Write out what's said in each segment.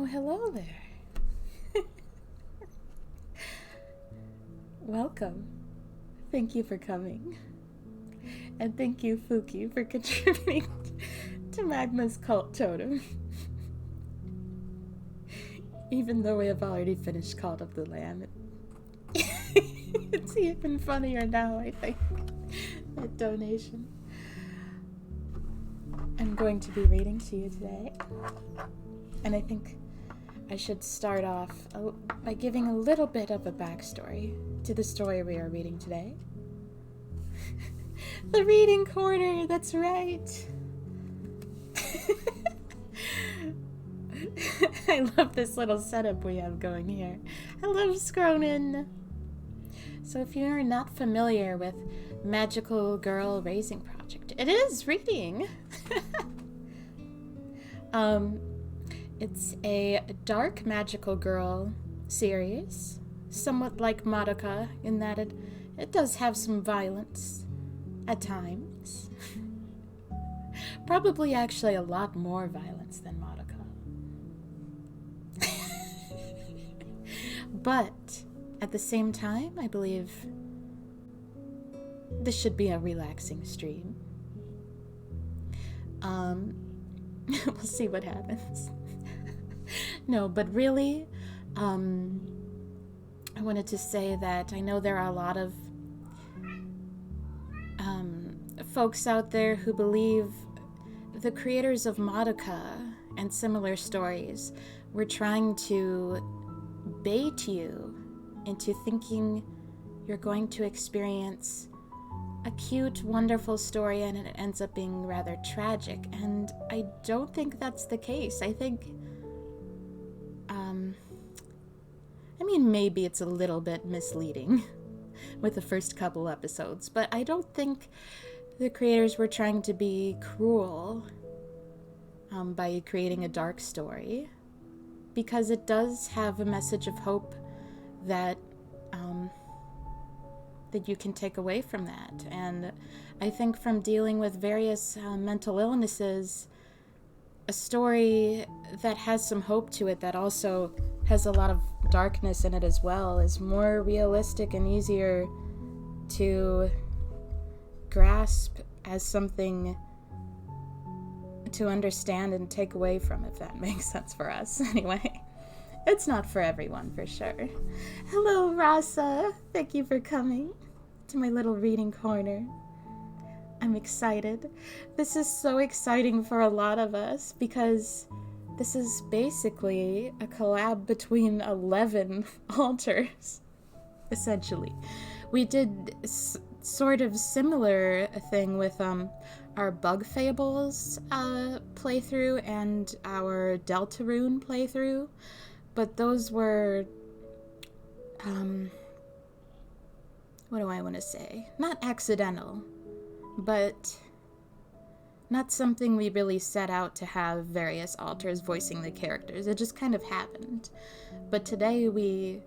hello there. Welcome. Thank you for coming. And thank you, Fuki, for contributing to Magma's cult totem. Even though we have already finished Cult of the Lamb, it's even funnier now, I think, that donation. I'm going to be reading to you today, and I think I should start off by giving a little bit of a backstory to the story we are reading today. The reading corner, that's right. I love this little setup we have going here. Hello, Scronin. So if you're not familiar with Magical Girl Raising Project, it is reading. It's a dark magical girl series, somewhat like Madoka in that it does have some violence at times. Probably actually a lot more violence than Madoka. But at the same time, I believe this should be a relaxing stream. We'll see what happens. No, but really, I wanted to say that I know there are a lot of folks out there who believe the creators of Madoka and similar stories were trying to bait you into thinking you're going to experience a cute, wonderful story and it ends up being rather tragic. And I don't think that's the case. I think, maybe it's a little bit misleading with the first couple episodes, but I don't think the creators were trying to be cruel by creating a dark story, because it does have a message of hope that that you can take away from that. And I think from dealing with various mental illnesses, a story that has some hope to it, that also has a lot of darkness in it as well, is more realistic and easier to grasp as something to understand and take away from, if that makes sense for us. Anyway, it's not for everyone, for sure. Hello, Rasa. Thank you for coming to my little reading corner. I'm excited. This is so exciting for a lot of us because this is basically a collab between 11 altars, essentially. We did sort of similar thing with our Bug Fables playthrough and our Deltarune playthrough, but those were, what do I want to say? Not accidental, but not something we really set out to have various altars voicing the characters. It just kind of happened. But today we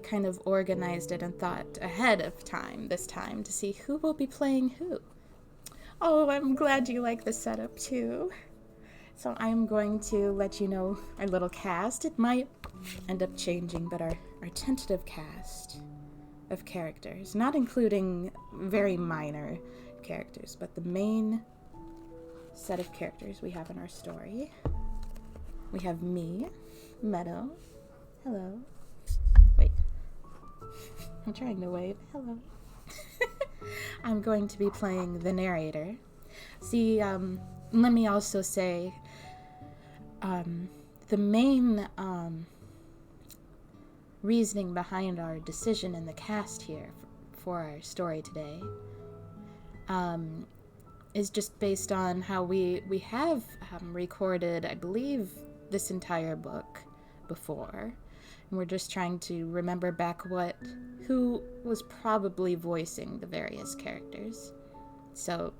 kind of organized it and thought ahead of time this time to see who will be playing who. Oh, I'm glad you like the setup too. So I'm going to let you know our little cast. It might end up changing, but our tentative cast of characters, not including very minor characters, but the main set of characters we have in our story. We have me, Meadow. Hello. Wait. I'm trying to wave. Hello. I'm going to be playing the narrator. See, let me also say, the main reasoning behind our decision in the cast here for our story today is just based on how we have recorded, I believe, this entire book before. And we're just trying to remember back who was probably voicing the various characters. So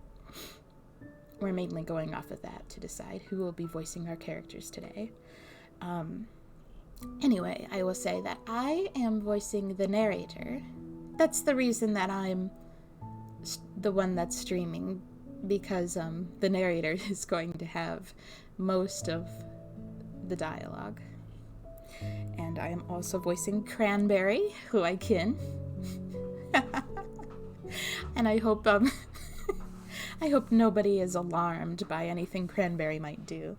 we're mainly going off of that to decide who will be voicing our characters today. Anyway, I will say that I am voicing the narrator. That's the reason that I'm the one that's streaming, because the narrator is going to have most of the dialogue. And I am also voicing Cranberry, who I kin. And I hope I hope nobody is alarmed by anything Cranberry might do.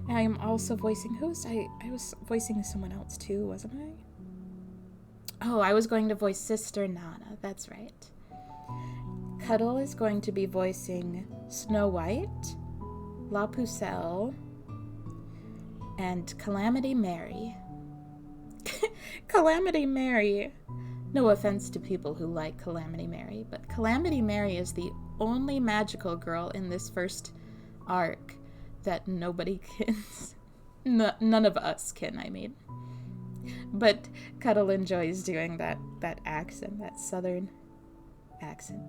I am also voicing I was voicing someone else too, wasn't I? Oh, I was going to voice Sister Nana, that's right. Cuddle is going to be voicing Snow White, La Pucelle, and Calamity Mary. Calamity Mary. No offense to people who like Calamity Mary, but Calamity Mary is the only magical girl in this first arc that nobody can. None of us can, I mean. But Cuddle enjoys doing that accent, that southern accent.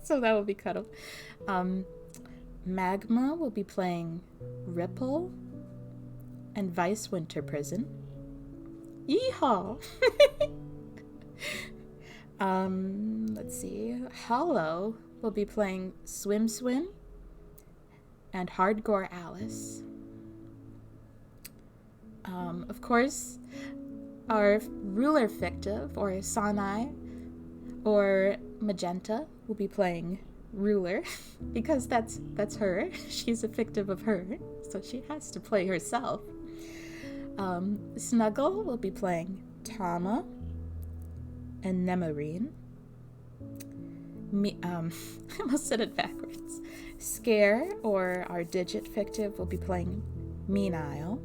So that will be Cuddle. Magma will be playing Ripple and Vice Winter Prison. Yeehaw! Let's see. Hollow will be playing Swim Swim and Hardcore Alice. Of course, our ruler fictive, or Sanai, or Magenta, will be playing Ruler, because that's her. She's a fictive of her, so she has to play herself. Snuggle will be playing Tama and Nemarine. I almost said it backwards. Scare, or our Digit fictive, will be playing Meadow.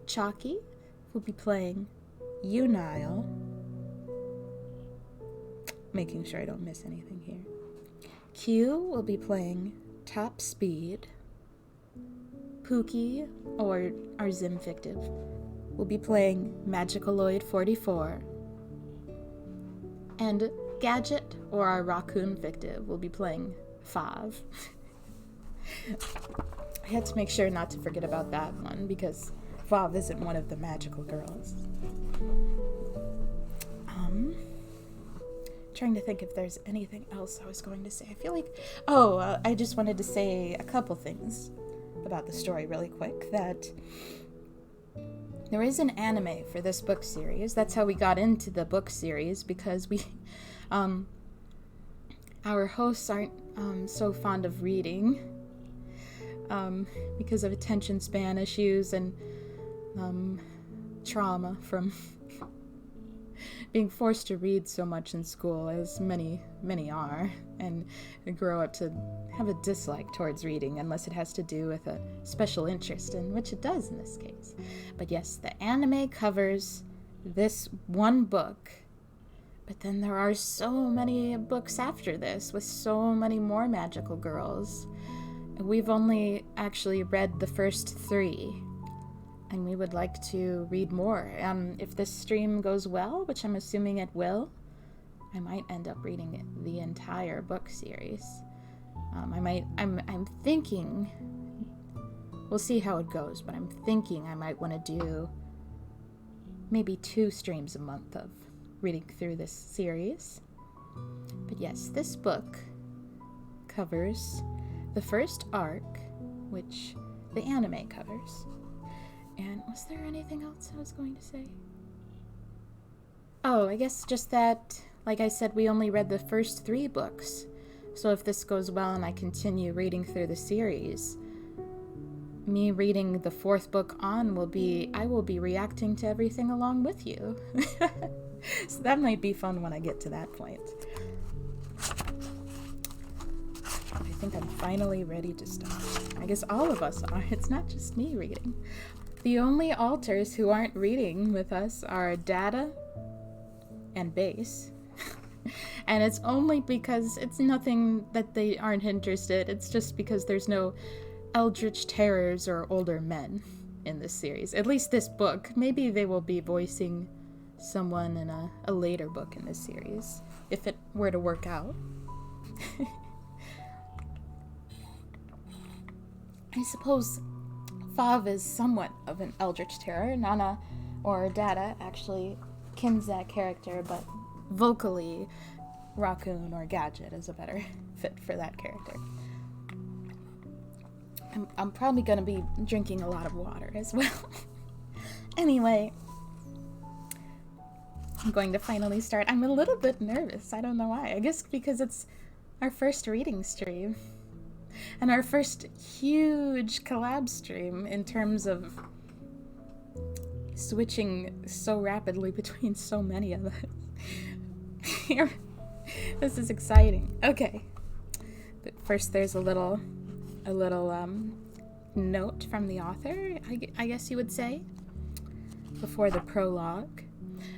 Chalky will be playing Unile. Making sure I don't miss anything here. Q will be playing Top Speed. Pookie, or our Zim fictive, will be playing Magicaloid 44. And Gadget, or our Raccoon fictive, will be playing Fav. I had to make sure not to forget about that one, because Fav isn't one of the magical girls. Trying to think if there's anything else I was going to say. I feel like, I just wanted to say a couple things about the story really quick. That there is an anime for this book series. That's how we got into the book series, because we, our hosts aren't so fond of reading, because of attention span issues and trauma from being forced to read so much in school, as many are, and grow up to have a dislike towards reading unless it has to do with a special interest, in which it does in this case. But yes, the anime covers this one book, but then there are so many books after this with so many more magical girls. We've only actually read the first 3, and we would like to read more. If this stream goes well, which I'm assuming it will, I might end up reading the entire book series. I'm thinking, we'll see how it goes, but I'm thinking I might want to do maybe 2 streams a month of reading through this series. But yes, this book covers the first arc, which the anime covers. And was there anything else I was going to say? Oh, I guess just that, like I said, we only read the first 3 books. So if this goes well and I continue reading through the series, me reading the 4th book on I will be reacting to everything along with you. So that might be fun when I get to that point. I think I'm finally ready to start. I guess all of us are. It's not just me reading. The only alters who aren't reading with us are Data and Base. And it's only because it's nothing that they aren't interested. It's just because there's no eldritch terrors or older men in this series. At least this book. Maybe they will be voicing someone in a later book in this series, if it were to work out. I suppose Fav is somewhat of an eldritch terror. Nana, or Data, actually kins that character, but vocally Raccoon or Gadget is a better fit for that character. I'm probably going to be drinking a lot of water as well. Anyway, I'm going to finally start. I'm a little bit nervous. I don't know why. I guess because it's our first reading stream. And our first huge collab stream in terms of switching so rapidly between so many of us. This is exciting. Okay. But first there's a little note from the author, I guess you would say, before the prologue.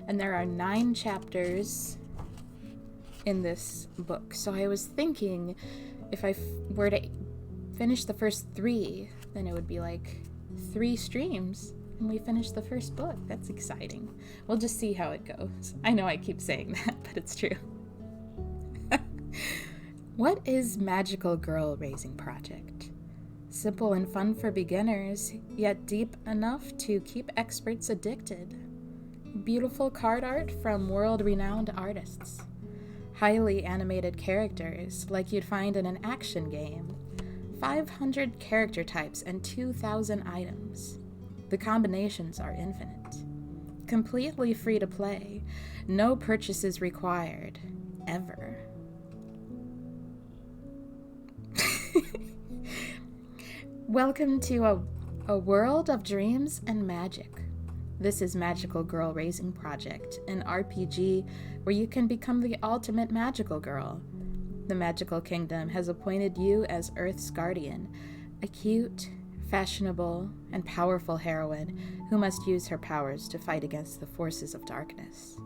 And there are 9 chapters in this book. So I was thinking if I were to finish the first 3, then it would be like 3 streams and we finished the first book. That's exciting. We'll just see how it goes. I know I keep saying that, but it's true. What is Magical Girl Raising Project? Simple and fun for beginners, yet deep enough to keep experts addicted. Beautiful card art from world-renowned artists. Highly animated characters like you'd find in an action game. 500 character types and 2,000 items. The combinations are infinite. Completely free to play. No purchases required. Ever. Welcome to a world of dreams and magic. This is Magical Girl Raising Project, an RPG where you can become the ultimate magical girl. The Magical Kingdom has appointed you as Earth's guardian, a cute, fashionable, and powerful heroine who must use her powers to fight against the forces of darkness.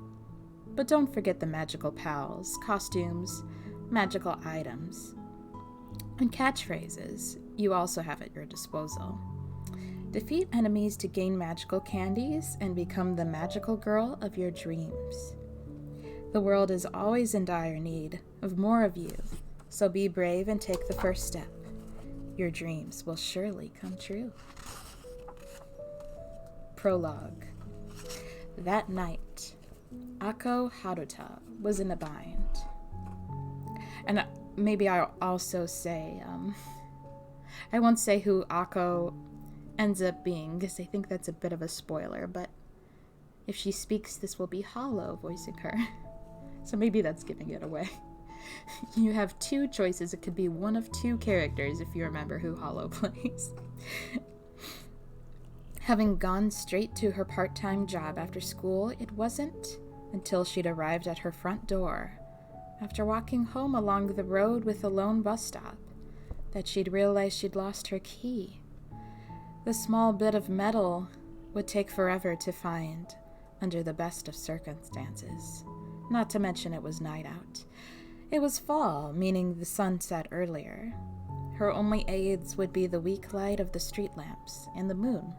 But don't forget the magical pals, costumes, magical items, and catchphrases you also have at your disposal. Defeat enemies to gain magical candies and become the magical girl of your dreams. The world is always in dire need of more of you, so be brave and take the first step. Your dreams will surely come true. Prologue. That night, Ako Haruta was in a bind. And maybe I'll also say, I won't say who Ako ends up being, because I think that's a bit of a spoiler, but if she speaks, this will be Hollow voicing her. So maybe that's giving it away. You have 2 choices. It could be one of 2 characters if you remember who Hollow plays. Having gone straight to her part-time job after school, it wasn't until she'd arrived at her front door, after walking home along the road with a lone bus stop, that she'd realized she'd lost her key. The small bit of metal would take forever to find under the best of circumstances. Not to mention it was night out. It was fall, meaning the sun set earlier. Her only aids would be the weak light of the street lamps and the moon.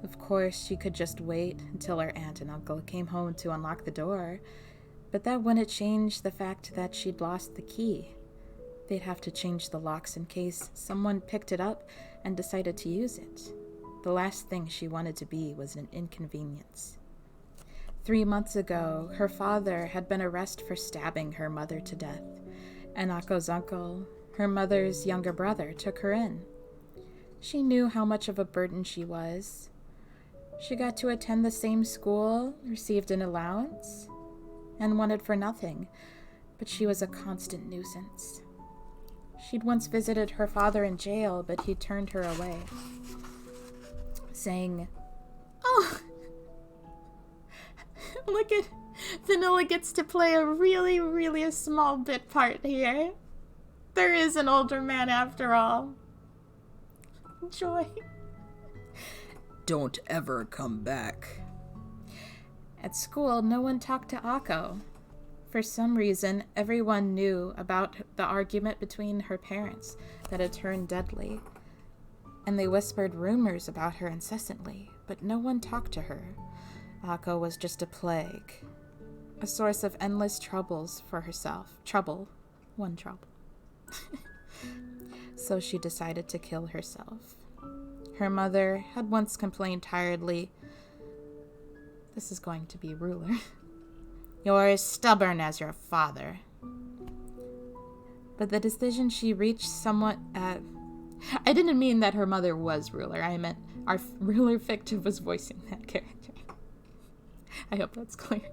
Of course, she could just wait until her aunt and uncle came home to unlock the door, but that wouldn't change the fact that she'd lost the key. They'd have to change the locks in case someone picked it up and decided to use it. The last thing she wanted to be was an inconvenience. 3 months ago, her father had been arrested for stabbing her mother to death, and Ako's uncle, her mother's younger brother, took her in. She knew how much of a burden she was. She got to attend the same school, received an allowance, and wanted for nothing, but she was a constant nuisance. She'd once visited her father in jail, but he turned her away, saying, "Oh, look at Vanilla gets to play a really small bit part here. There is an older man after all. Joy." Don't ever come back. At school, no one talked to Ako. For some reason, everyone knew about the argument between her parents that had turned deadly, and they whispered rumors about her incessantly, but no one talked to her. Ako was just a plague, a source of endless troubles for herself. One trouble. So she decided to kill herself. Her mother had once complained tiredly, "This is going to be Ruler. You're as stubborn as your father. but the decision she reached somewhat... I didn't mean that her mother was ruler. I meant our ruler fictive was voicing that character. I hope that's clear.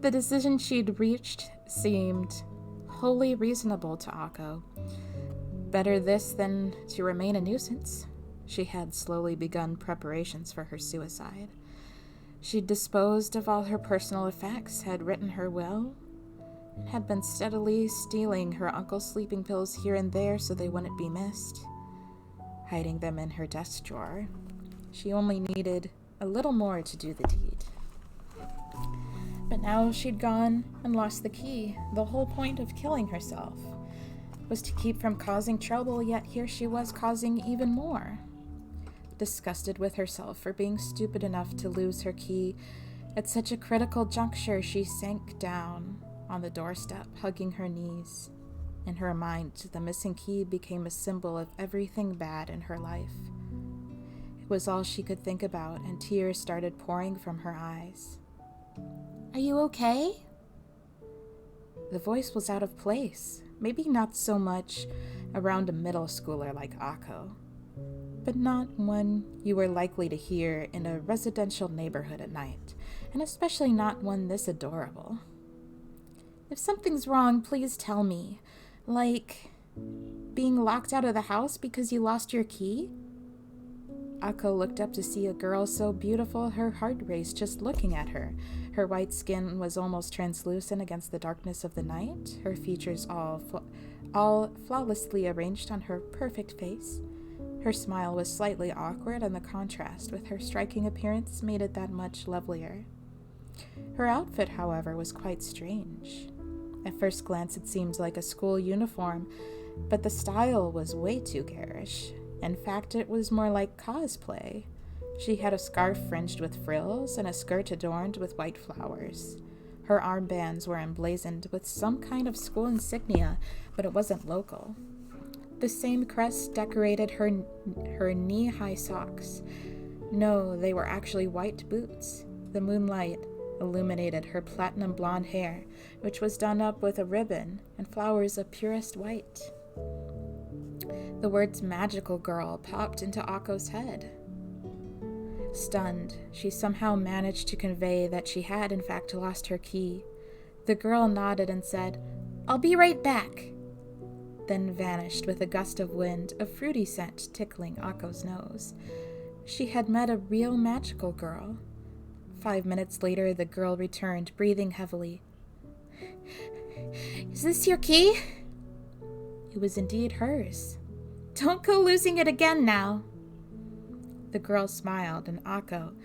The decision she'd reached seemed wholly reasonable to Akko. Better this than to remain a nuisance. She had slowly begun preparations for her suicide. She'd disposed of all her personal effects, had written her will, and had been steadily stealing her uncle's sleeping pills here and there so they wouldn't be missed, hiding them in her desk drawer. She only needed a little more to do the deed. But now she'd gone and lost the key. The whole point of killing herself was to keep from causing trouble, yet here she was causing even more. Disgusted with herself for being stupid enough to lose her key at such a critical juncture, she sank down on the doorstep, hugging her knees. In her mind, the missing key became a symbol of everything bad in her life. It was all she could think about, and tears started pouring from her eyes. "Are you okay?" The voice was out of place, maybe not so much around a middle schooler like Akko, but not one you were likely to hear in a residential neighborhood at night, and especially not one this adorable. "If something's wrong, please tell me. Like, being locked out of the house because you lost your key?" Akko looked up to see a girl so beautiful her heart raced just looking at her. Her white skin was almost translucent against the darkness of the night, her features all flawlessly arranged on her perfect face. Her smile was slightly awkward, and the contrast with her striking appearance made it that much lovelier. Her outfit, however, was quite strange. At first glance, it seemed like a school uniform, but the style was way too garish. In fact, it was more like cosplay. She had a scarf fringed with frills and a skirt adorned with white flowers. Her armbands were emblazoned with some kind of school insignia, but it wasn't local. The same crest decorated her knee-high socks. No, they were actually white boots. The moonlight illuminated her platinum blonde hair, which was done up with a ribbon and flowers of purest white. The words "magical girl" popped into Akko's head. Stunned, she somehow managed to convey that she had in fact lost her key. The girl nodded and said, "I'll be right back," then vanished with a gust of wind, a fruity scent tickling Akko's nose. She had met a real magical girl. 5 minutes later, the girl returned, breathing heavily. "Is this your key?" It was indeed hers. "Don't go losing it again now." The girl smiled, and Akko,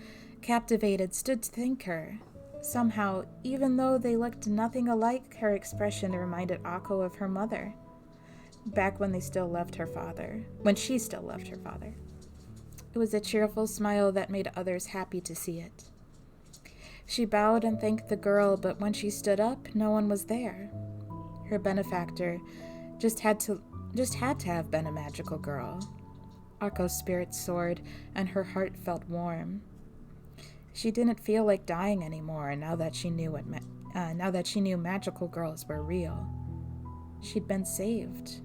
captivated, stood to thank her. Somehow, even though they looked nothing alike, her expression reminded Akko of her mother, back when she still loved her father. It was a cheerful smile that made others happy to see it. She bowed and thanked the girl, but when she stood up, no one was there. Her benefactor just had to have been a magical girl. Akko's spirit soared, and her heart felt warm. She didn't feel like dying anymore now that she knew magical girls were real. She'd been saved.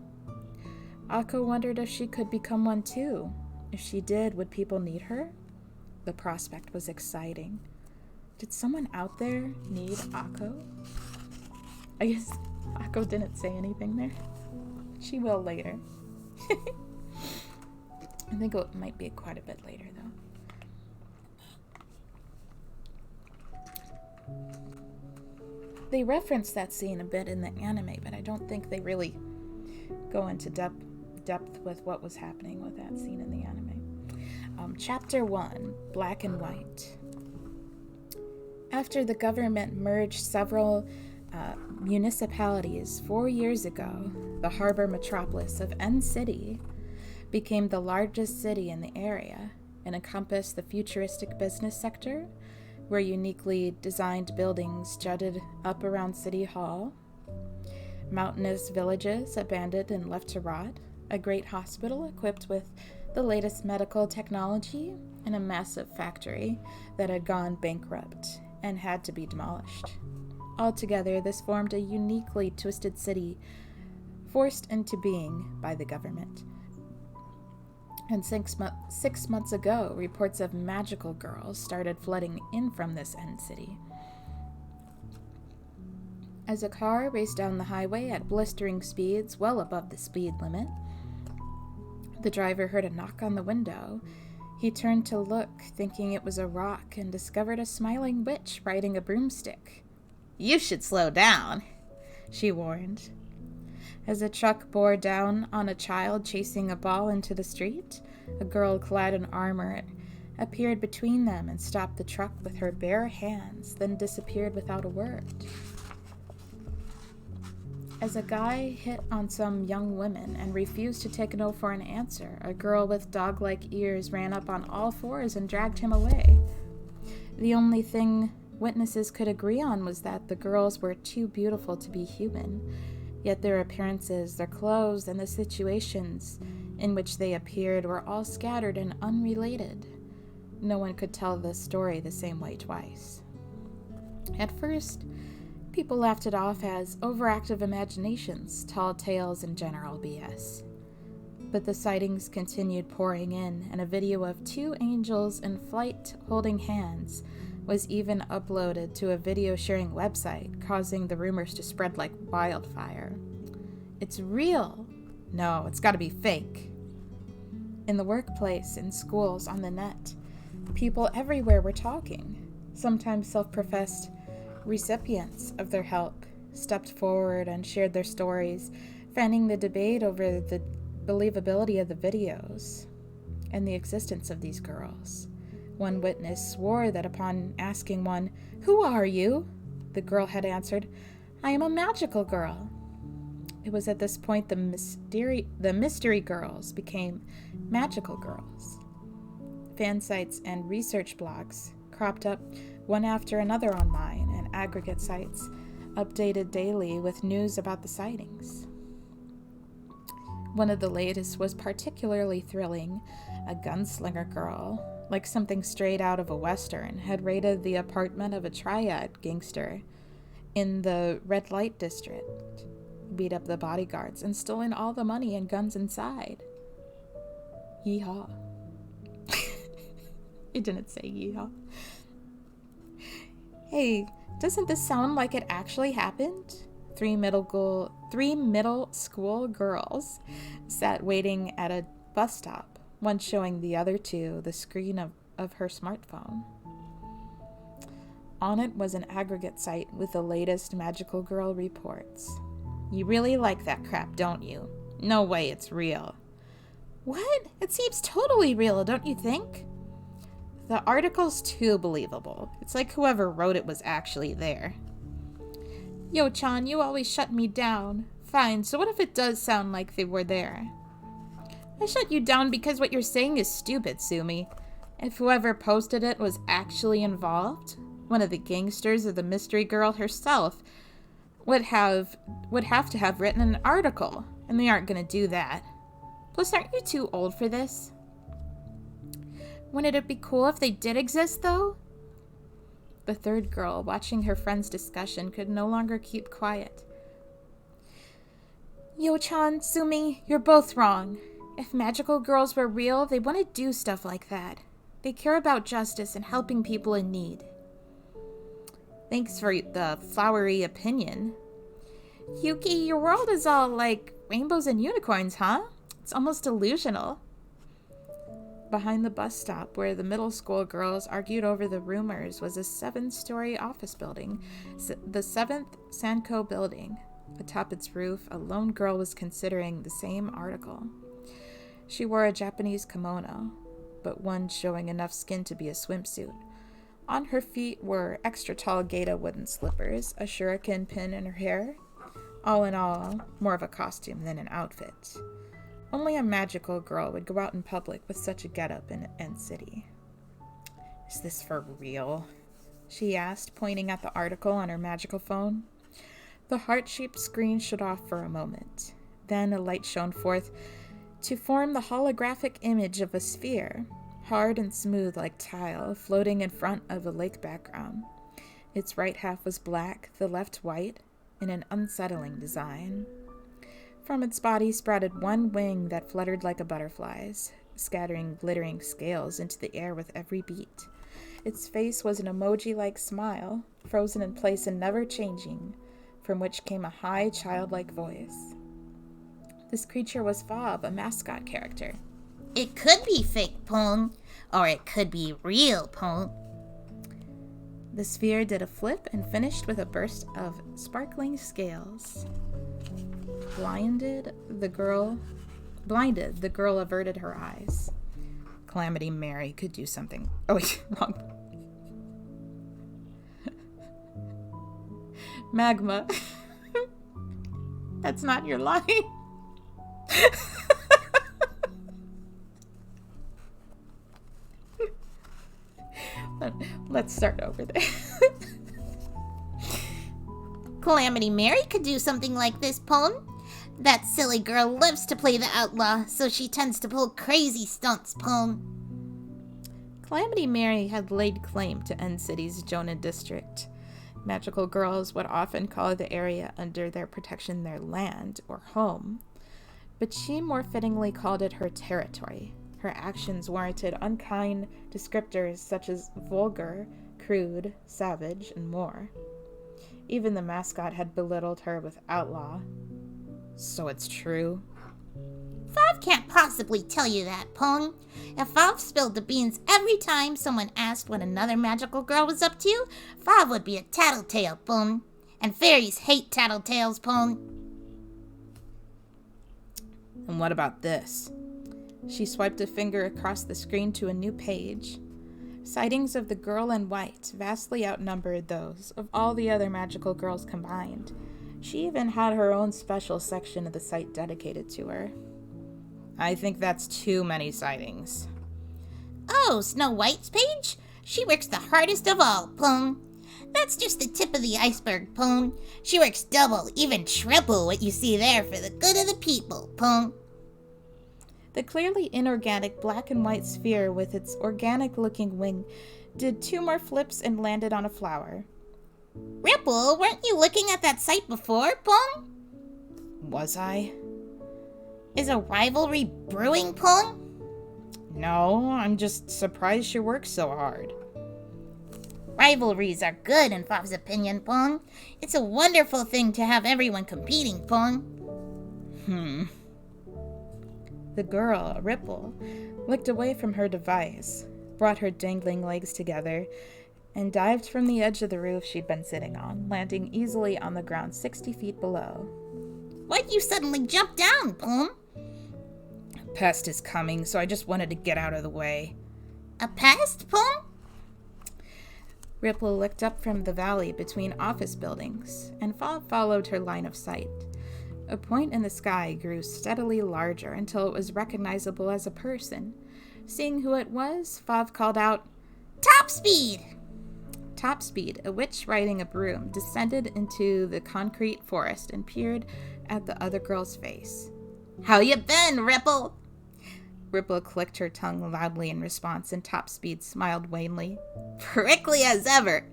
Akko wondered if she could become one too. If she did, would people need her? The prospect was exciting. Did someone out there need Akko? I guess Akko didn't say anything there. She will later. I think it might be quite a bit later, though. They reference that scene a bit in the anime, but I don't think they really go into depth with what was happening with that scene in the anime. Chapter 1, Black and White. After the government merged several municipalities 4 years ago, the harbor metropolis of N City became the largest city in the area and encompassed the futuristic business sector, where uniquely designed buildings jutted up around City Hall, mountainous villages abandoned and left to rot, a great hospital equipped with the latest medical technology, and a massive factory that had gone bankrupt and had to be demolished. Altogether, this formed a uniquely twisted city forced into being by the government. And 6 months ago, reports of magical girls started flooding in from this end city. As a car raced down the highway at blistering speeds well above the speed limit, the driver heard a knock on the window. He turned to look, thinking it was a rock, and discovered a smiling witch riding a broomstick. "You should slow down," she warned. As a truck bore down on a child chasing a ball into the street, a girl clad in armor appeared between them and stopped the truck with her bare hands, then disappeared without a word. As a guy hit on some young women and refused to take no for an answer, a girl with dog-like ears ran up on all fours and dragged him away. The only thing witnesses could agree on was that the girls were too beautiful to be human, yet their appearances, their clothes, and the situations in which they appeared were all scattered and unrelated. No one could tell the story the same way twice. At first, people laughed it off as overactive imaginations, tall tales, and general BS. But the sightings continued pouring in, and a video of 2 angels in flight holding hands was even uploaded to a video sharing website, causing the rumors to spread like wildfire. It's real. No, it's gotta be fake. In the workplace, in schools, on the net, people everywhere were talking. Sometimes self-professed recipients of their help stepped forward and shared their stories, fanning the debate over the believability of the videos and the existence of these girls. One witness swore that upon asking one, "Who are you?" the girl had answered, "I am a magical girl." It was at this point the mystery girls became magical girls. Fan sites and research blogs cropped up one after another online, and aggregate sites updated daily with news about the sightings. One of the latest was particularly thrilling. A gunslinger girl, like something straight out of a western, had raided the apartment of a triad gangster in the red light district, beat up the bodyguards, and stolen all the money and guns inside. Yeehaw. It didn't say yeehaw. Hey, doesn't this sound like it actually happened? Three middle school girls sat waiting at a bus stop, one showing the other two the screen of her smartphone. On it was an aggregate site with the latest magical girl reports. "You really like that crap, don't you? No way it's real." "What? It seems totally real, don't you think?" "The article's too believable. It's like whoever wrote it was actually there." "Yo-chan, you always shut me down." "Fine, so what if it does sound like they were there?" "I shut you down because what you're saying is stupid, Sumi. If whoever posted it was actually involved, one of the gangsters or the mystery girl herself would have to have written an article, and they aren't going to do that. Plus, aren't you too old for this?" "Wouldn't it be cool if they did exist, though?" The third girl, watching her friend's discussion, could no longer keep quiet. "Yo-chan, Sumi, you're both wrong. If magical girls were real, they wouldn't do stuff like that. They care about justice and helping people in need." "Thanks for the flowery opinion." "Yuki, your world is all like rainbows and unicorns, huh? It's almost delusional." Behind the bus stop where the middle school girls argued over the rumors was a 7-story office building, the 7th Sanko building. Atop its roof, a lone girl was considering the same article. She wore a Japanese kimono, but one showing enough skin to be a swimsuit. On her feet were extra-tall Gaeta wooden slippers, a shuriken pin in her hair. All in all, more of a costume than an outfit. Only a magical girl would go out in public with such a getup in End City. "Is this for real?" she asked, pointing at the article on her magical phone. The heart-shaped screen shut off for a moment. Then a light shone forth to form the holographic image of a sphere, hard and smooth like tile, floating in front of a lake background. Its right half was black, the left white, in an unsettling design. From its body sprouted one wing that fluttered like a butterfly's, scattering glittering scales into the air with every beat. Its face was an emoji-like smile, frozen in place and never changing, from which came a high, childlike voice. This creature was Fob, a mascot character. It could be fake, Pong, or it could be real, Pong. The sphere did a flip and finished with a burst of sparkling scales. Blinded, the girl averted her eyes. Calamity Mary could do something. Oh, wait, wrong. Magma. That's not your line. Let's start over there. Calamity Mary could do something like this, Pong. That silly girl loves to play the outlaw, so she tends to pull crazy stunts, Pong. Calamity Mary had laid claim to End City's Jonah district. Magical girls would often call the area under their protection their land or home, but she more fittingly called it her territory. Her actions warranted unkind descriptors such as vulgar, crude, savage, and more. Even the mascot had belittled her with outlaw. So it's true? Fav can't possibly tell you that, Pong. If Fav spilled the beans every time someone asked what another magical girl was up to, Fav would be a tattletale, Pong. And fairies hate tattletales, Pong. And what about this? She swiped a finger across the screen to a new page. Sightings of the girl in white vastly outnumbered those of all the other magical girls combined. She even had her own special section of the site dedicated to her. I think that's too many sightings. Oh, Snow White's page? She works the hardest of all, Pong. That's just the tip of the iceberg, Pong. She works double, even triple what you see there for the good of the people, Pong. The clearly inorganic black and white sphere with its organic-looking wing did 2 more flips and landed on a flower. Ripple, weren't you looking at that site before, Pong? Was I? Is a rivalry brewing, Pong? No, I'm just surprised she works so hard. Rivalries are good in Fav's opinion, Pong. It's a wonderful thing to have everyone competing, Pong. The girl, Ripple, looked away from her device, brought her dangling legs together, and dived from the edge of the roof she'd been sitting on, landing easily on the ground 60 feet below. Why'd you suddenly jump down, Pong? A pest is coming, so I just wanted to get out of the way. A pest, Pong? Ripple looked up from the valley between office buildings, and Fob followed her line of sight. A point in the sky grew steadily larger until it was recognizable as a person. Seeing who it was, Fob called out, Top speed! Top Speed, a witch riding a broom, descended into the concrete forest and peered at the other girl's face. How you been, Ripple? Ripple clicked her tongue loudly in response, and Top Speed smiled wanly. Prickly as ever.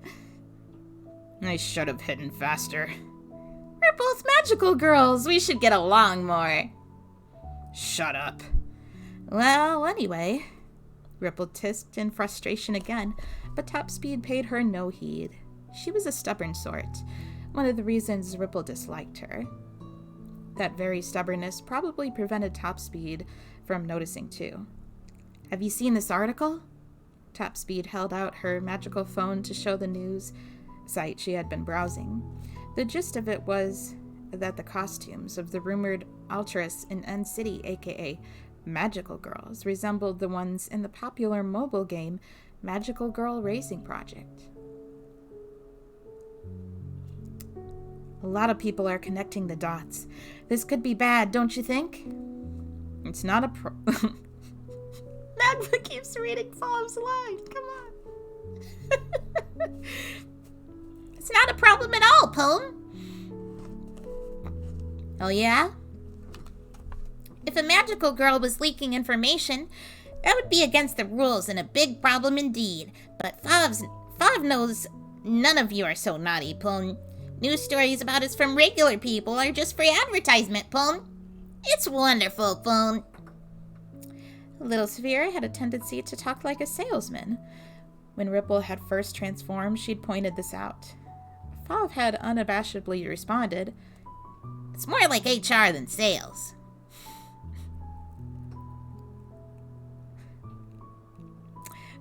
I should have hidden faster. We're both magical girls. We should get along more. Shut up. Well, anyway. Ripple tisked in frustration again, but Top Speed paid her no heed. She was a stubborn sort, one of the reasons Ripple disliked her. That very stubbornness probably prevented Top Speed from noticing too. Have you seen this article? Top Speed held out her magical phone to show the news site she had been browsing. The gist of it was that the costumes of the rumored Altruists in End City, aka Magical Girls, resembled the ones in the popular mobile game Magical Girl Racing Project. A lot of people are connecting the dots. This could be bad, don't you think? It's not a Magma keeps reading Fob's line. Come on. It's not a problem at all, Pone. Oh, yeah? If a magical girl was leaking information, that would be against the rules and a big problem indeed. But Fav knows none of you are so naughty, Pone. News stories about us from regular people are just free advertisement, Pone. It's wonderful, Boone. Little Sphere had a tendency to talk like a salesman. When Ripple had first transformed, she'd pointed this out. Fav had unabashedly responded, It's more like HR than sales.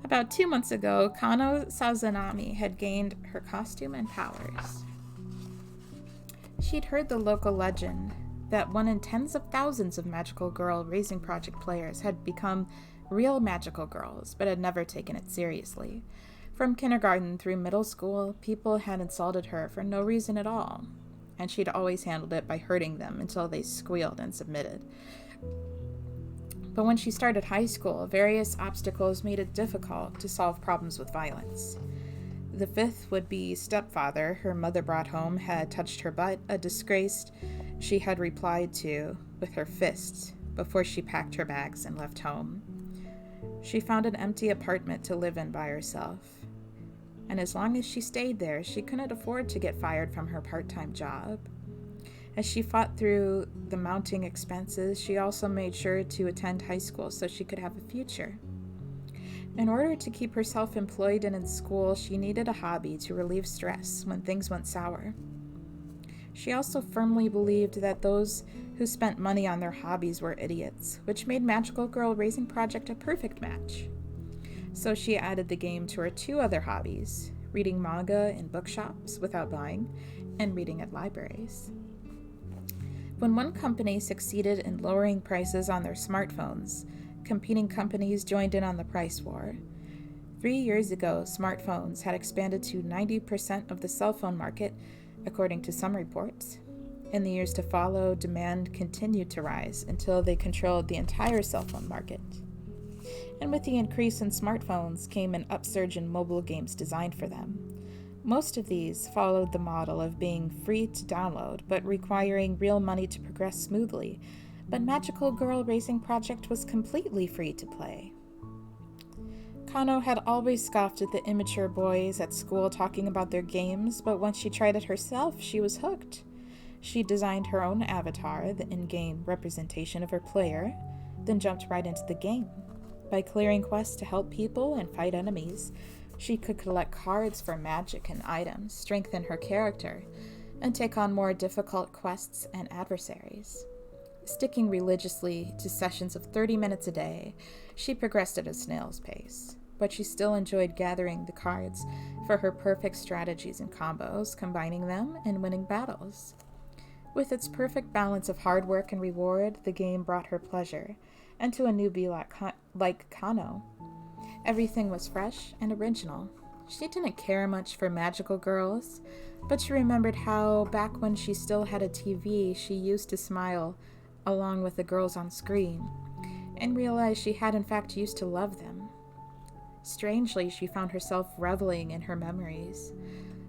About 2 months ago, Kano Sazanami had gained her costume and powers. She'd heard the local legend that one in tens of thousands of Magical Girl Raising Project players had become real magical girls, but had never taken it seriously. From kindergarten through middle school, people had insulted her for no reason at all, and she'd always handled it by hurting them until they squealed and submitted. But when she started high school, various obstacles made it difficult to solve problems with violence. The fifth would-be stepfather her mother brought home had touched her butt, a disgrace she had replied to with her fists before she packed her bags and left home. She found an empty apartment to live in by herself, and as long as she stayed there, she couldn't afford to get fired from her part-time job. As she fought through the mounting expenses, she also made sure to attend high school so she could have a future. In order to keep herself employed and in school, she needed a hobby to relieve stress when things went sour. She also firmly believed that those who spent money on their hobbies were idiots, which made Magical Girl Raising Project a perfect match. So she added the game to her 2 other hobbies, reading manga in bookshops without buying, and reading at libraries. When one company succeeded in lowering prices on their smartphones, competing companies joined in on the price war. 3 years ago, smartphones had expanded to 90% of the cell phone market, according to some reports. In the years to follow, demand continued to rise until they controlled the entire cell phone market. And with the increase in smartphones came an upsurge in mobile games designed for them. Most of these followed the model of being free to download, but requiring real money to progress smoothly. But Magical Girl Raising Project was completely free to play. Kano had always scoffed at the immature boys at school talking about their games, but once she tried it herself, she was hooked. She designed her own avatar, the in-game representation of her player, then jumped right into the game. By clearing quests to help people and fight enemies, she could collect cards for magic and items, strengthen her character, and take on more difficult quests and adversaries. Sticking religiously to sessions of 30 minutes a day, she progressed at a snail's pace, but she still enjoyed gathering the cards for her perfect strategies and combos, combining them and winning battles. With its perfect balance of hard work and reward, the game brought her pleasure, and to a newbie like Kano, everything was fresh and original. She didn't care much for magical girls, but she remembered how, back when she still had a TV, she used to smile along with the girls on screen, and realized she had in fact used to love them. Strangely, she found herself reveling in her memories.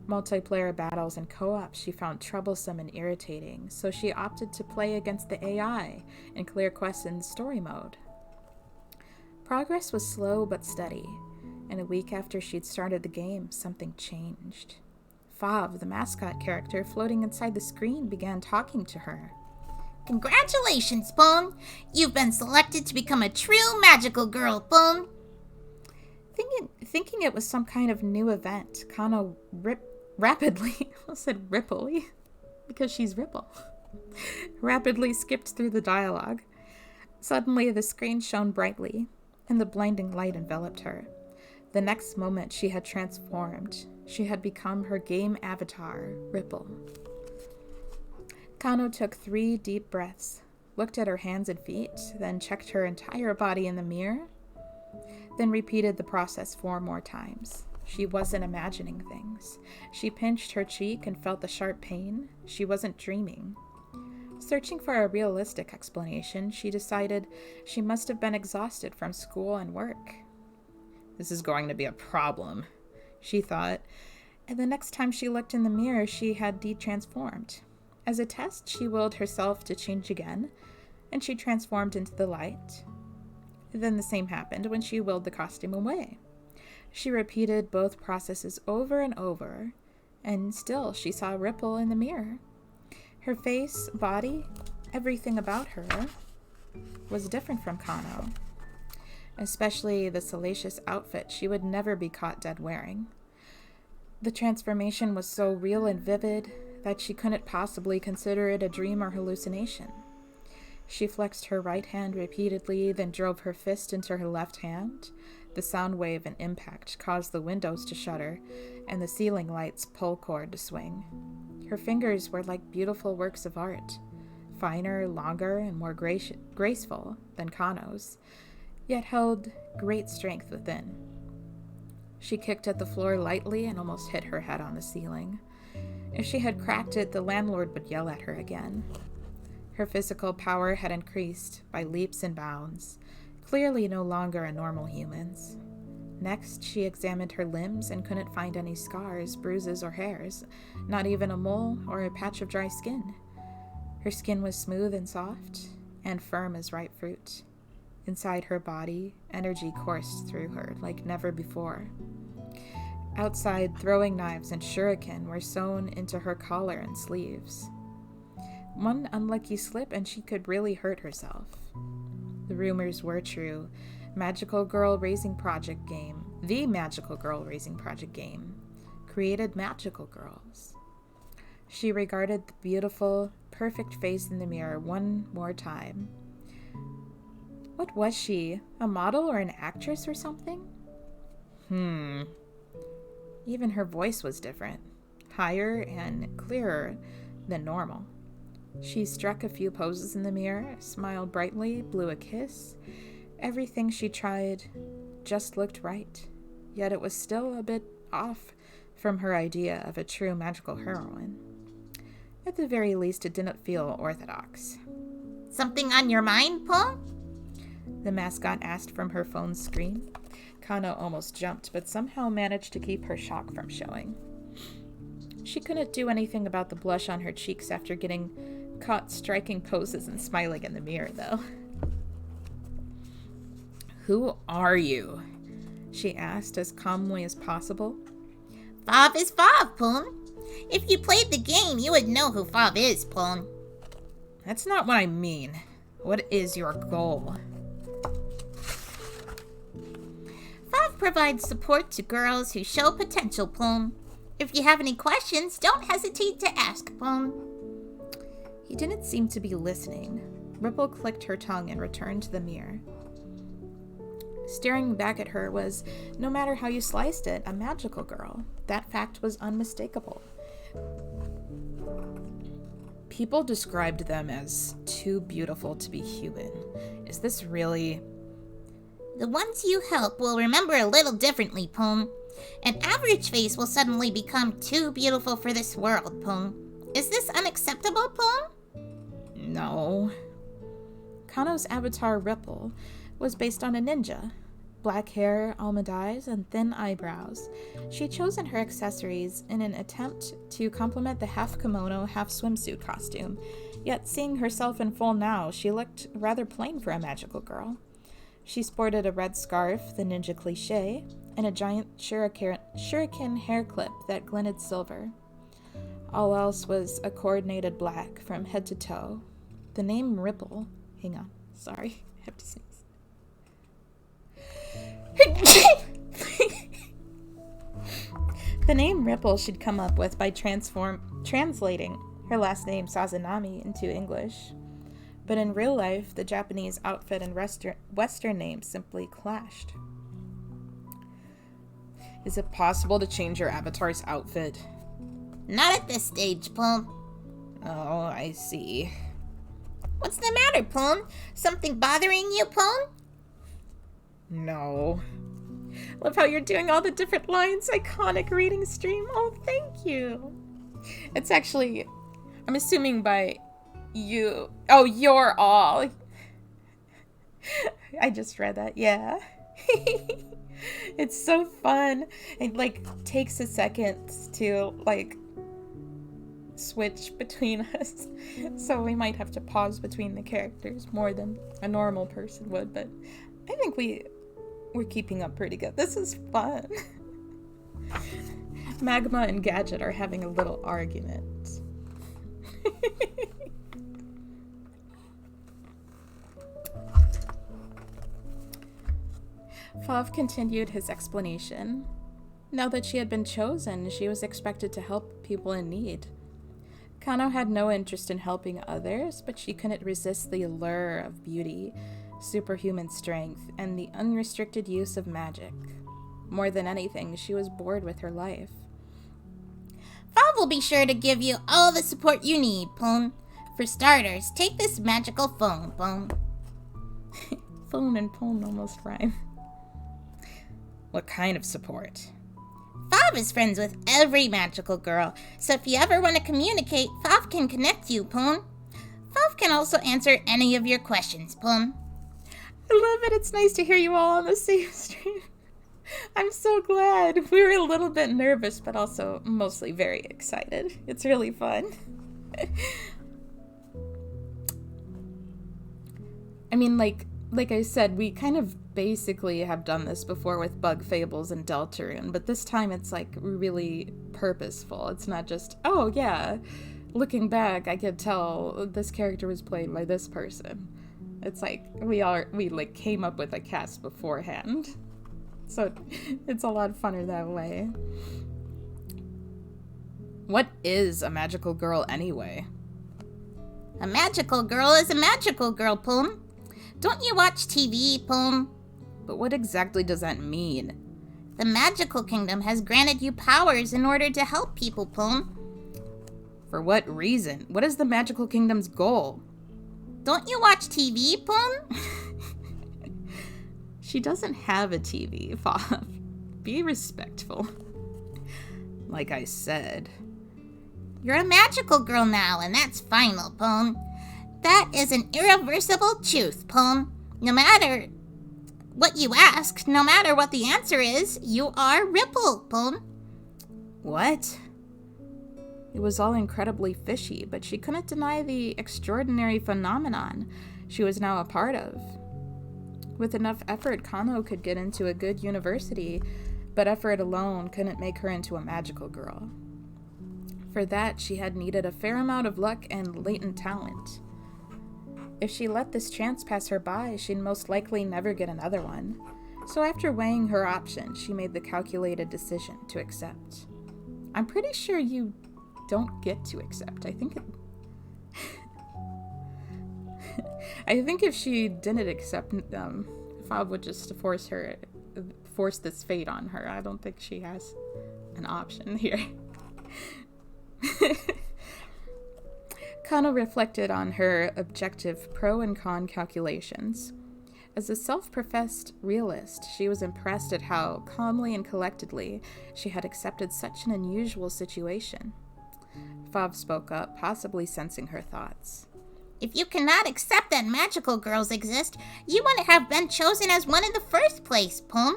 Multiplayer battles and co-ops she found troublesome and irritating, so she opted to play against the AI and clear quests in story mode. Progress was slow but steady, and a week after she'd started the game, something changed. Fav, the mascot character floating inside the screen, began talking to her. Congratulations, Boone! You've been selected to become a true magical girl, Boone! Thinking it was some kind of new event, Kano rapidly, I said Ripley, because she's Ripple, rapidly skipped through the dialogue. Suddenly, the screen shone brightly, and the blinding light enveloped her. The next moment, she had transformed. She had become her game avatar, Ripple. Kano took 3 deep breaths, looked at her hands and feet, then checked her entire body in the mirror, then repeated the process 4 more times. She wasn't imagining things. She pinched her cheek and felt the sharp pain. She wasn't dreaming. Searching for a realistic explanation, she decided she must have been exhausted from school and work. This is going to be a problem, she thought, and the next time she looked in the mirror, she had de-transformed. As a test, she willed herself to change again, and she transformed into the light. Then the same happened when she willed the costume away. She repeated both processes over and over, and still she saw Ripple in the mirror. Her face, body, Everything about her was different from Kano, especially the salacious outfit she would never be caught dead wearing. The transformation was so real and vivid that she couldn't possibly consider it a dream or hallucination. She flexed her right hand repeatedly, then drove her fist into her left hand. The sound wave and impact caused the windows to shudder and the ceiling light's pull cord to swing. Her fingers were like beautiful works of art, finer, longer, and more graceful than Kano's, yet held great strength within. She kicked at the floor lightly and almost hit her head on the ceiling. If she had cracked it, the landlord would yell at her again. Her physical power had increased by leaps and bounds, clearly no longer a normal human's. Next, she examined her limbs and couldn't find any scars, bruises, or hairs, not even a mole or a patch of dry skin. Her skin was smooth and soft, and firm as ripe fruit. Inside her body, energy coursed through her like never before. Outside, throwing knives and shuriken were sewn into her collar and sleeves. One unlucky slip and she could really hurt herself. The rumors were true. The Magical Girl Raising Project game, created magical girls. She regarded the beautiful, perfect face in the mirror one more time. What was she? A model or an actress or something? Even her voice was different, higher and clearer than normal. She struck a few poses in the mirror, smiled brightly, blew a kiss. Everything she tried just looked right, yet it was still a bit off from her idea of a true magical heroine. At the very least, it didn't feel orthodox. Something on your mind, Paul? The mascot asked from her phone's screen. Kano almost jumped, but somehow managed to keep her shock from showing. She couldn't do anything about the blush on her cheeks after getting caught striking poses and smiling in the mirror, though. Who are you? She asked as calmly as possible. Fav is Fav, Poon. If you played the game, you would know who Fav is, Poon. That's not what I mean. What is your goal? Fav provides support to girls who show potential, Poon. If you have any questions, don't hesitate to ask, Poon. He didn't seem to be listening. Ripple clicked her tongue and returned to the mirror. Staring back at her was, no matter how you sliced it, a magical girl. That fact was unmistakable. People described them as too beautiful to be human. Is this really... The ones you help will remember a little differently, Poon. An average face will suddenly become too beautiful for this world, Poon. Is this unacceptable, Poon? No. Kano's avatar, Ripple, was based on a ninja. Black hair, almond eyes, and thin eyebrows. She had chosen her accessories in an attempt to complement the half kimono, half swimsuit costume. Yet, seeing herself in full now, she looked rather plain for a magical girl. She sported a red scarf, the ninja cliché, and a giant shuriken hair clip that glinted silver. All else was a coordinated black from head to toe. The name Ripple... Hang on, sorry, I have to sneeze. The name Ripple she'd come up with by translating her last name Sazanami into English. But in real life, the Japanese outfit and Western names simply clashed. Is it possible to change your avatar's outfit? Not at this stage, Poon. Oh, I see. What's the matter, Poon? Something bothering you, Poon? No. Love how you're doing all the different lines. Iconic reading stream. Oh, thank you. It's actually, I'm assuming by you. Oh, you're all. I just read that. Yeah. It's so fun. It takes a second to switch between us. So we might have to pause between the characters more than a normal person would, but I think we're keeping up pretty good. This is fun. Magma and Gadget are having a little argument. Fav continued his explanation. Now that she had been chosen, she was expected to help people in need. Kano had no interest in helping others, but she couldn't resist the allure of beauty, superhuman strength, and the unrestricted use of magic. More than anything, she was bored with her life. Fav will be sure to give you all the support you need, Poon. For starters, take this magical phone, Poon. Phone and phone almost rhyme. What kind of support? Fav is friends with every magical girl, so if you ever want to communicate, Fav can connect you, Poon. Fav can also answer any of your questions, Poon. I love it. It's nice to hear you all on the same stream. I'm so glad. We were a little bit nervous, but also mostly very excited. It's really fun. I mean, like I said, we kind of basically have done this before with Bug Fables and Deltarune, but this time it's like really purposeful. It's not just, oh yeah, looking back, I could tell this character was played by this person. It's like we like came up with a cast beforehand. So it's a lot funner that way. What is a magical girl anyway? A magical girl is a magical girl, Poon. Don't you watch TV, Poon? But what exactly does that mean? The magical kingdom has granted you powers in order to help people, Poon. For what reason? What is the magical kingdom's goal? Don't you watch TV, Poon? She doesn't have a TV, Fav. Be respectful. Like I said. You're a magical girl now, and that's final, Poon. That is an irreversible truth, Poon. No matter what you ask, no matter what the answer is, you are Ripple, Poon. What? It was all incredibly fishy, but she couldn't deny the extraordinary phenomenon she was now a part of. With enough effort, Kano could get into a good university, but effort alone couldn't make her into a magical girl. For that, she had needed a fair amount of luck and latent talent. If she let this chance pass her by, she'd most likely never get another one. So after weighing her options, she made the calculated decision to accept. I'm pretty sure you don't get to accept. I think if she didn't accept, Fav would just force this fate on her. I don't think she has an option here. Kano reflected on her objective pro and con calculations. As a self-professed realist, she was impressed at how calmly and collectedly she had accepted such an unusual situation. Fav spoke up, possibly sensing her thoughts. If you cannot accept that magical girls exist, you wouldn't have been chosen as one in the first place, Poon.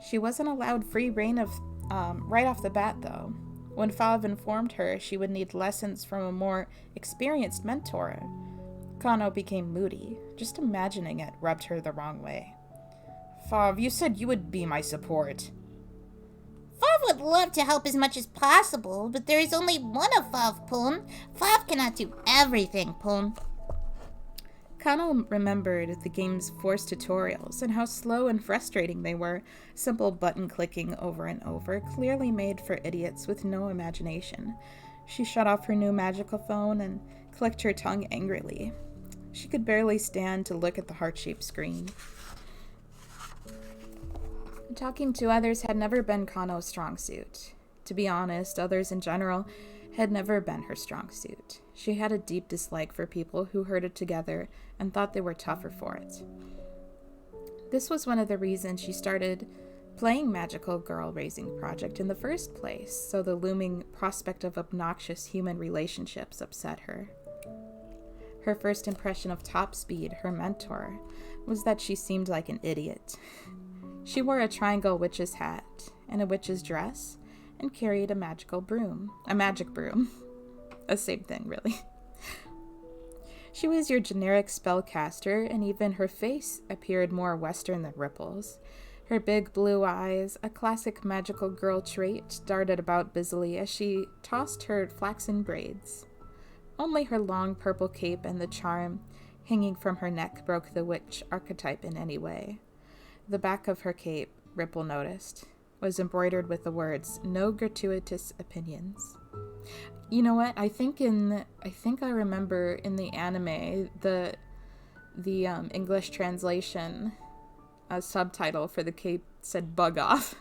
She wasn't allowed free reign of right off the bat, though. When Fav informed her she would need lessons from a more experienced mentor, Kano became moody. Just imagining it rubbed her the wrong way. Fav, you said you would be my support. Fav would love to help as much as possible, but there is only one of Fav, Poon. Fav cannot do everything, Poon. Kano remembered the game's forced tutorials and how slow and frustrating they were, simple button clicking over and over, clearly made for idiots with no imagination. She shut off her new magical phone and clicked her tongue angrily. She could barely stand to look at the heart-shaped screen. Talking to others had never been Kano's strong suit. To be honest, others in general had never been her strong suit. She had a deep dislike for people who herded together and thought they were tougher for it. This was one of the reasons she started playing Magical Girl Raising Project in the first place, so the looming prospect of obnoxious human relationships upset her. Her first impression of Topspeed, her mentor, was that she seemed like an idiot. She wore a triangle witch's hat and a witch's dress and carried a magic broom. A same thing, really. She was your generic spellcaster, and even her face appeared more Western than Ripple's. Her big blue eyes, a classic magical girl trait, darted about busily as she tossed her flaxen braids. Only her long purple cape and the charm hanging from her neck broke the witch archetype in any way. The back of her cape, Ripple noticed, was embroidered with the words, "No gratuitous opinions." You know what? I think I remember in the anime the English translation, a subtitle for the cape said "bug off."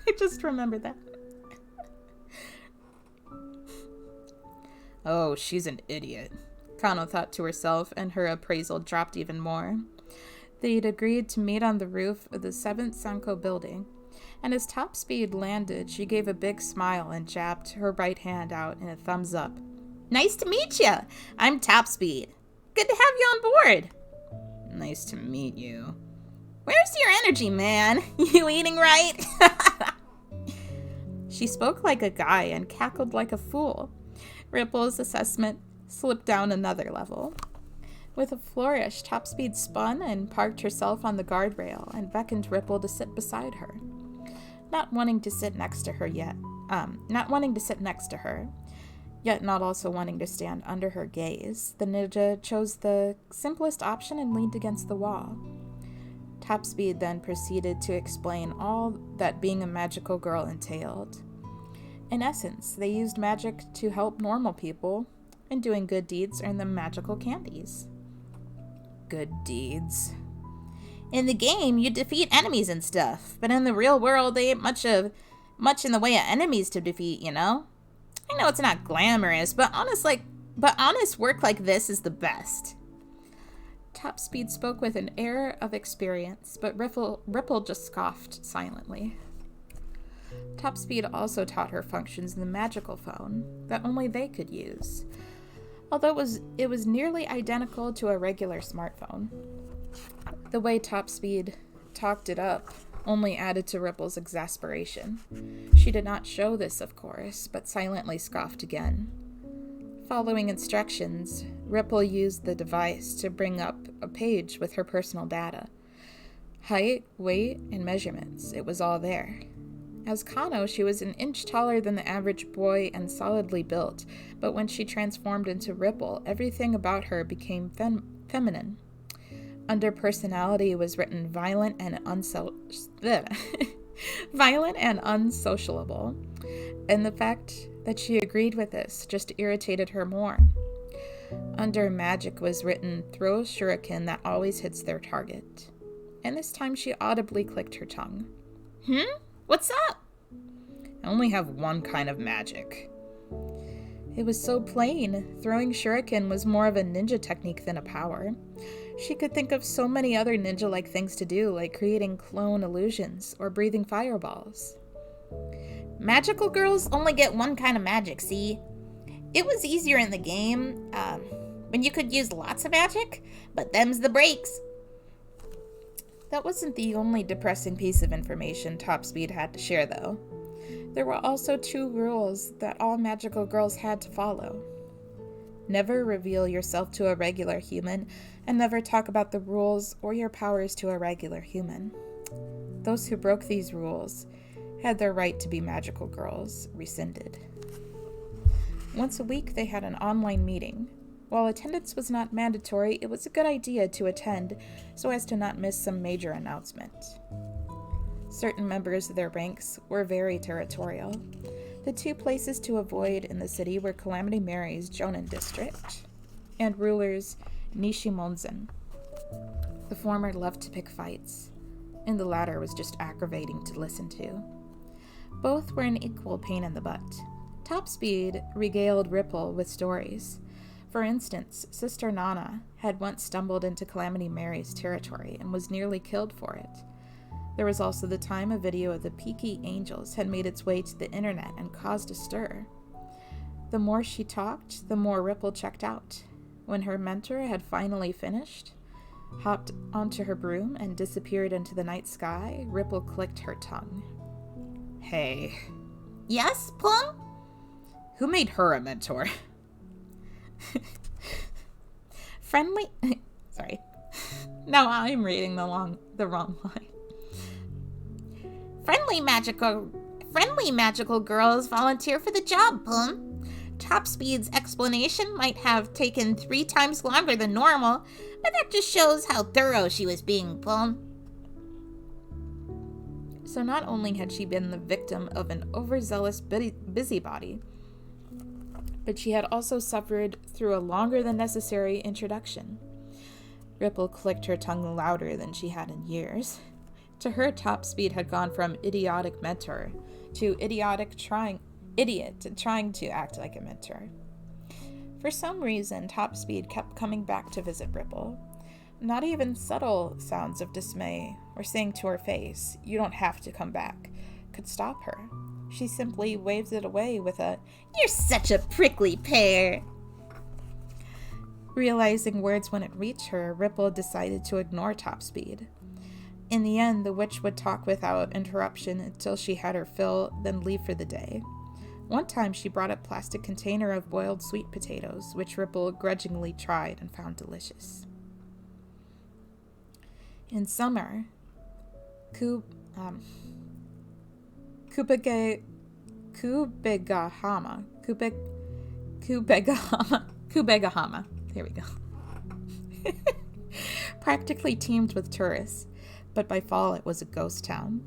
I just remember that. Oh, she's an idiot, Kano thought to herself, and her appraisal dropped even more. They'd agreed to meet on the roof of the 7th Sanko building, and as Top Speed landed, she gave a big smile and jabbed her right hand out in a thumbs up. "Nice to meet you. I'm Top Speed. Good to have you on board." "Nice to meet you." "Where's your energy, man? You eating right?" She spoke like a guy and cackled like a fool. Ripple's assessment slipped down another level. With a flourish, Top Speed spun and parked herself on the guardrail and beckoned Ripple to sit beside her. Not wanting to sit next to her, yet not also wanting to stand under her gaze, the ninja chose the simplest option and leaned against the wall. Top Speed then proceeded to explain all that being a magical girl entailed. In essence, they used magic to help normal people, and doing good deeds earned them magical candies. Good deeds. In the game, you defeat enemies and stuff, but in the real world, they ain't much in the way of enemies to defeat, you know? I know it's not glamorous, but honest work like this is the best. Top Speed spoke with an air of experience, but Ripple just scoffed silently. Top Speed also taught her functions in the magical phone that only they could use, although it was nearly identical to a regular smartphone. The way Top Speed talked it up only added to Ripple's exasperation. She did not show this, of course, but silently scoffed again. Following instructions, Ripple used the device to bring up a page with her personal data. Height, weight, and measurements. It was all there. As Kano, she was an inch taller than the average boy and solidly built, but when she transformed into Ripple, everything about her became feminine. Under personality was written violent and unsociable, and the fact that she agreed with this just irritated her more. Under magic was written throw a shuriken that always hits their target, and this time she audibly clicked her tongue. What's up? I only have one kind of magic. It was so plain. Throwing shuriken was more of a ninja technique than a power. She could think of so many other ninja-like things to do, like creating clone illusions or breathing fireballs. Magical girls only get one kind of magic, see? It was easier in the game, when you could use lots of magic, but them's the breaks. That wasn't the only depressing piece of information Top Speed had to share, though. There were also 2 rules that all magical girls had to follow. Never reveal yourself to a regular human, and never talk about the rules or your powers to a regular human. Those who broke these rules had their right to be magical girls rescinded. Once a week, they had an online meeting. While attendance was not mandatory, it was a good idea to attend so as to not miss some major announcement. Certain members of their ranks were very territorial. The 2 places to avoid in the city were Calamity Mary's Jonin district and rulers Nishimonzen. The former loved to pick fights, and the latter was just aggravating to listen to. Both were an equal pain in the butt. Top Speed regaled Ripple with stories. For instance, Sister Nana had once stumbled into Calamity Mary's territory and was nearly killed for it. There was also the time a video of the Peaky Angels had made its way to the internet and caused a stir. The more she talked, the more Ripple checked out. When her mentor had finally finished, hopped onto her broom, and disappeared into the night sky, Ripple clicked her tongue. Hey. Yes, Plum? Who made her a mentor? Friendly... Sorry. Now I'm reading the wrong line. Friendly magical girls volunteer for the job, Plum. Top Speed's explanation might have taken 3 times longer than normal, but that just shows how thorough she was being, Plum. So not only had she been the victim of an overzealous busybody, but she had also suffered through a longer than necessary introduction. Ripple clicked her tongue louder than she had in years. To her, Top Speed had gone from idiotic mentor to idiot trying to act like a mentor. For some reason, Top Speed kept coming back to visit Ripple. Not even subtle sounds of dismay or saying to her face, "You don't have to come back," could stop her. She simply waved it away with a, "You're such a prickly pear." Realizing words wouldn't reach her, Ripple decided to ignore Top Speed. In the end, the witch would talk without interruption until she had her fill, then leave for the day. One time she brought a plastic container of boiled sweet potatoes, which Ripple grudgingly tried and found delicious. In summer, Kubegahama there we go. Practically teemed with tourists, but by fall it was a ghost town.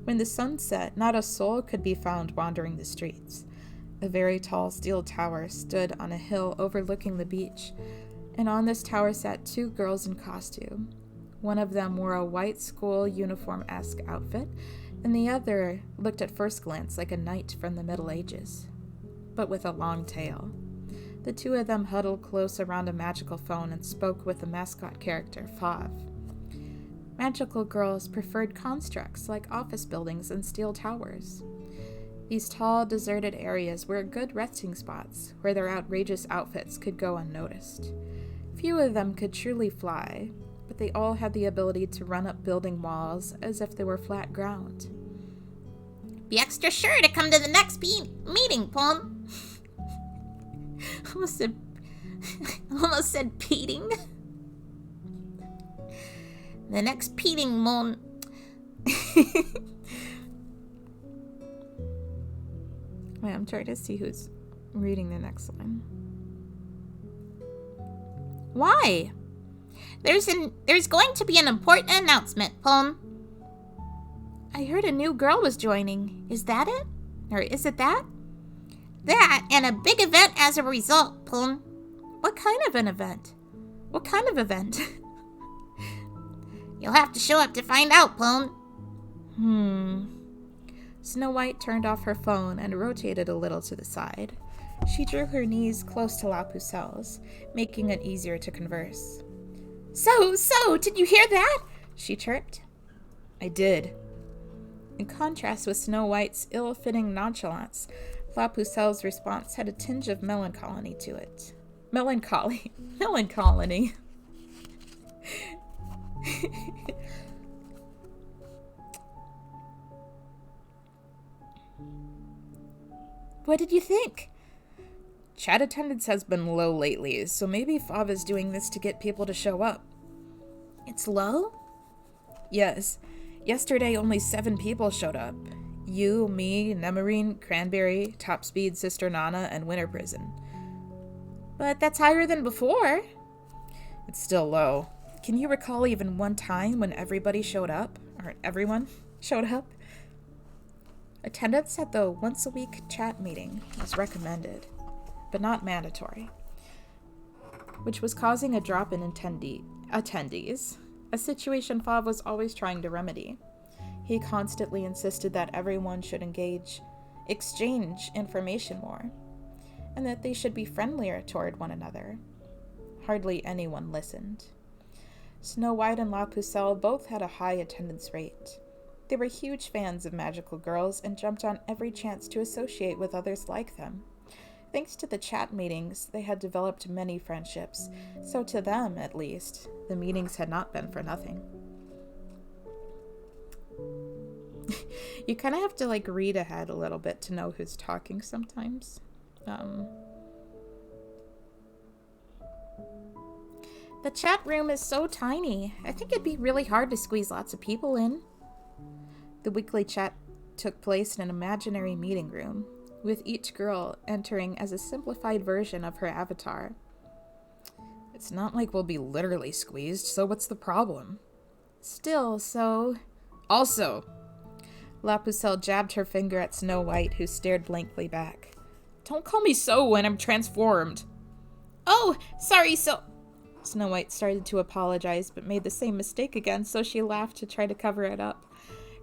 When the sun set, not a soul could be found wandering the streets. A very tall steel tower stood on a hill overlooking the beach, and on this tower sat two girls in costume. One of them wore a white school uniform-esque outfit, and the other looked at first glance like a knight from the Middle Ages, but with a long tail. The two of them huddled close around a magical phone and spoke with the mascot character, Fav. Magical girls preferred constructs like office buildings and steel towers. These tall, deserted areas were good resting spots where their outrageous outfits could go unnoticed. Few of them could truly fly, but they all had the ability to run up building walls as if they were flat ground. "Be extra sure to come to the next meeting, Plum." Almost said peating. "The next peating, Moon." Wait, I'm trying to see who's reading the next line. "Why?" There's going to be an important announcement, Plum." "I heard a new girl was joining. Is that it? Or is it that?" "That, and a big event as a result, Plum." "What kind of an event? What kind of event?" "You'll have to show up to find out, Plum." Snow White turned off her phone and rotated a little to the side. She drew her knees close to La Pucelle's, making it easier to converse. So, did you hear that?" she chirped. "I did." In contrast with Snow White's ill-fitting nonchalance, La Pucelle's response had a tinge of melancholy to it. Melancholy. "What did you think?" "Chat attendance has been low lately, so maybe Fav is doing this to get people to show up." "It's low?" "Yes. Yesterday only 7 people showed up. You, me, Nemarine, Cranberry, Top Speed, Sister Nana, and Winter Prison." "But that's higher than before." "It's still low. Can you recall even one time when everybody showed up? Or everyone showed up?" Attendance at the once-a-week chat meeting was recommended, but not mandatory, which was causing a drop in attendees, a situation Fav was always trying to remedy. He constantly insisted that everyone should exchange information more, and that they should be friendlier toward one another. Hardly anyone listened. Snow White and La Pucelle both had a high attendance rate. They were huge fans of magical girls and jumped on every chance to associate with others like them. Thanks to the chat meetings, they had developed many friendships, so to them, at least, the meetings had not been for nothing. You kind of have to, read ahead a little bit to know who's talking sometimes. "The chat room is so tiny. I think it'd be really hard to squeeze lots of people in." The weekly chat took place in an imaginary meeting room, with each girl entering as a simplified version of her avatar. "It's not like we'll be literally squeezed, so what's the problem?" "Still, so..." "Also, La Pucelle jabbed her finger at Snow White, who stared blankly back. Don't call me so when I'm transformed. Oh, sorry, so... Snow White started to apologize, but made the same mistake again, so she laughed to try to cover it up.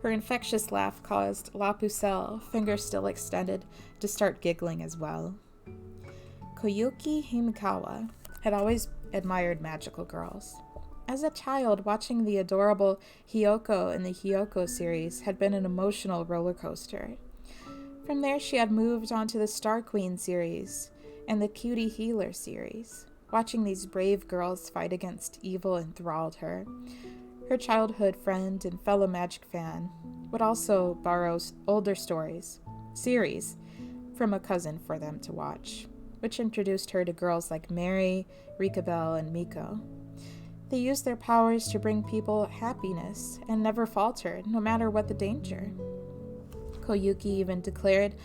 Her infectious laugh caused La Pucelle, finger still extended, to start giggling as well. Koyuki Himikawa had always admired magical girls. As a child, watching the adorable Hiyoko in the Hiyoko series had been an emotional roller coaster. From there, she had moved on to the Star Queen series and the Cutie Healer series. Watching these brave girls fight against evil enthralled her. Her childhood friend and fellow Magic fan would also borrow older series, from a cousin for them to watch, which introduced her to girls like Mary, Rikabelle, and Miko. They used their powers to bring people happiness and never faltered, no matter what the danger. Koyuki even declared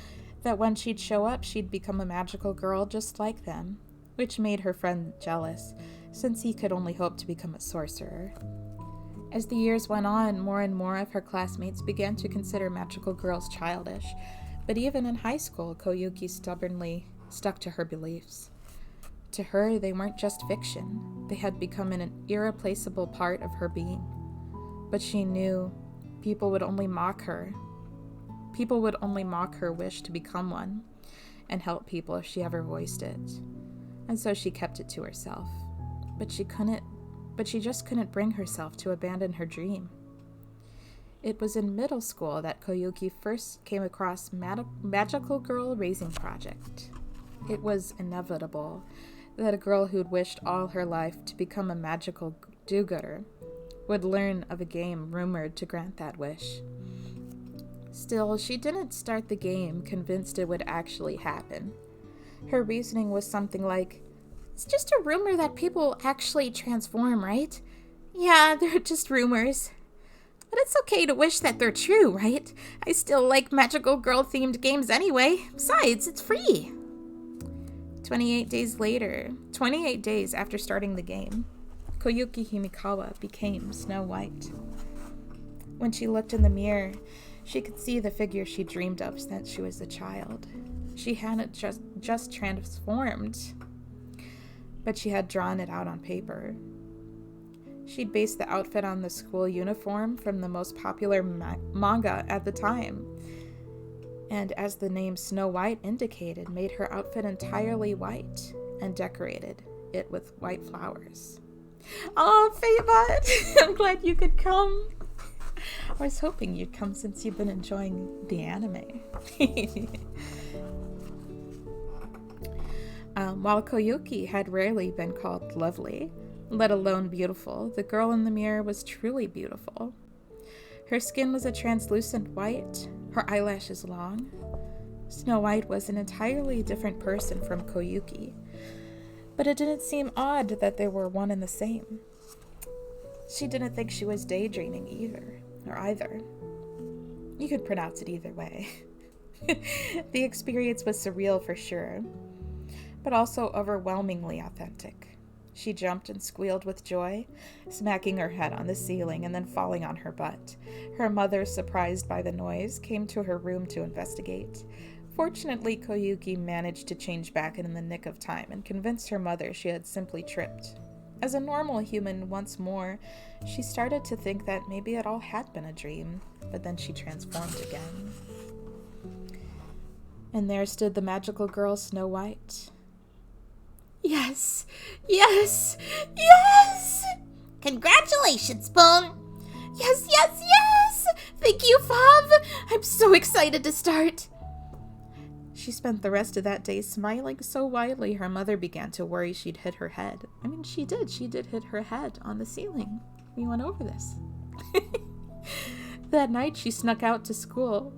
that when she'd show up, she'd become a magical girl just like them, which made her friend jealous, since he could only hope to become a sorcerer. As the years went on, more and more of her classmates began to consider magical girls childish, but even in high school, Koyuki stubbornly stuck to her beliefs. To her, they weren't just fiction. They had become an irreplaceable part of her being. But she knew people would only mock her. People would only mock her wish to become one and help people if she ever voiced it. And so she kept it to herself. But she just couldn't bring herself to abandon her dream. It was in middle school that Koyuki first came across Magical Girl Raising Project. It was inevitable that a girl who'd wished all her life to become a magical do-gooder would learn of a game rumored to grant that wish. Still, she didn't start the game convinced it would actually happen. Her reasoning was something like, it's just a rumor that people actually transform, right? Yeah, they're just rumors. But it's okay to wish that they're true, right? I still like magical girl-themed games anyway. Besides, it's free. 28 days after starting the game, Koyuki Himikawa became Snow White. When she looked in the mirror, she could see the figure she dreamed of since she was a child. She hadn't just transformed, but she had drawn it out on paper. She'd based the outfit on the school uniform from the most popular manga at the time, and as the name Snow White indicated, made her outfit entirely white and decorated it with white flowers. Oh, Fabot! I'm glad you could come. I was hoping you'd come since you've been enjoying the anime. While Koyuki had rarely been called lovely, let alone beautiful, the girl in the mirror was truly beautiful. Her skin was a translucent white, her eyelashes long. Snow White was an entirely different person from Koyuki, but it didn't seem odd that they were one and the same. She didn't think she was daydreaming either. You could pronounce it either way. The experience was surreal for sure, but also overwhelmingly authentic. She jumped and squealed with joy, smacking her head on the ceiling and then falling on her butt. Her mother, surprised by the noise, came to her room to investigate. Fortunately, Koyuki managed to change back in the nick of time and convinced her mother she had simply tripped. As a normal human once more, she started to think that maybe it all had been a dream, but then she transformed again. And there stood the magical girl Snow White. Yes! Yes! Yes! Congratulations, Bone! Yes, yes, yes! Thank you, Fav! I'm so excited to start! She spent the rest of that day smiling so widely her mother began to worry she'd hit her head. I mean, she did. She did hit her head on the ceiling. We went over this. That night, she snuck out to school,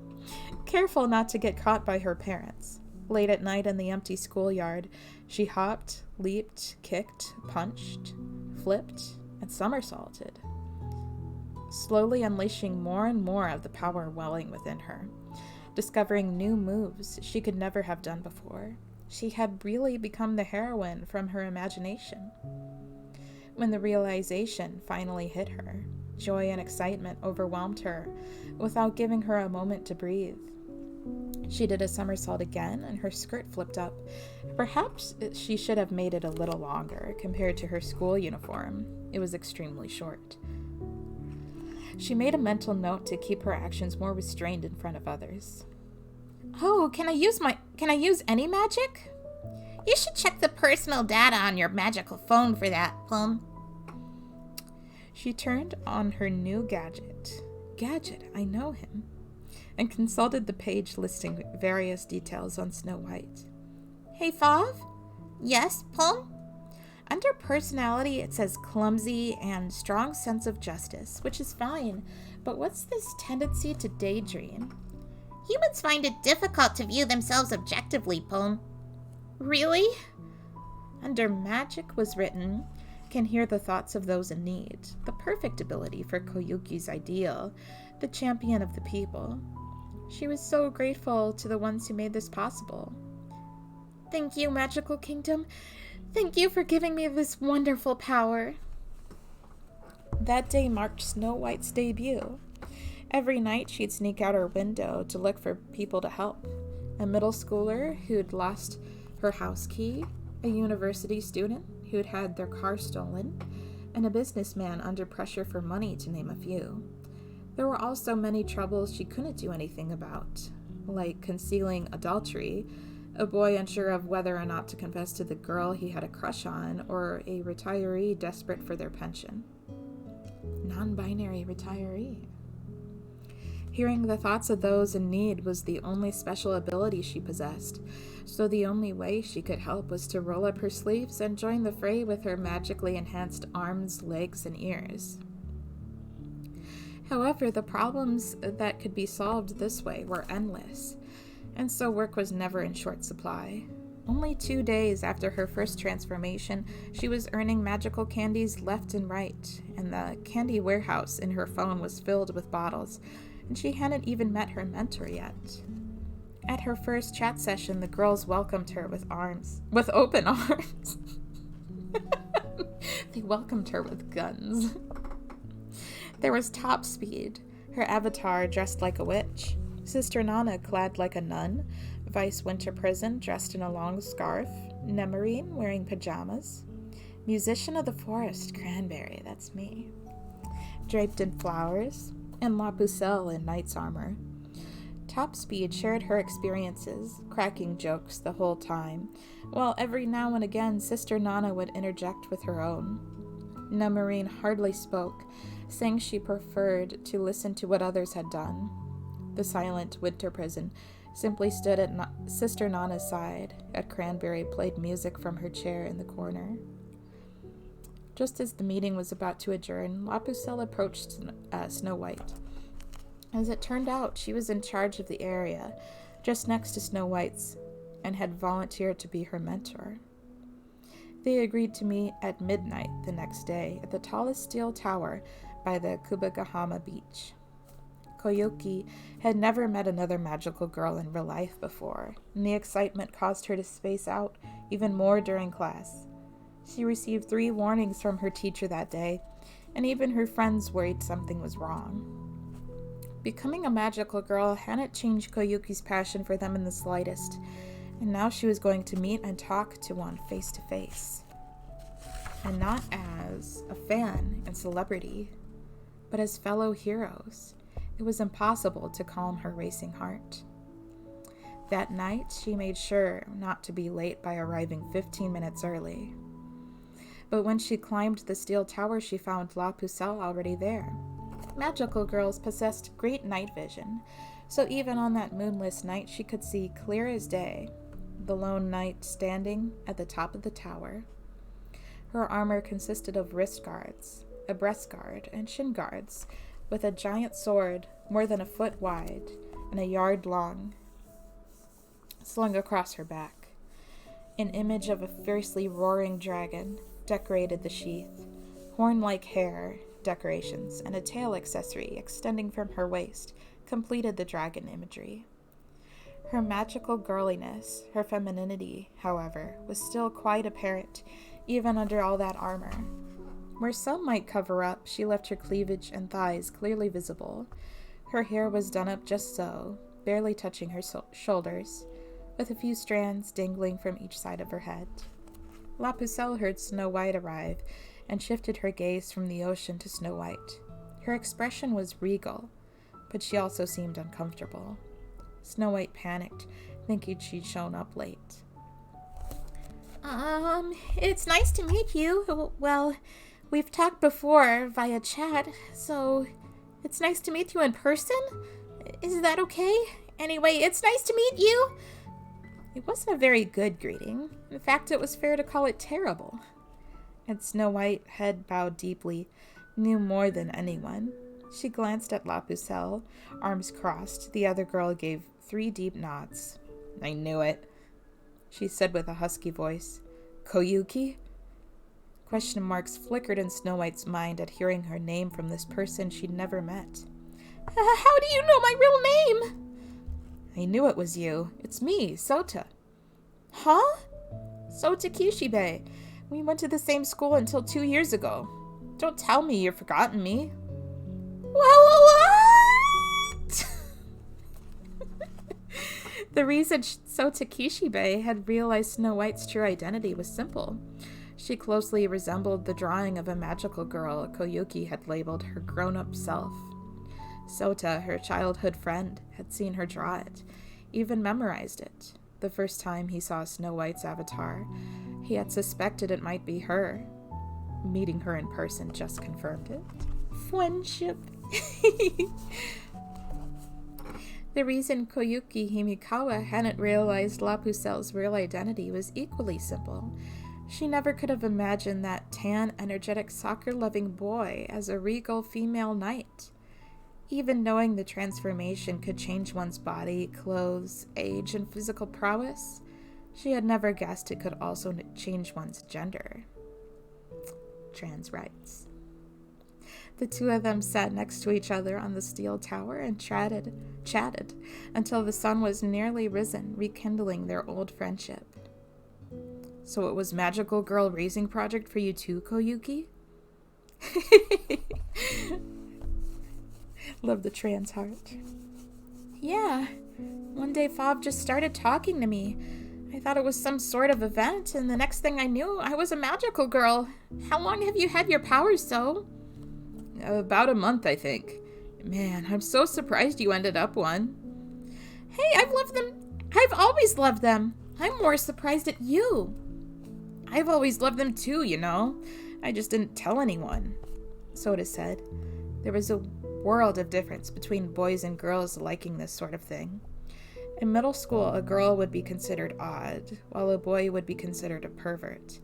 careful not to get caught by her parents. Late at night in the empty schoolyard, she hopped, leaped, kicked, punched, flipped, and somersaulted, slowly unleashing more and more of the power welling within her, discovering new moves she could never have done before. She had really become the heroine from her imagination. When the realization finally hit her, joy and excitement overwhelmed her without giving her a moment to breathe. She did a somersault again, and her skirt flipped up. Perhaps she should have made it a little longer compared to her school uniform. It was extremely short. She made a mental note to keep her actions more restrained in front of others. Oh, can I use any magic? You should check the personal data on your magical phone for that, Plum. She turned on her new gadget. I know him. And consulted the page listing various details on Snow White. Hey, Fav? Yes, Plum? Under personality, it says clumsy and strong sense of justice, which is fine, but what's this tendency to daydream? Humans find it difficult to view themselves objectively, Plum. Really? Under magic was written, can hear the thoughts of those in need, the perfect ability for Koyuki's ideal, the champion of the people. She was so grateful to the ones who made this possible. Thank you, Magical Kingdom. Thank you for giving me this wonderful power. That day marked Snow White's debut. Every night she'd sneak out her window to look for people to help. A middle schooler who'd lost her house key, a university student who'd had their car stolen, and a businessman under pressure for money, to name a few. There were also many troubles she couldn't do anything about, like concealing adultery, a boy unsure of whether or not to confess to the girl he had a crush on, or a retiree desperate for their pension. Non-binary retiree. Hearing the thoughts of those in need was the only special ability she possessed, so the only way she could help was to roll up her sleeves and join the fray with her magically enhanced arms, legs, and ears. However, the problems that could be solved this way were endless, and so work was never in short supply. Only 2 days after her first transformation, she was earning magical candies left and right, and the candy warehouse in her phone was filled with bottles, and she hadn't even met her mentor yet. At her first chat session, the girls welcomed her with open arms. They welcomed her with guns. There was Top Speed, her avatar dressed like a witch, Sister Nana clad like a nun, Vice Winter Prison dressed in a long scarf, Nemarine wearing pajamas, Musician of the Forest, Cranberry, that's me, draped in flowers, and La Pucelle in knight's armor. Top Speed shared her experiences, cracking jokes the whole time, while every now and again Sister Nana would interject with her own. Nemarine hardly spoke, saying she preferred to listen to what others had done. The silent Winter Prison simply stood at Sister Nana's side, as Cranberry played music from her chair in the corner. Just as the meeting was about to adjourn, La Pucelle approached Snow White. As it turned out, she was in charge of the area, just next to Snow White's, and had volunteered to be her mentor. They agreed to meet at midnight the next day at the tallest steel tower by the Kubagahama beach. Koyuki had never met another magical girl in real life before, and the excitement caused her to space out even more during class. She received 3 warnings from her teacher that day, and even her friends worried something was wrong. Becoming a magical girl hadn't changed Koyuki's passion for them in the slightest, and now she was going to meet and talk to one face to face. And not as a fan and celebrity, but as fellow heroes. It was impossible to calm her racing heart. That night, she made sure not to be late by arriving 15 minutes early. But when she climbed the steel tower, she found La Pucelle already there. Magical girls possessed great night vision, so even on that moonless night, she could see clear as day, the lone knight standing at the top of the tower. Her armor consisted of wrist guards, a breast guard, and shin guards, with a giant sword more than a foot wide and a yard long, slung across her back. An image of a fiercely roaring dragon decorated the sheath, horn-like hair decorations, and a tail accessory extending from her waist completed the dragon imagery. Her magical girliness, her femininity, however, was still quite apparent, even under all that armor. Where some might cover up, she left her cleavage and thighs clearly visible. Her hair was done up just so, barely touching her shoulders, with a few strands dangling from each side of her head. La Pucelle heard Snow White arrive and shifted her gaze from the ocean to Snow White. Her expression was regal, but she also seemed uncomfortable. Snow White panicked, thinking she'd shown up late. It's nice to meet you. Well, we've talked before via chat, so it's nice to meet you in person? Is that okay? Anyway, it's nice to meet you. It wasn't a very good greeting. In fact, it was fair to call it terrible. And Snow White, head bowed deeply, knew more than anyone. She glanced at La Pucelle, arms crossed. The other girl gave 3 deep nods. I knew it, she said with a husky voice. Koyuki? Question marks flickered in Snow White's mind at hearing her name from this person she'd never met. How do you know my real name? I knew it was you. It's me, Sota. Huh? Sota Kishibe. We went to the same school until 2 years ago. Don't tell me you've forgotten me. What? The reason Sota Kishibe had realized Snow White's true identity was simple. She closely resembled the drawing of a magical girl Koyuki had labeled her grown-up self. Sota, her childhood friend, had seen her draw it, even memorized it. The first time he saw Snow White's avatar, he had suspected it might be her. Meeting her in person just confirmed it. Friendship. The reason Koyuki Himikawa hadn't realized La Pucelle's real identity was equally simple. She never could have imagined that tan, energetic, soccer-loving boy as a regal female knight. Even knowing the transformation could change one's body, clothes, age, and physical prowess, she had never guessed it could also change one's gender. Trans rights. The two of them sat next to each other on the steel tower and chatted until the sun was nearly risen, rekindling their old friendship. So it was Magical Girl Raising Project for you too, Koyuki? Love the trans heart. Yeah. One day Fav just started talking to me. I thought it was some sort of event, and the next thing I knew, I was a magical girl. How long have you had your powers, so? About a month, I think. Man, I'm so surprised you ended up one. Hey, I've loved them. I've always loved them. I'm more surprised at you. I've always loved them too, you know. I just didn't tell anyone, Soda said. There was a world of difference between boys and girls liking this sort of thing. In middle school, a girl would be considered odd, while a boy would be considered a pervert.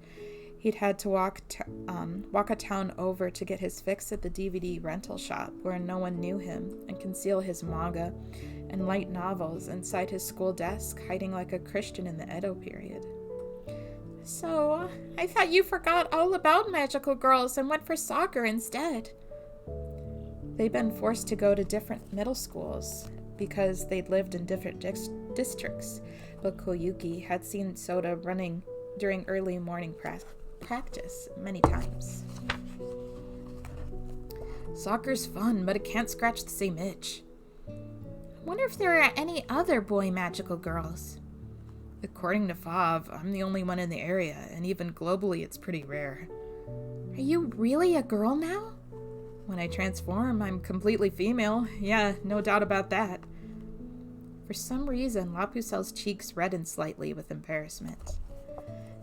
He'd had to walk a town over to get his fix at the DVD rental shop where no one knew him, and conceal his manga and light novels inside his school desk, hiding like a Christian in the Edo period. So, I thought you forgot all about magical girls and went for soccer instead. They'd been forced to go to different middle schools because they'd lived in different districts, but Koyuki had seen Soda running during early morning practice many times. Soccer's fun, but it can't scratch the same itch. I wonder if there are any other boy magical girls. According to Fav, I'm the only one in the area, and even globally it's pretty rare. Are you really a girl now? When I transform, I'm completely female. Yeah, no doubt about that. For some reason, La Pucelle's cheeks reddened slightly with embarrassment.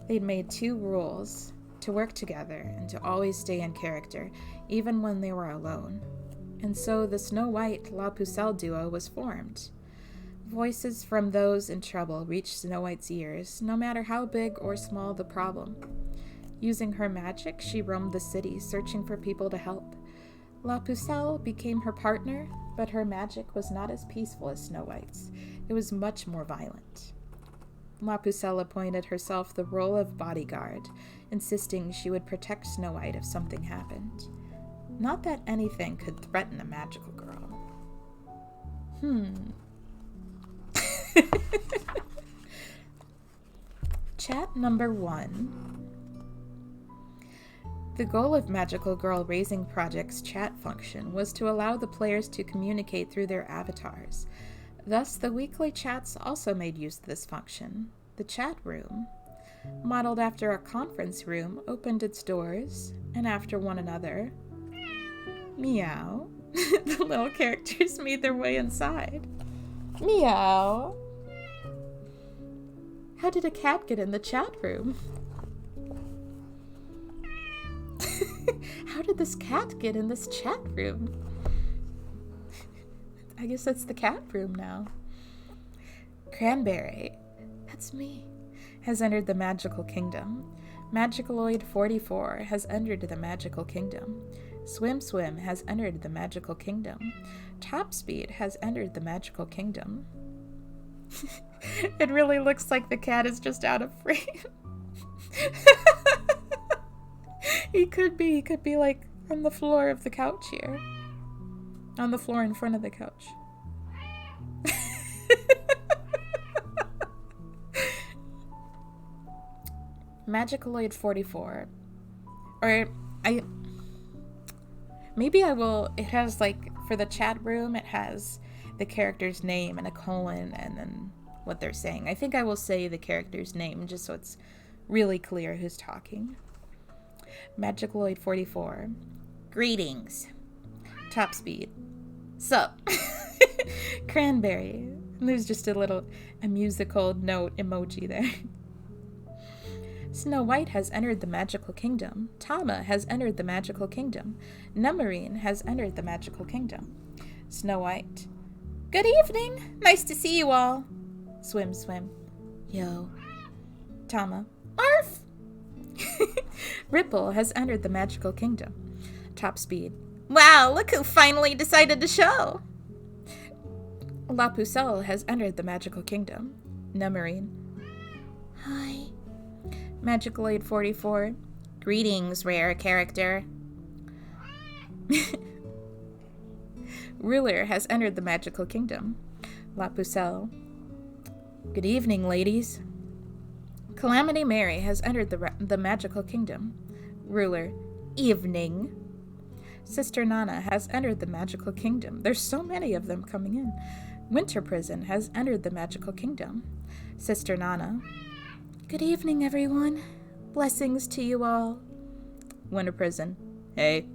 They'd made 2 rules: to work together and to always stay in character, even when they were alone. And so the Snow White La Pucelle duo was formed. Voices from those in trouble reached Snow White's ears, no matter how big or small the problem. Using her magic, she roamed the city, searching for people to help. La Pucelle became her partner, but her magic was not as peaceful as Snow White's. It was much more violent. La Pucelle appointed herself the role of bodyguard, insisting she would protect Snow White if something happened. Not that anything could threaten a magical girl. Chat number 1. The goal of Magical Girl Raising Project's chat function was to allow the players to communicate through their avatars. Thus, the weekly chats also made use of this function. The chat room, modeled after a conference room, opened its doors, and after one another, meow, the little characters made their way inside. Meow. How did a cat get in the chat room? How did this cat get in this chat room? I guess that's the cat room now. Cranberry, that's me, has entered the magical kingdom. Magicaloid 44 has entered the magical kingdom. Swim Swim has entered the magical kingdom. Top Speed has entered the magical kingdom. It really looks like the cat is just out of frame. He could be like on the floor of the couch here. On the floor in front of the couch. Magicaloid 44. Or maybe I will, it has like, for the chat room, it has the character's name and a colon and then what they're saying. I think I will say the character's name just so it's really clear who's talking. Magicaloid 44. Greetings. Top Speed. Sup. Cranberry. And there's just a musical note emoji there. Snow White has entered the magical kingdom. Tama has entered the magical kingdom. Nummarine has entered the magical kingdom. Snow White. Good evening. Nice to see you all. Swim Swim. Yo. Tama. Arf! Ripple has entered the magical kingdom. Top Speed. Wow, look who finally decided to show. La Pucelle has entered the magical kingdom. Nummarine. Hi. Magicaloid 44. Greetings, rare character. Ruler has entered the magical kingdom. La Pucelle. Good evening, ladies. Calamity Mary has entered the magical kingdom. Ruler. Evening. Sister Nana has entered the magical kingdom. There's so many of them coming in. Winter Prison has entered the magical kingdom. Sister Nana. Good evening, everyone. Blessings to you all. Winter Prison. Hey.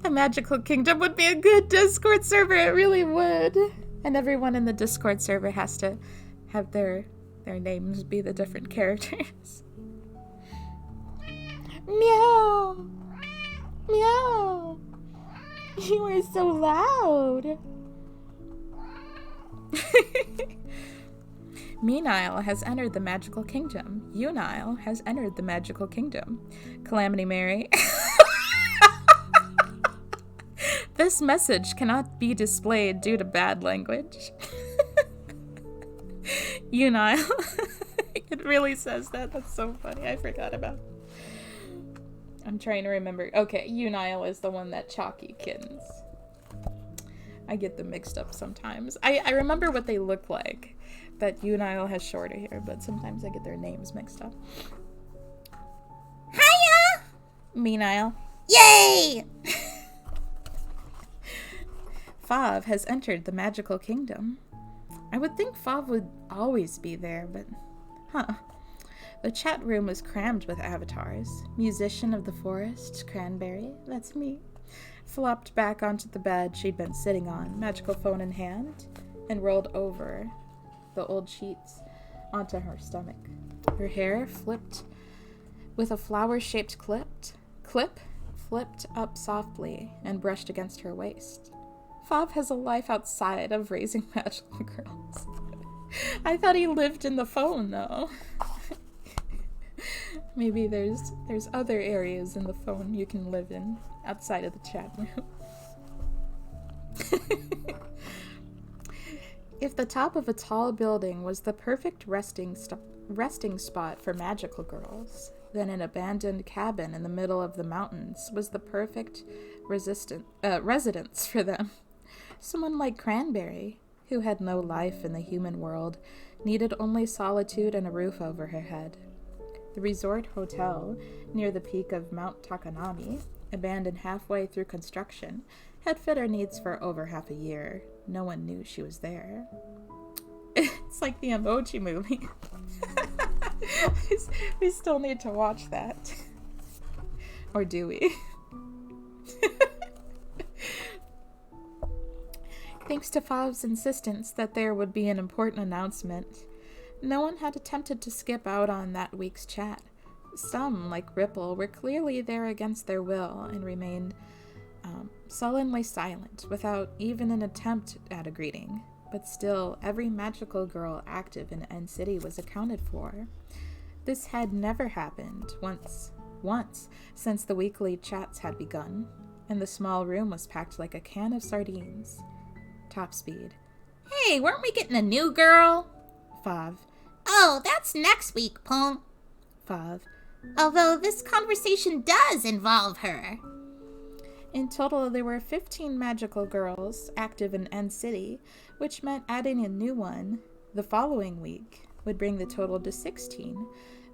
The magical kingdom would be a good Discord server. It really would. And everyone in the Discord server has to have their names be the different characters. Meow. Meow. You are so loud. Meanile has entered the magical kingdom. Unile has entered the magical kingdom. Calamity Mary. This message cannot be displayed due to bad language. Unile. It really says that. That's so funny. I forgot about. I'm trying to remember. Okay, Unile is the one that Chalky kittens. I get them mixed up sometimes. I remember what they look like. That Unile has shorter hair, but sometimes I get their names mixed up. Hiya! Meanile. Yay! Fav has entered the magical kingdom. I would think Fav would always be there, but... Huh. The chat room was crammed with avatars. Musician of the Forest, Cranberry, that's me, flopped back onto the bed she'd been sitting on, magical phone in hand, and rolled over the old sheets onto her stomach. Her hair flipped with a flower-shaped clip, flipped up softly and brushed against her waist. Fav has a life outside of raising magical girls. I thought he lived in the phone, though. Maybe there's other areas in the phone you can live in outside of the chat room. If the top of a tall building was the perfect resting spot for magical girls, then an abandoned cabin in the middle of the mountains was the perfect residence for them. Someone like Cranberry, who had no life in the human world, needed only solitude and a roof over her head. The resort hotel near the peak of Mount Takanami, abandoned halfway through construction, had fit her needs for over half a year. No one knew she was there. It's like the Emoji Movie. We still need to watch that. Or do we? Thanks to Fav's insistence that there would be an important announcement, no one had attempted to skip out on that week's chat. Some, like Ripple, were clearly there against their will and remained sullenly silent without even an attempt at a greeting. But still, every magical girl active in End City was accounted for. This had never happened once since the weekly chats had begun, and the small room was packed like a can of sardines. Top speed. Hey, weren't we getting a new girl? Fav. Oh, that's next week, Pong. Fav. Although this conversation does involve her. In total, there were 15 magical girls active in End City, which meant adding a new one the following week would bring the total to 16.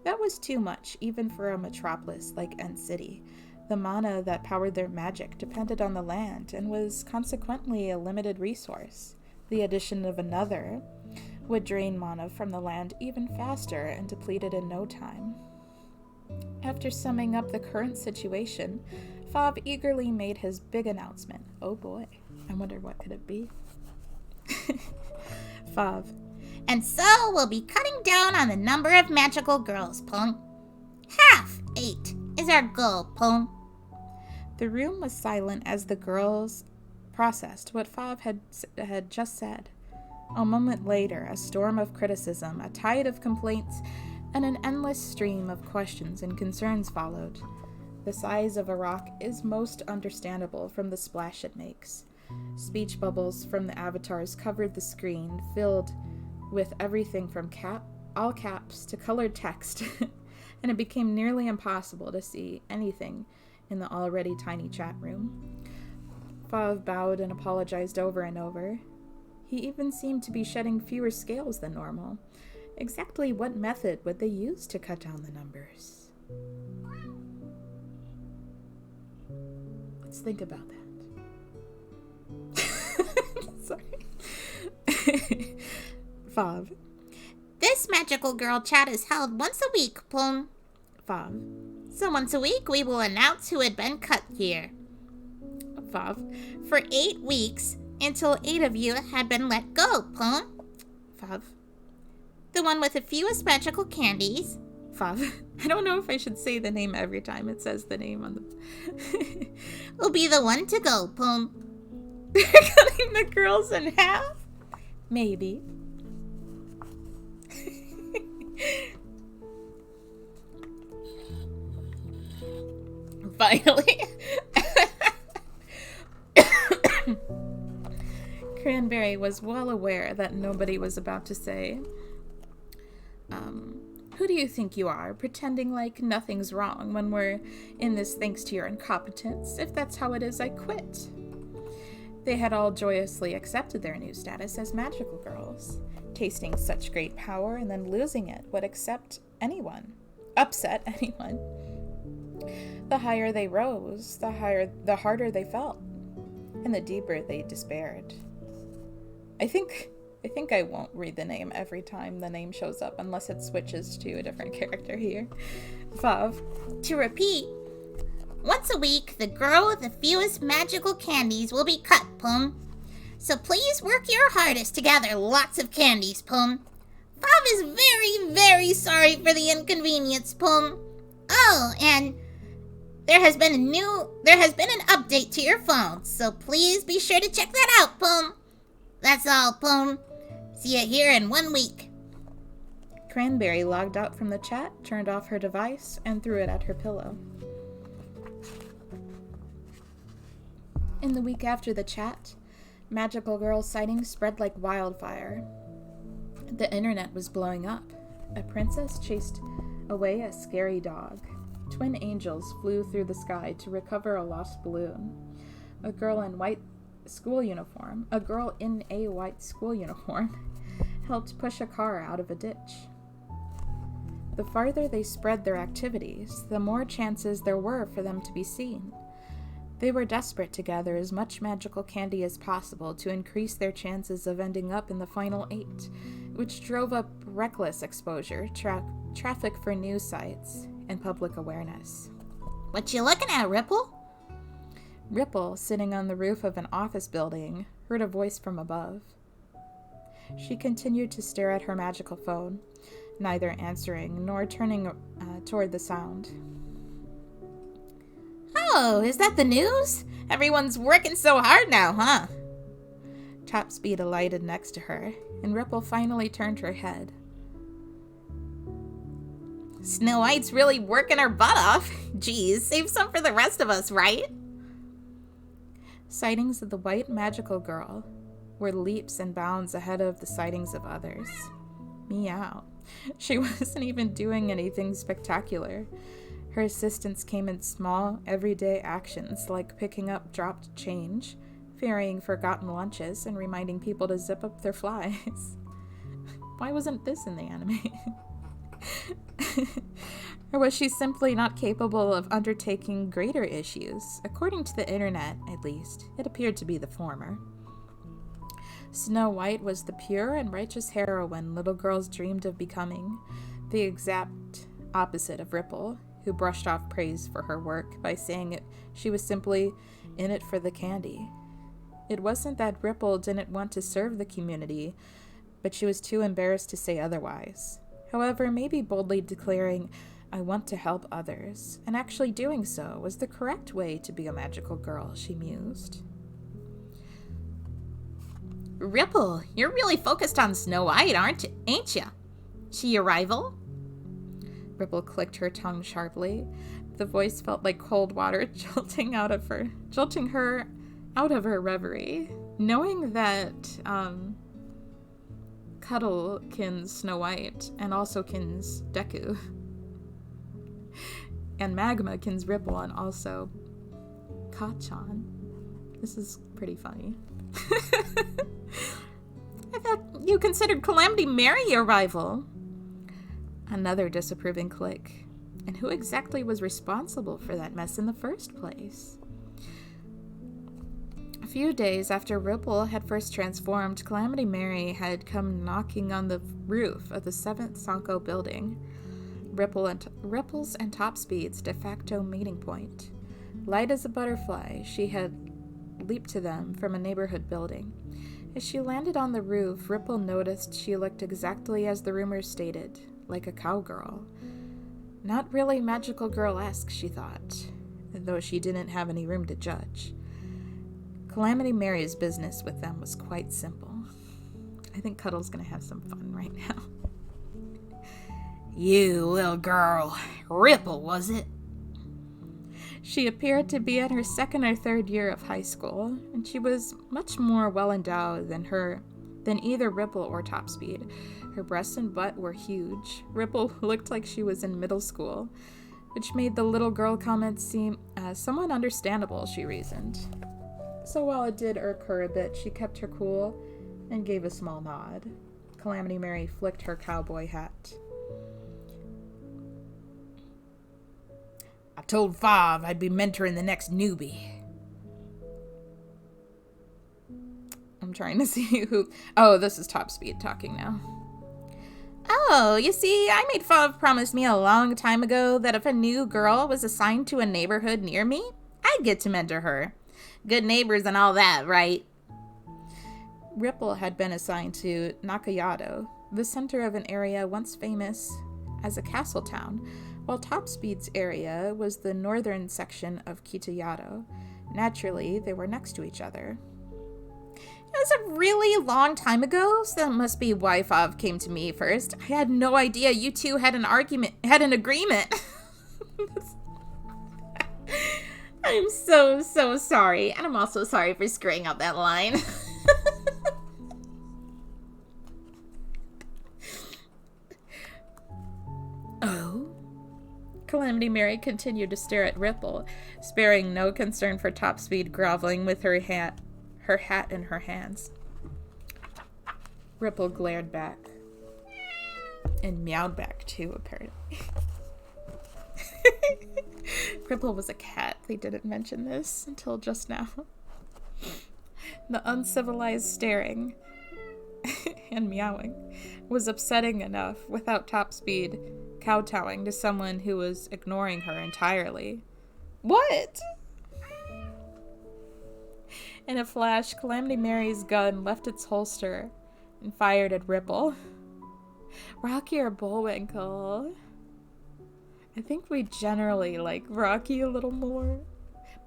That was too much, even for a metropolis like End City. The mana that powered their magic depended on the land and was consequently a limited resource. The addition of another would drain mana from the land even faster and deplete it in no time. After summing up the current situation, Fav eagerly made his big announcement. Oh boy, I wonder what could it be? Fav. And so we'll be cutting down on the number of magical girls, Pong. 8 is our goal, Pong. The room was silent as the girls processed what Fav had just said. A moment later, a storm of criticism, a tide of complaints, and an endless stream of questions and concerns followed. The size of a rock is most understandable from the splash it makes. Speech bubbles from the avatars covered the screen, filled with everything from all caps to colored text, and it became nearly impossible to see anything in the already tiny chat room. Fav bowed and apologized over and over. He even seemed to be shedding fewer scales than normal. Exactly what method would they use to cut down the numbers? Let's think about that. Sorry. Fav. This magical girl chat is held once a week, Pong. Fav. So once a week we will announce who had been cut here. Fav. For 8 weeks, until 8 of you had been let go, Pong. Fav. The one with the fewest magical candies. Fav. I don't know if I should say the name every time it says the name on the... will be the one to go, Pong. They're cutting the girls in half? Maybe. Finally. Cranberry was well aware that nobody was about to say, who do you think you are, pretending like nothing's wrong when we're in this thanks to your incompetence? If that's how it is, I quit. They had all joyously accepted their new status as magical girls. Tasting such great power and then losing it would upset anyone. The higher they rose, the harder they felt, and the deeper they despaired. I think I won't read the name every time the name shows up unless it switches to a different character here. Fav. To repeat, once a week, the girl with the fewest magical candies will be cut, Pong. So please work your hardest to gather lots of candies, Pong. Fav is very, very sorry for the inconvenience, Pong. Oh, and there has been an update to your phone, so please be sure to check that out, Pong. That's all, Pong. See you here in 1 week. Cranberry logged out from the chat, turned off her device, and threw it at her pillow. In the week after the chat, magical girl sightings spread like wildfire. The internet was blowing up. A princess chased away a scary dog. Twin angels flew through the sky to recover a lost balloon. A girl in a white school uniform helped push a car out of a ditch. The farther they spread their activities, the more chances there were for them to be seen. They were desperate to gather as much magical candy as possible to increase their chances of ending up in the final 8, which drove up reckless exposure, traffic for news sites, and public awareness. What you looking at, Ripple? Ripple, sitting on the roof of an office building, heard a voice from above. She continued to stare at her magical phone, neither answering nor turning toward the sound. Oh, is that the news? Everyone's working so hard now, huh? Topspeed alighted next to her, and Ripple finally turned her head. Snow White's really working her butt off. Geez, save some for the rest of us, right? Sightings of the white magical girl were leaps and bounds ahead of the sightings of others. Meow. She wasn't even doing anything spectacular. Her assistance came in small, everyday actions like picking up dropped change, ferrying forgotten lunches, and reminding people to zip up their flies. Why wasn't this in the anime? Or was she simply not capable of undertaking greater issues? According to the internet, at least, it appeared to be the former. Snow White was the pure and righteous heroine little girls dreamed of becoming, the exact opposite of Ripple, who brushed off praise for her work by saying she was simply in it for the candy. It wasn't that Ripple didn't want to serve the community, but she was too embarrassed to say otherwise. However, maybe boldly declaring, "I want to help others," and actually doing so was the correct way to be a magical girl, she mused. Ripple, you're really focused on Snow White, ain't you? She your rival? Ripple clicked her tongue sharply. The voice felt like cold water jolting her out of her reverie. Knowing that Cuddle kins Snow White and also kins Deku, and Magma kins Ripple and also Kachan. This is pretty funny. I thought you considered Calamity Mary your rival. Another disapproving click. And who exactly was responsible for that mess in the first place? A few days after Ripple had first transformed, Calamity Mary had come knocking on the roof of the 7th Sanko building, Ripple's and Topspeed's de facto meeting point. Light as a butterfly, she had leaped to them from a neighborhood building. As she landed on the roof, Ripple noticed she looked exactly as the rumors stated, like a cowgirl. Not really magical girl-esque, she thought, though she didn't have any room to judge. Calamity Mary's business with them was quite simple. I think Cuddle's gonna have some fun right now. You little girl. Ripple, was it? She appeared to be in her 2nd or 3rd year of high school, and she was much more well-endowed than either Ripple or Topspeed. Her breasts and butt were huge. Ripple looked like she was in middle school, which made the little girl comments seem somewhat understandable, she reasoned. So while it did irk her a bit, she kept her cool and gave a small nod. Calamity Mary flicked her cowboy hat. I told Five I'd be mentoring the next newbie. I'm trying to see who... Oh, this is Topspeed talking now. Oh, you see, I made Five promise me a long time ago that if a new girl was assigned to a neighborhood near me, I'd get to mentor her. Good neighbors and all that, right? Ripple had been assigned to Nakayado, the center of an area once famous as a castle town, while Topspeed's area was the northern section of Kitayado. Naturally, they were next to each other. It was a really long time ago, so that must be why Fav came to me first. I had no idea you two had an agreement. I'm so sorry, and I'm also sorry for screwing up that line. Oh? Calamity Mary continued to stare at Ripple, sparing no concern for Topspeed groveling with her hat in her hands. Ripple glared back. And meowed back too, apparently. Ripple was a cat. They didn't mention this until just now. The uncivilized staring and meowing was upsetting enough without Top Speed kowtowing to someone who was ignoring her entirely. What? In a flash, Calamity Mary's gun left its holster and fired at Ripple. Rocky or Bullwinkle? I think we generally like Rocky a little more,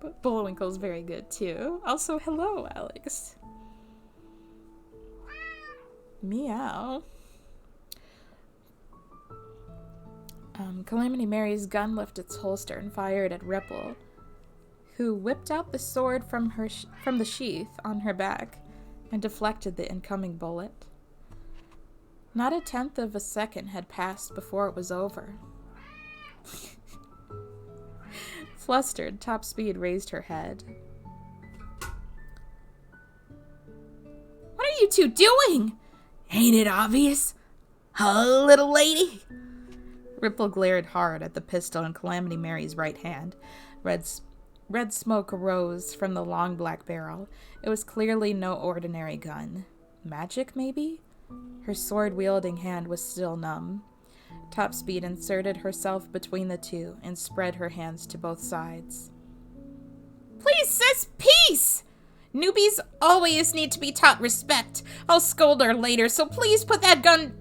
but Bullwinkle's very good too. Also, hello, Alex. Meow. Calamity Mary's gun left its holster and fired at Ripple, who whipped out the sword from the sheath on her back and deflected the incoming bullet. Not a tenth of a second had passed before it was over. Flustered, Top Speed raised her head. What are you two doing? Ain't it obvious? Huh, little lady? Ripple glared hard at the pistol in Calamity Mary's right hand. Red smoke arose from the long black barrel. It was clearly no ordinary gun. Magic, maybe? Her sword-wielding hand was still numb. Top Speed inserted herself between the two and spread her hands to both sides. Please, sis, peace! Newbies always need to be taught respect. I'll scold her later, so please put down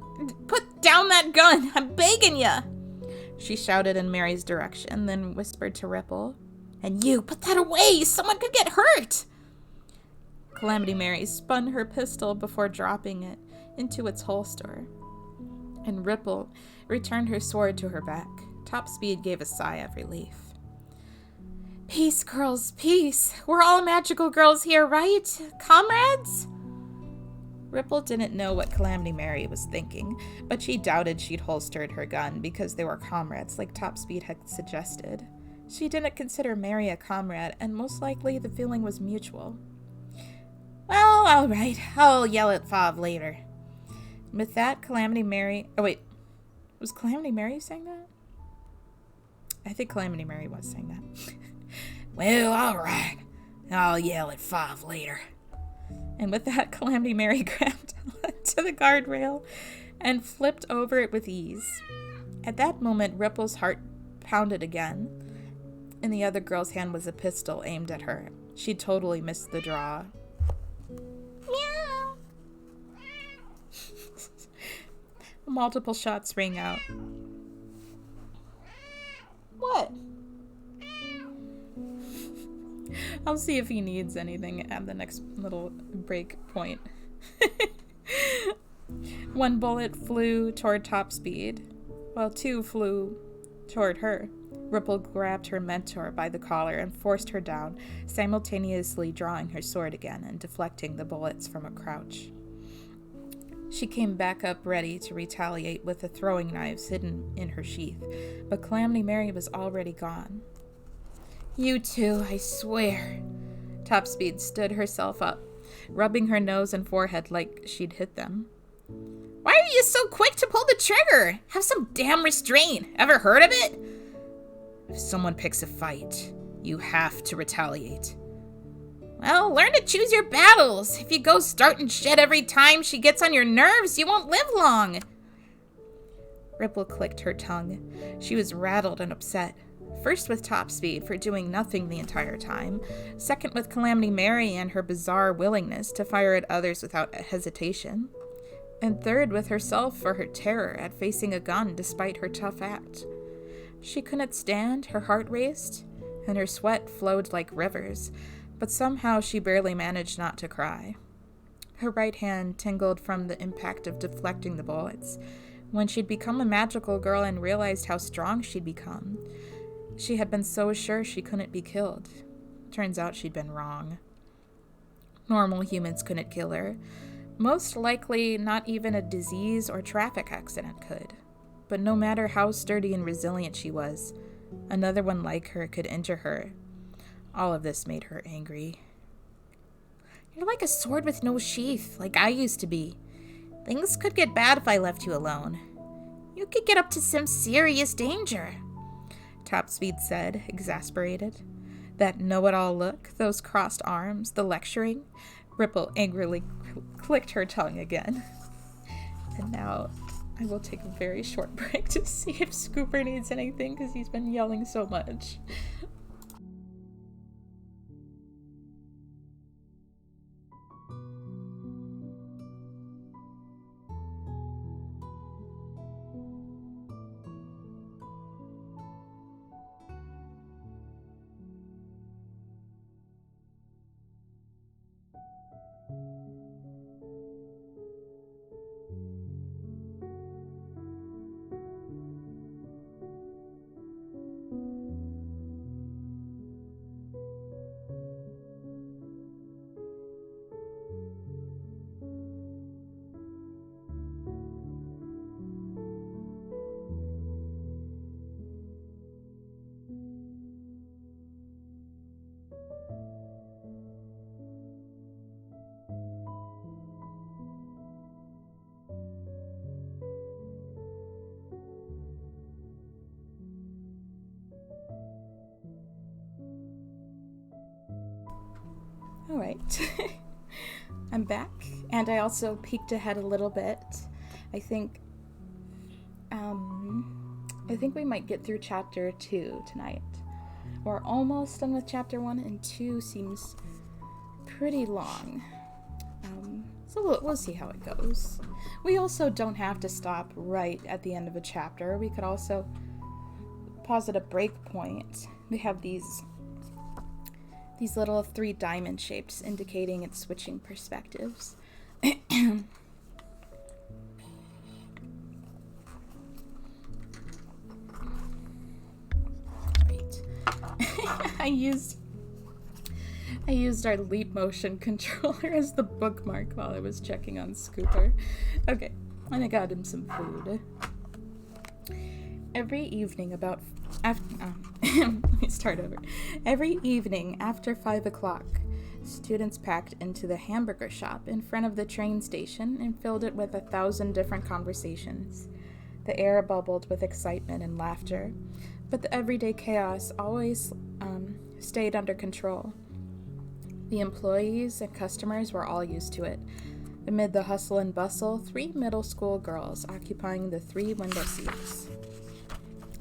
that gun. I'm begging ya. She shouted in Mary's direction, then whispered to Ripple. And you, put that away! Someone could get hurt! Calamity Mary spun her pistol before dropping it into its holster, and Ripple returned her sword to her back. Top Speed gave a sigh of relief. Peace, girls, peace. We're all magical girls here, right? Comrades? Ripple didn't know what Calamity Mary was thinking, but she doubted she'd holstered her gun because they were comrades like Top Speed had suggested. She didn't consider Mary a comrade, and most likely the feeling was mutual. Well, all right. I'll yell at Fav later. With that, Calamity Mary... Oh, wait. Was Calamity Mary saying that? I think Calamity Mary was saying that. Well, all right. I'll yell at Fav later. And with that, Calamity Mary grabbed onto the guardrail and flipped over it with ease. At that moment, Ripple's heart pounded again. In the other girl's hand was a pistol aimed at her. She totally missed the draw. Meow. Multiple shots rang out. What? I'll see if he needs anything at the next little break point. One bullet flew toward Top Speed, while two flew toward her. Ripple grabbed her mentor by the collar and forced her down, simultaneously drawing her sword again and deflecting the bullets from a crouch. She came back up ready to retaliate with the throwing knives hidden in her sheath, but Calamity Mary was already gone. You two, I swear. Top Speed stood herself up, rubbing her nose and forehead like she'd hit them. Why are you so quick to pull the trigger? Have some damn restraint. Ever heard of it? If someone picks a fight, you have to retaliate. Well, learn to choose your battles. If you go starting shit every time she gets on your nerves, you won't live long. Ripple clicked her tongue. She was rattled and upset. First with Top Speed for doing nothing the entire time. Second with Calamity Mary and her bizarre willingness to fire at others without hesitation. And third with herself for her terror at facing a gun despite her tough act. She couldn't stand, her heart raced, and her sweat flowed like rivers, but somehow she barely managed not to cry. Her right hand tingled from the impact of deflecting the bullets. When she'd become a magical girl and realized how strong she'd become, she had been so sure she couldn't be killed. Turns out she'd been wrong. Normal humans couldn't kill her. Most likely, not even a disease or traffic accident could. But no matter how sturdy and resilient she was, another one like her could injure her. All of this made her angry. You're like a sword with no sheath, like I used to be. Things could get bad if I left you alone. You could get up to some serious danger, Topspeed said, exasperated. That know-it-all look, those crossed arms, the lecturing. Ripple angrily clicked her tongue again. And now I will take a very short break to see if Scooper needs anything because he's been yelling so much. All right, I'm back, and I also peeked ahead a little bit. I think we might get through chapter 2 tonight. We're almost done with chapter 1, and 2 seems pretty long. So we'll see how it goes. We also don't have to stop right at the end of a chapter. We could also pause at a break point. We have these little 3 diamond shapes indicating it's switching perspectives. Right. I used our leap motion controller as the bookmark while I was checking on Scooper. Okay, and I got him some food. Every evening let me start over. Every evening after 5 o'clock, students packed into the hamburger shop in front of the train station and filled it with 1,000 different conversations. The air bubbled with excitement and laughter, but the everyday chaos always stayed under control. The employees and customers were all used to it. Amid the hustle and bustle, 3 middle school girls occupying the 3 window seats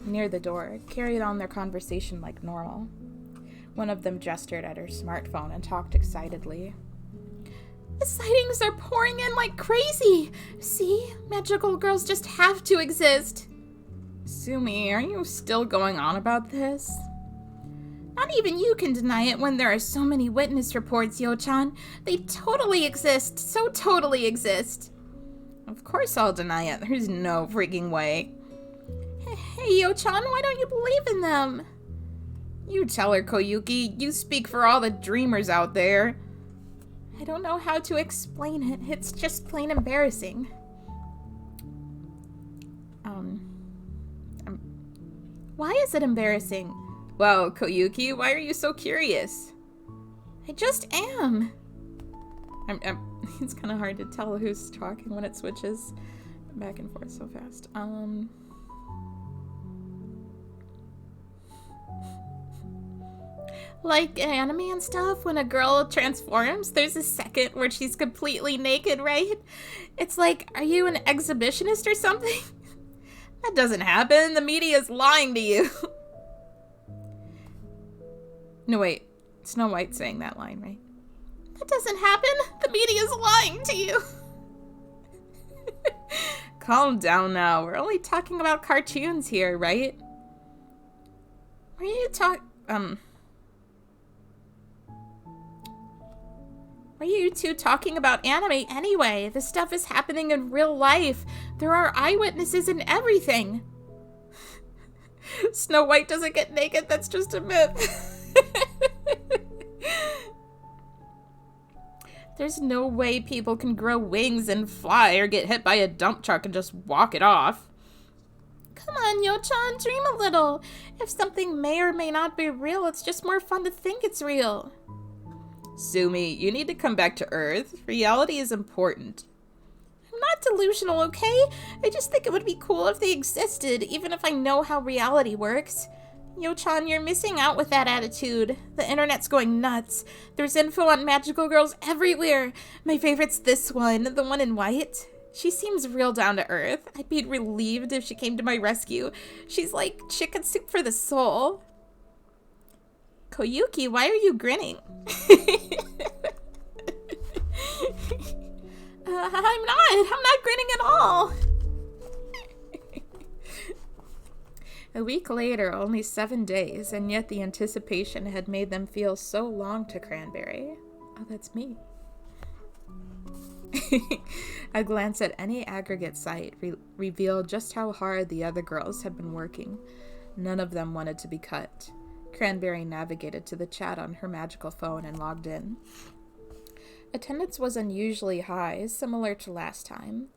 near the door carried on their conversation like normal. One of them gestured at her smartphone and talked excitedly. The sightings are pouring in like crazy! See? Magical girls just have to exist! Sumi, are you still going on about this? Not even you can deny it when there are so many witness reports, Yo-chan. They totally exist. So totally exist. Of course I'll deny it. There's no freaking way. Hey, Yo-chan, why don't you believe in them? You tell her, Koyuki. You speak for all the dreamers out there. I don't know how to explain it. It's just plain embarrassing. Why is it embarrassing? Well, Koyuki, why are you so curious? I just am. It's kind of hard to tell who's talking when it switches back and forth so fast. Like anime and stuff, when a girl transforms, there's a second where she's completely naked, right? It's like, are you an exhibitionist or something? That doesn't happen. The media's lying to you. No, wait. Snow White's saying that line, right? That doesn't happen. The media's lying to you. Calm down now. We're only talking about cartoons here, right? Were you two talking about anime anyway? This stuff is happening in real life. There are eyewitnesses and everything. Snow White doesn't get naked. That's just a myth. There's no way people can grow wings and fly or get hit by a dump truck and just walk it off. Come on, Yo-chan, dream a little. If something may or may not be real, it's just more fun to think it's real. Sumi, you need to come back to Earth. Reality is important. I'm not delusional, okay? I just think it would be cool if they existed, even if I know how reality works. Yo-chan, you're missing out with that attitude. The internet's going nuts. There's info on magical girls everywhere. My favorite's this one, the one in white. She seems real down to earth. I'd be relieved if she came to my rescue. She's like chicken soup for the soul. Koyuki, why are you grinning? I'm not grinning at all. A week later, only 7 days, and yet the anticipation had made them feel so long to Cranberry. Oh, that's me. A glance at any aggregate site revealed just how hard the other girls had been working. None of them wanted to be cut. Cranberry navigated to the chat on her magical phone and logged in. Attendance was unusually high, similar to last time.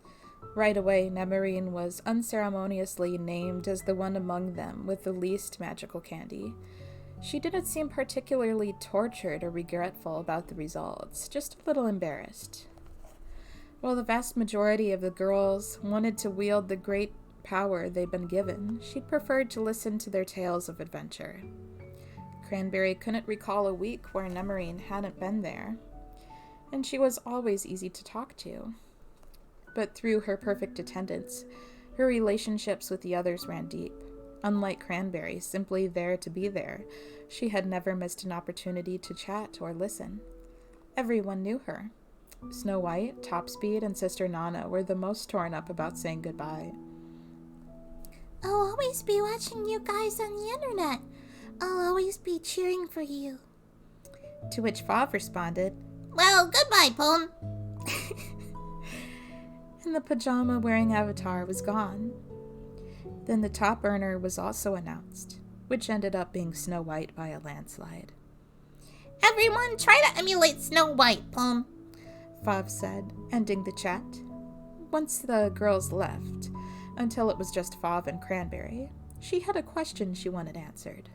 Right away, Nemarine was unceremoniously named as the one among them with the least magical candy. She didn't seem particularly tortured or regretful about the results, just a little embarrassed. While the vast majority of the girls wanted to wield the great power they'd been given, she'd preferred to listen to their tales of adventure. Cranberry couldn't recall a week where Nemarine hadn't been there, and she was always easy to talk to. But through her perfect attendance, her relationships with the others ran deep. Unlike Cranberry, simply there to be there, she had never missed an opportunity to chat or listen. Everyone knew her. Snow White, Topspeed, and Sister Nana were the most torn up about saying goodbye. I'll always be watching you guys on the internet. I'll always be cheering for you. To which Fav responded, Well, goodbye, Pone. And the pajama-wearing avatar was gone. Then the top earner was also announced, which ended up being Snow White by a landslide. Everyone, try to emulate Snow White, Pone, Fav said, ending the chat. Once the girls left, until it was just Fav and Cranberry, she had a question she wanted answered.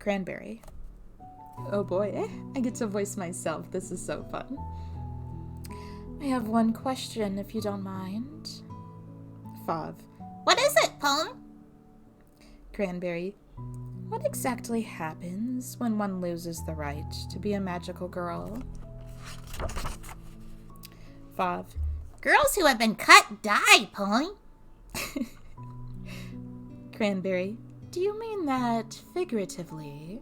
Cranberry. Oh boy, I get to voice myself. This is so fun. I have one question, if you don't mind. Fav. What is it, Pone? Cranberry. What exactly happens when one loses the right to be a magical girl? Fav. Girls who have been cut die, Pone. Cranberry. Do you mean that figuratively?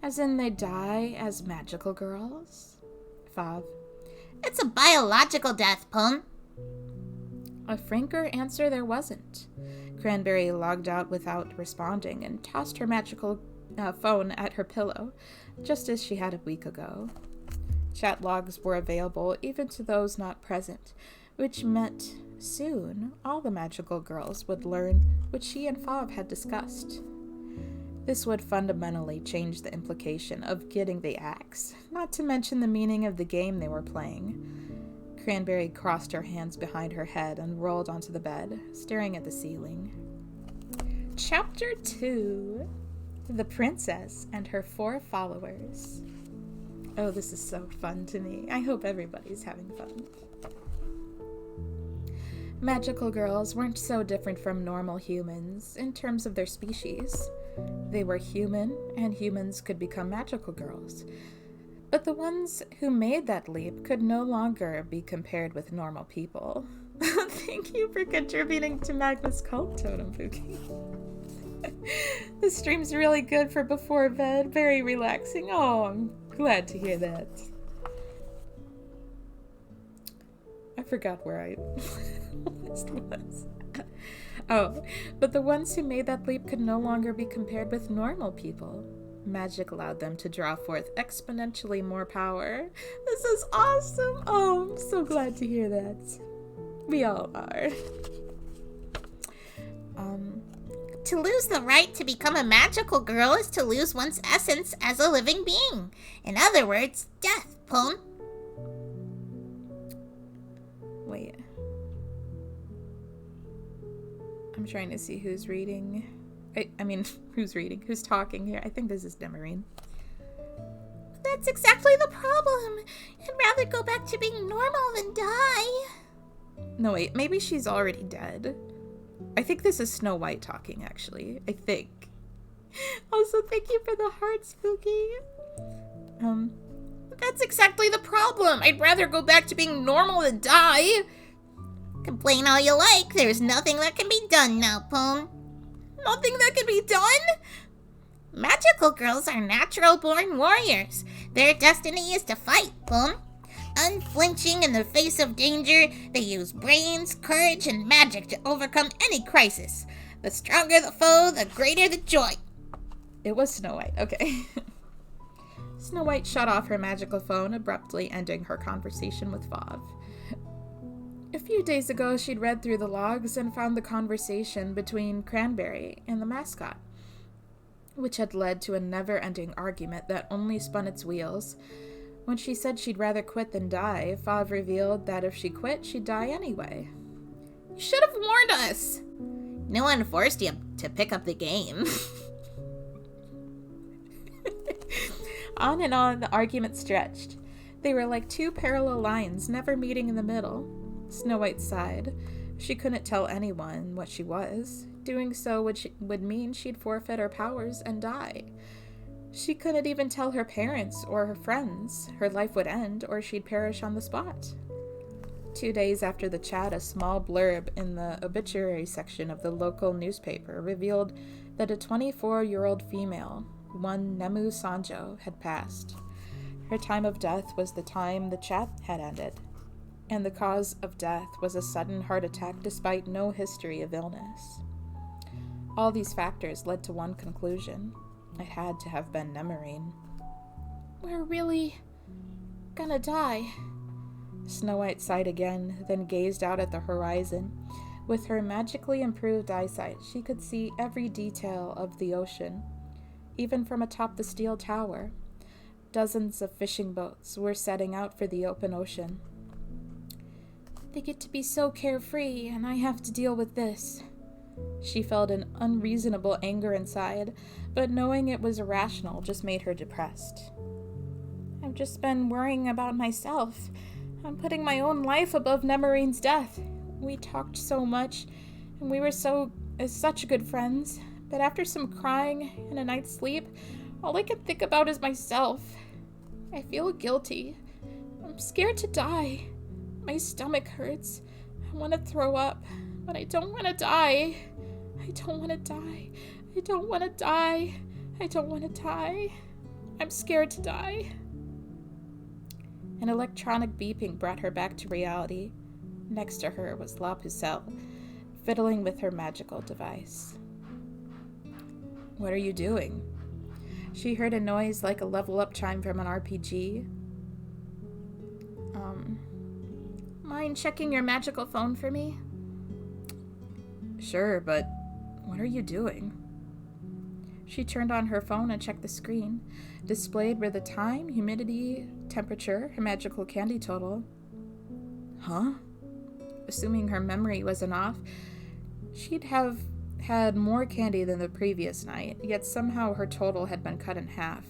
As in they die as magical girls? Fav. It's a biological death, Pone. A franker answer there wasn't. Cranberry logged out without responding and tossed her magical phone at her pillow, just as she had a week ago. Chat logs were available even to those not present, which meant soon all the magical girls would learn what she and Fav had discussed. This would fundamentally change the implication of getting the axe, not to mention the meaning of the game they were playing. Cranberry crossed her hands behind her head and rolled onto the bed, staring at the ceiling. Chapter 2: The Princess and Her 4 Followers. Oh, this is so fun to me. I hope everybody's having fun. Magical girls weren't so different from normal humans in terms of their species. They were human, and humans could become magical girls. But the ones who made that leap could no longer be compared with normal people. Thank you for contributing to Magnus Cult Totem, Pookie. This stream's really good for before bed. Very relaxing. Oh, I'm glad to hear that. I forgot where I list was. Oh, but the ones who made that leap could no longer be compared with normal people. Magic allowed them to draw forth exponentially more power. This is awesome. Oh, I'm so glad to hear that. We all are. To lose the right to become a magical girl is to lose one's essence as a living being. In other words, death, Pone. Wait. I'm trying to see who's reading. I mean, who's reading? Who's talking here? I think this is Demarine. That's exactly the problem. I'd rather go back to being normal than die. No, wait, maybe she's already dead. I think this is Snow White talking, actually. I think. Also, thank you for the heart, Spooky. That's exactly the problem. I'd rather go back to being normal than die. Complain all you like. There's nothing that can be done now, Poon. Nothing that can be done? Magical girls are natural-born warriors. Their destiny is to fight, Poon. Unflinching in the face of danger, they use brains, courage, and magic to overcome any crisis. The stronger the foe, the greater the joy. It was Snow White, okay. Snow White shut off her magical phone, abruptly ending her conversation with Vav. A few days ago, she'd read through the logs and found the conversation between Cranberry and the mascot, which had led to a never-ending argument that only spun its wheels. When she said she'd rather quit than die, Vav revealed that if she quit, she'd die anyway. You should have warned us. No one forced you to pick up the game. On and on, the argument stretched. They were like two parallel lines, never meeting in the middle. Snow White sighed. She couldn't tell anyone what she was. Doing so would mean she'd forfeit her powers and die. She couldn't even tell her parents or her friends. Her life would end, or she'd perish on the spot. 2 days after the chat, a small blurb in the obituary section of the local newspaper revealed that a 24-year-old female, one Nemu Sanjo, had passed. Her time of death was the time the chat had ended, and the cause of death was a sudden heart attack despite no history of illness. All these factors led to one conclusion. It had to have been Nemarine. We're really gonna die. Snow White sighed again, then gazed out at the horizon. With her magically improved eyesight, she could see every detail of the ocean, even from atop the steel tower. Dozens of fishing boats were setting out for the open ocean. They get to be so carefree, and I have to deal with this. She felt an unreasonable anger inside, but knowing it was irrational just made her depressed. I've just been worrying about myself. I'm putting my own life above Nemarine's death. We talked so much, and we were such good friends, but after some crying and a night's sleep, all I can think about is myself. I feel guilty. I'm scared to die. My stomach hurts. I want to throw up, but I don't want to die. I don't want to die. I don't want to die. I don't want to die. I'm scared to die. An electronic beeping brought her back to reality. Next to her was La Pucelle, fiddling with her magical device. What are you doing? She heard a noise like a level-up chime from an RPG. Mind checking your magical phone for me? Sure, but what are you doing? She turned on her phone and checked the screen. Displayed were the time, humidity, temperature, her magical candy total. Huh? Assuming her memory wasn't off, she'd have had more candy than the previous night, yet somehow her total had been cut in half.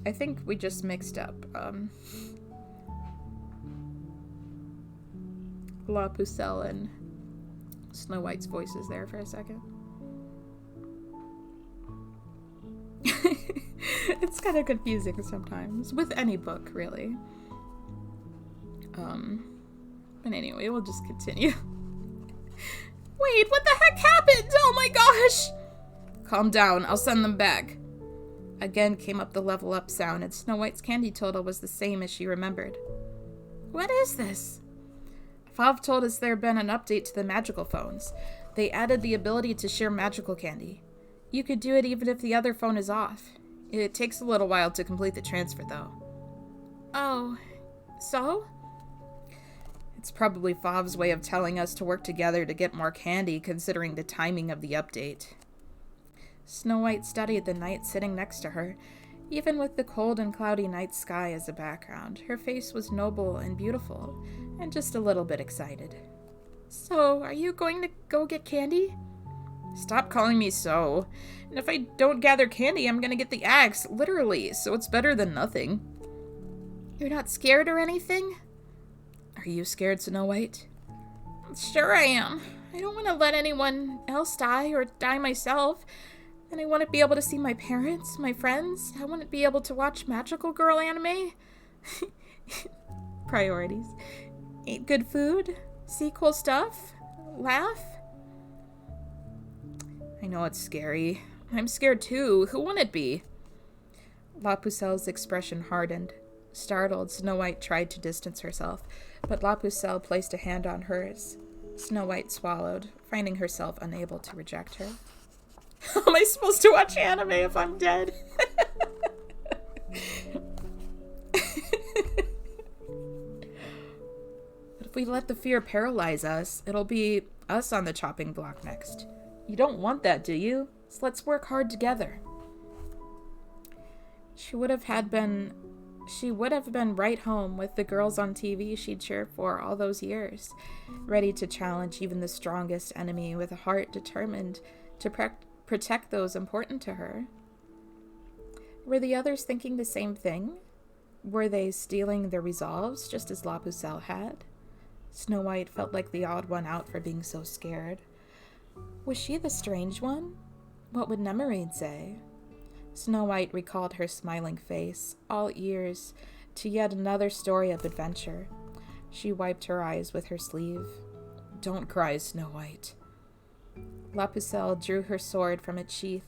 I think we just mixed up, La Pucelle and Snow White's voices there for a second. It's kind of confusing sometimes, with any book, really. But anyway, we'll just continue. Wait, what the heck happened? Oh my gosh! Calm down, I'll send them back. Again came up the level up sound, and Snow White's candy total was the same as she remembered. What is this? Vav told us there had been an update to the magical phones. They added the ability to share magical candy. You could do it even if the other phone is off. It takes a little while to complete the transfer, though. Oh, so? It's probably Fav's way of telling us to work together to get more candy, considering the timing of the update. Snow White studied the night sitting next to her. Even with the cold and cloudy night sky as a background, her face was noble and beautiful, and just a little bit excited. So, are you going to go get candy? Stop calling me so. And if I don't gather candy, I'm gonna get the axe, literally, so it's better than nothing. You're not scared or anything? Are you scared, Snow White? Sure I am. I don't want to let anyone else die or die myself. And I want to be able to see my parents, my friends. I want to be able to watch magical girl anime. Priorities. Eat good food. See cool stuff. Laugh. I know it's scary. I'm scared too. Who wouldn't it be? La Pucelle's expression hardened. Startled, Snow White tried to distance herself, but La Pucelle placed a hand on hers. Snow White swallowed, finding herself unable to reject her. How am I supposed to watch anime if I'm dead? But if we let the fear paralyze us, it'll be us on the chopping block next. You don't want that, do you? So let's work hard together. She would have been right home with the girls on TV she'd cheered for all those years, ready to challenge even the strongest enemy with a heart determined to protect those important to her. Were the others thinking the same thing? Were they stealing their resolves just as La Pucelle had? Snow White felt like the odd one out for being so scared. Was she the strange one? What would Nemarine say? Snow White recalled her smiling face, all ears, to yet another story of adventure. She wiped her eyes with her sleeve. Don't cry, Snow White. La Pucelle drew her sword from its sheath,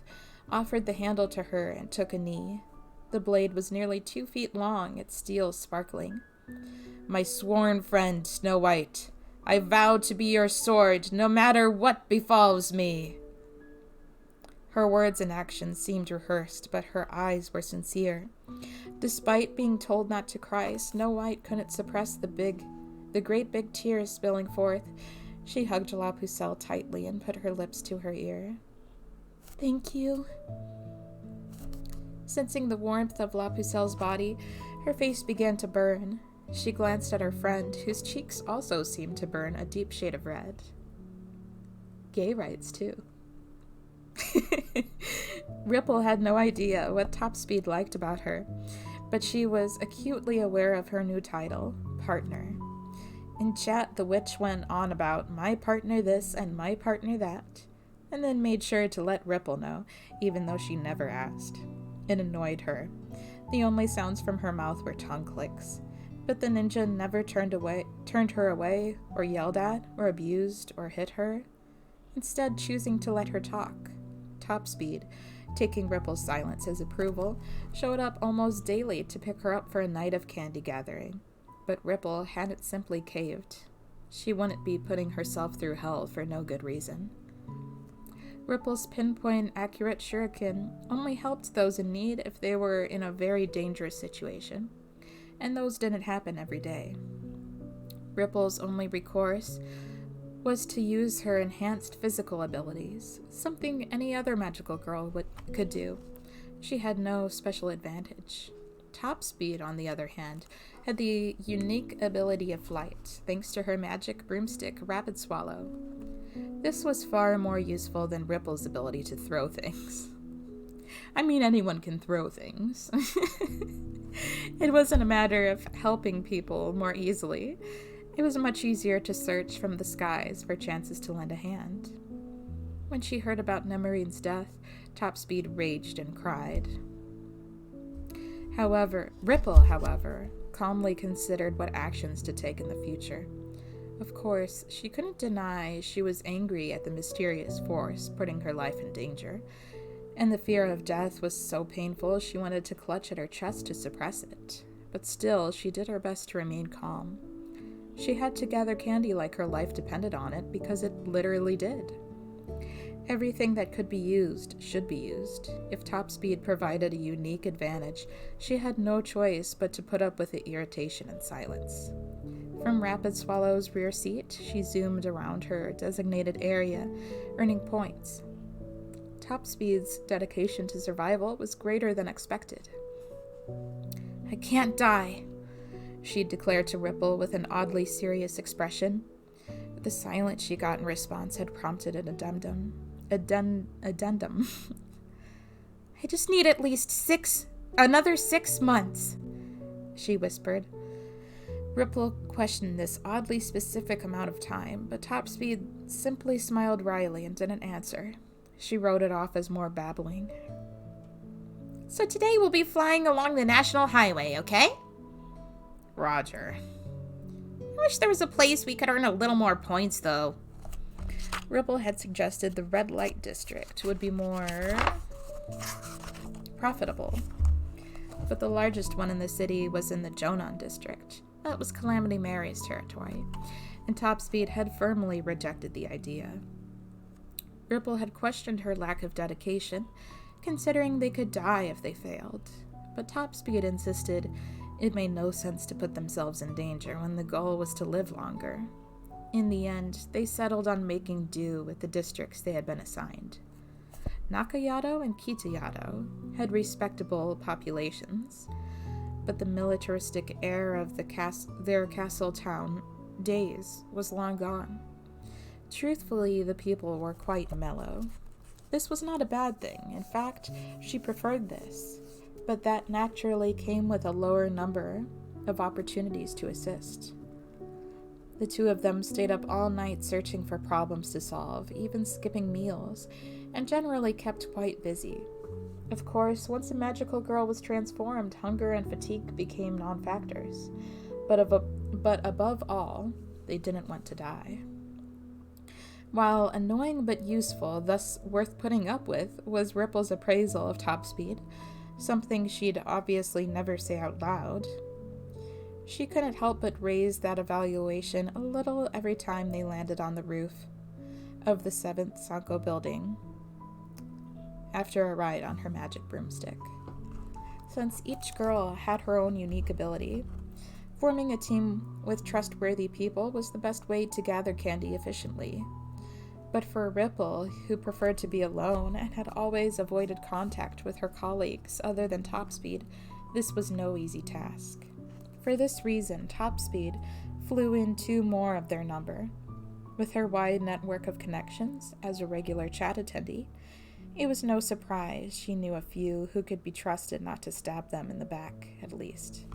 offered the handle to her, and took a knee. The blade was nearly 2 feet long, its steel sparkling. My sworn friend, Snow White, I vow to be your sword, no matter what befalls me. Her words and actions seemed rehearsed, but her eyes were sincere. Despite being told not to cry, Snow White couldn't suppress the great big tears spilling forth. She hugged La Pucelle tightly and put her lips to her ear. Thank you. Sensing the warmth of La Pucelle's body, her face began to burn. She glanced at her friend, whose cheeks also seemed to burn a deep shade of red. Gay rights, too. Ripple had no idea what Top Speed liked about her, but she was acutely aware of her new title, partner. In chat, the witch went on about my partner this and my partner that, and then made sure to let Ripple know, even though she never asked. It annoyed her. The only sounds from her mouth were tongue clicks, but the ninja never turned her away, or yelled at, or abused, or hit her, instead choosing to let her talk. Top Speed, taking Ripple's silence as approval, showed up almost daily to pick her up for a night of candy gathering. But Ripple hadn't simply caved. She wouldn't be putting herself through hell for no good reason. Ripple's pinpoint accurate shuriken only helped those in need if they were in a very dangerous situation, and those didn't happen every day. Ripple's only recourse was to use her enhanced physical abilities, something any other magical girl could do. She had no special advantage. Top Speed, on the other hand, had the unique ability of flight, thanks to her magic broomstick Rapid Swallow. This was far more useful than Ripple's ability to throw things. I mean, anyone can throw things. It wasn't a matter of helping people more easily. It was much easier to search from the skies for chances to lend a hand. When she heard about Nemarine's death, Top Speed raged and cried. Ripple, however, calmly considered what actions to take in the future. Of course, she couldn't deny she was angry at the mysterious force putting her life in danger, and the fear of death was so painful she wanted to clutch at her chest to suppress it. But still, she did her best to remain calm. She had to gather candy like her life depended on it, because it literally did. Everything that could be used should be used. If Top Speed provided a unique advantage, she had no choice but to put up with the irritation and silence. From Rapid Swallow's rear seat, she zoomed around her designated area, earning points. Top Speed's dedication to survival was greater than expected. I can't die, she declared to Ripple with an oddly serious expression. The silence she got in response had prompted an addendum. I just need at least another 6 months. she whispered. Ripple questioned this oddly specific amount of time, but Topspeed simply smiled wryly and didn't answer. She wrote it off as more babbling. So today we'll be flying along the National Highway, okay? Roger. I wish there was a place we could earn a little more points, though. Ripple had suggested the red light district would be more profitable, but the largest one in the city was in the Jonan district. That was Calamity Mary's territory, and Topspeed had firmly rejected the idea. Ripple had questioned her lack of dedication, considering they could die if they failed, but Topspeed insisted it made no sense to put themselves in danger when the goal was to live longer. In the end, they settled on making do with the districts they had been assigned. Nakayado and Kitayado had respectable populations, but the militaristic air of their castle town days was long gone. Truthfully, the people were quite mellow. This was not a bad thing. In fact, she preferred this, but that naturally came with a lower number of opportunities to assist. The two of them stayed up all night searching for problems to solve, even skipping meals, and generally kept quite busy. Of course, once a magical girl was transformed, hunger and fatigue became non-factors. But above all, they didn't want to die. While annoying but useful, thus worth putting up with, was Ripple's appraisal of Topspeed, something she'd obviously never say out loud. She couldn't help but raise that evaluation a little every time they landed on the roof of the 7th Sanko building after a ride on her magic broomstick. Since each girl had her own unique ability, forming a team with trustworthy people was the best way to gather candy efficiently. But for Ripple, who preferred to be alone and had always avoided contact with her colleagues other than Topspeed, this was no easy task. For this reason, Topspeed flew in 2 more of their number. With her wide network of connections as a regular chat attendee, it was no surprise she knew a few who could be trusted not to stab them in the back, at least.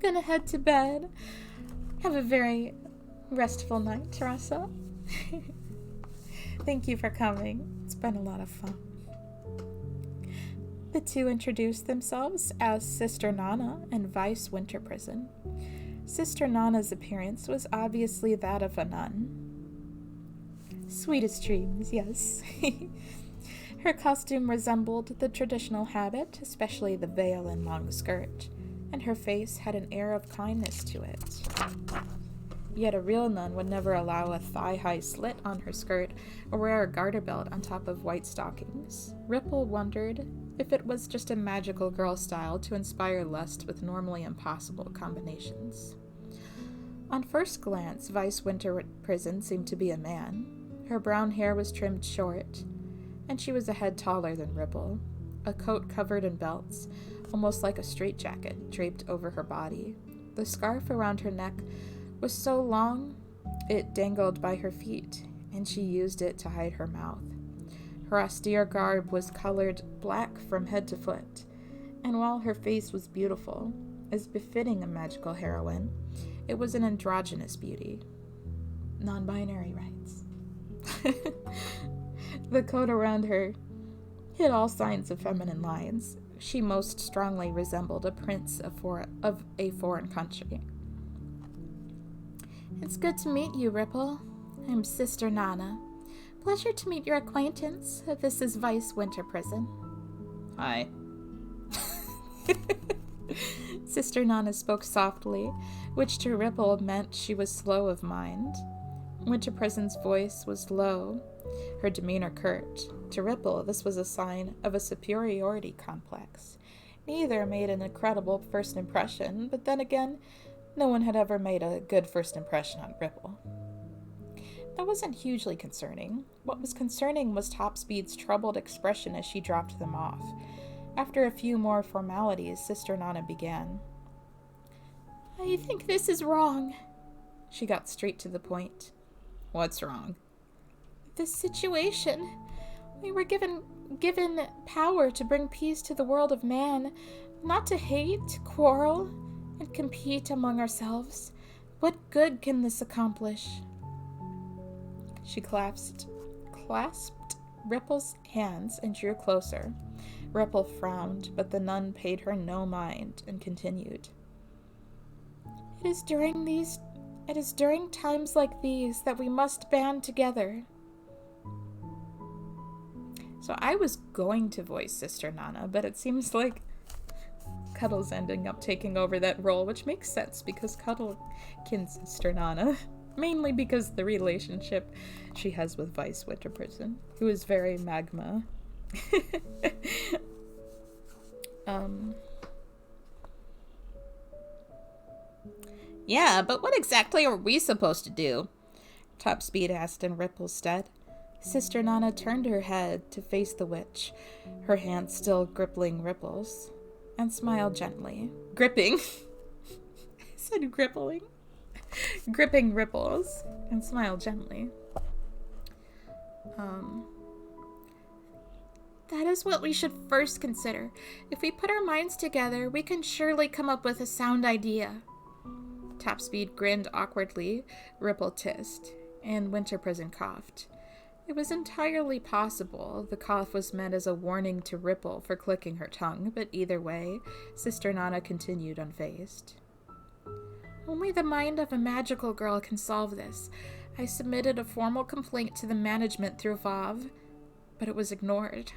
Gonna head to bed. Have a very restful night, Teresa. Thank you for coming. It's been a lot of fun. The two introduced themselves as Sister Nana and Vice Winter Prison. Sister Nana's appearance was obviously that of a nun. Sweetest dreams, yes. Her costume resembled the traditional habit, especially the veil and long skirt, and her face had an air of kindness to it. Yet a real nun would never allow a thigh-high slit on her skirt or wear a garter belt on top of white stockings. Ripple wondered if it was just a magical girl style to inspire lust with normally impossible combinations. On first glance, Vice Winter Prison seemed to be a man. Her brown hair was trimmed short, and she was a head taller than Ripple. A coat covered in belts, almost like a straitjacket, draped over her body. The scarf around her neck was so long it dangled by her feet, and she used it to hide her mouth. Her austere garb was colored black from head to foot, and while her face was beautiful, as befitting a magical heroine, it was an androgynous beauty. Non-binary rights. The coat around her hid all signs of feminine lines. She most strongly resembled a prince of a foreign country. It's good to meet you, Ripple. I'm Sister Nana. Pleasure to meet your acquaintance. This is Vice Winter Prison. Hi. Sister Nana spoke softly, which to Ripple meant she was slow of mind. Winter Prison's voice was low, her demeanor curt. To Ripple, this was a sign of a superiority complex. Neither made an incredible first impression, but then again, no one had ever made a good first impression on Ripple. That wasn't hugely concerning. What was concerning was Topspeed's troubled expression as she dropped them off. After a few more formalities, Sister Nana began. I think this is wrong. She got straight to the point. What's wrong? This situation. We were given power to bring peace to the world of man, Not to hate, quarrel, and compete among ourselves. What good can this accomplish? She clasped Ripple's hands and drew closer. Ripple frowned, but the nun paid her no mind and continued. It is during times like these that we must band together. So I was going to voice Sister Nana, but it seems like Cuddle's ending up taking over that role, which makes sense because Cuddle kins Sister Nana, mainly because the relationship she has with Vice Winter Prison, who is very magma. Yeah, but what exactly are we supposed to do? Top Speed asked in Ripple's stead. Sister Nana turned her head to face the witch, her hand still gripping Ripple's, and smiled gently. Gripping? I said grippling. Gripping Ripple's, and smiled gently. That is what we should first consider. If we put our minds together, we can surely come up with a sound idea. Top Speed grinned awkwardly, Ripple tissed, and Winter Prison coughed. It was entirely possible the cough was meant as a warning to Ripple for clicking her tongue, but either way, Sister Nana continued unfazed. Only the mind of a magical girl can solve this. I submitted a formal complaint to the management through VAV, but it was ignored.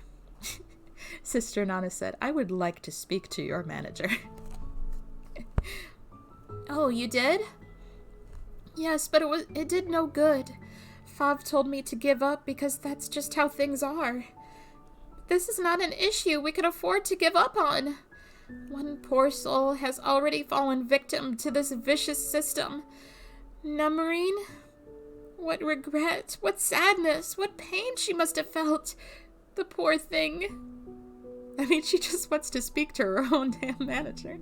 Sister Nana said, I would like to speak to your manager. Oh, you did? Yes, but it did no good. Fav told me to give up because that's just how things are. This is not an issue we could afford to give up on. One poor soul has already fallen victim to this vicious system. Nummarine? What regret, what sadness, what pain she must have felt. The poor thing. I mean, she just wants to speak to her own damn manager.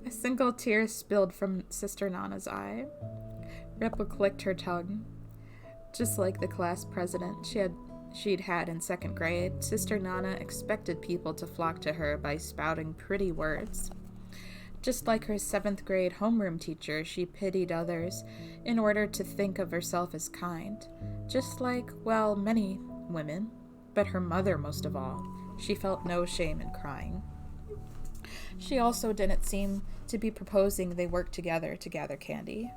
A single tear spilled from Sister Nana's eye. Ripple clicked her tongue. Just like the class president she'd had in second grade, Sister Nana expected people to flock to her by spouting pretty words. Just like her 7th grade homeroom teacher, she pitied others in order to think of herself as kind. Just like, well, many women, but her mother most of all. She felt no shame in crying. She also didn't seem to be proposing they work together to gather candy.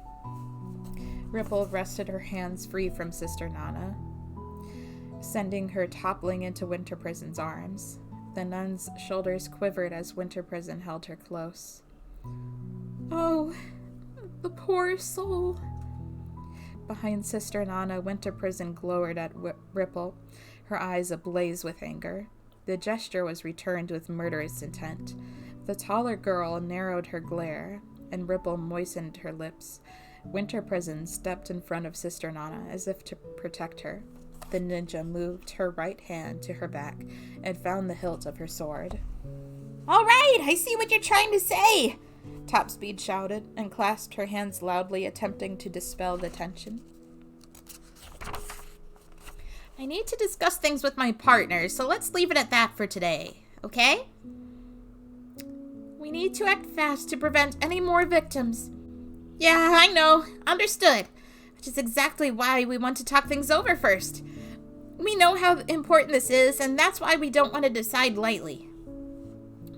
Ripple wrested her hands free from Sister Nana, sending her toppling into Winter Prison's arms. The nun's shoulders quivered as Winter Prison held her close. Oh, the poor soul. Behind Sister Nana, Winter Prison glowered at Ripple, her eyes ablaze with anger. The gesture was returned with murderous intent. The taller girl narrowed her glare, and Ripple moistened her lips. Winter Prison stepped in front of Sister Nana as if to protect her. The ninja moved her right hand to her back and found the hilt of her sword. All right, I see what you're trying to say. Top Speed shouted and clasped her hands loudly, attempting to dispel the tension. I need to discuss things with my partner, so let's leave it at that for today, okay? We need to act fast to prevent any more victims. Yeah, I know. Understood. Which is exactly why we want to talk things over first. We know how important this is, and that's why we don't want to decide lightly.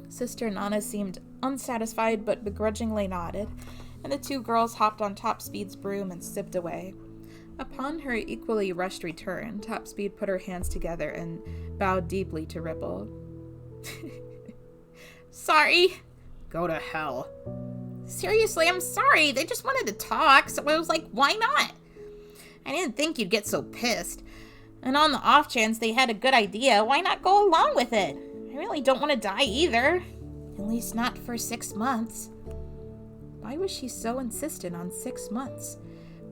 Sister Nana seemed unsatisfied but begrudgingly nodded, and the two girls hopped on Top Speed's broom and sipped away. Upon her equally rushed return, Top Speed put her hands together and bowed deeply to Ripple. Sorry. Go to hell. Seriously, I'm sorry. They just wanted to talk, so I was like, why not? I didn't think you'd get so pissed. And on the off chance they had a good idea, why not go along with it? I really don't want to die either. At least not for 6 months. Why was she so insistent on 6 months?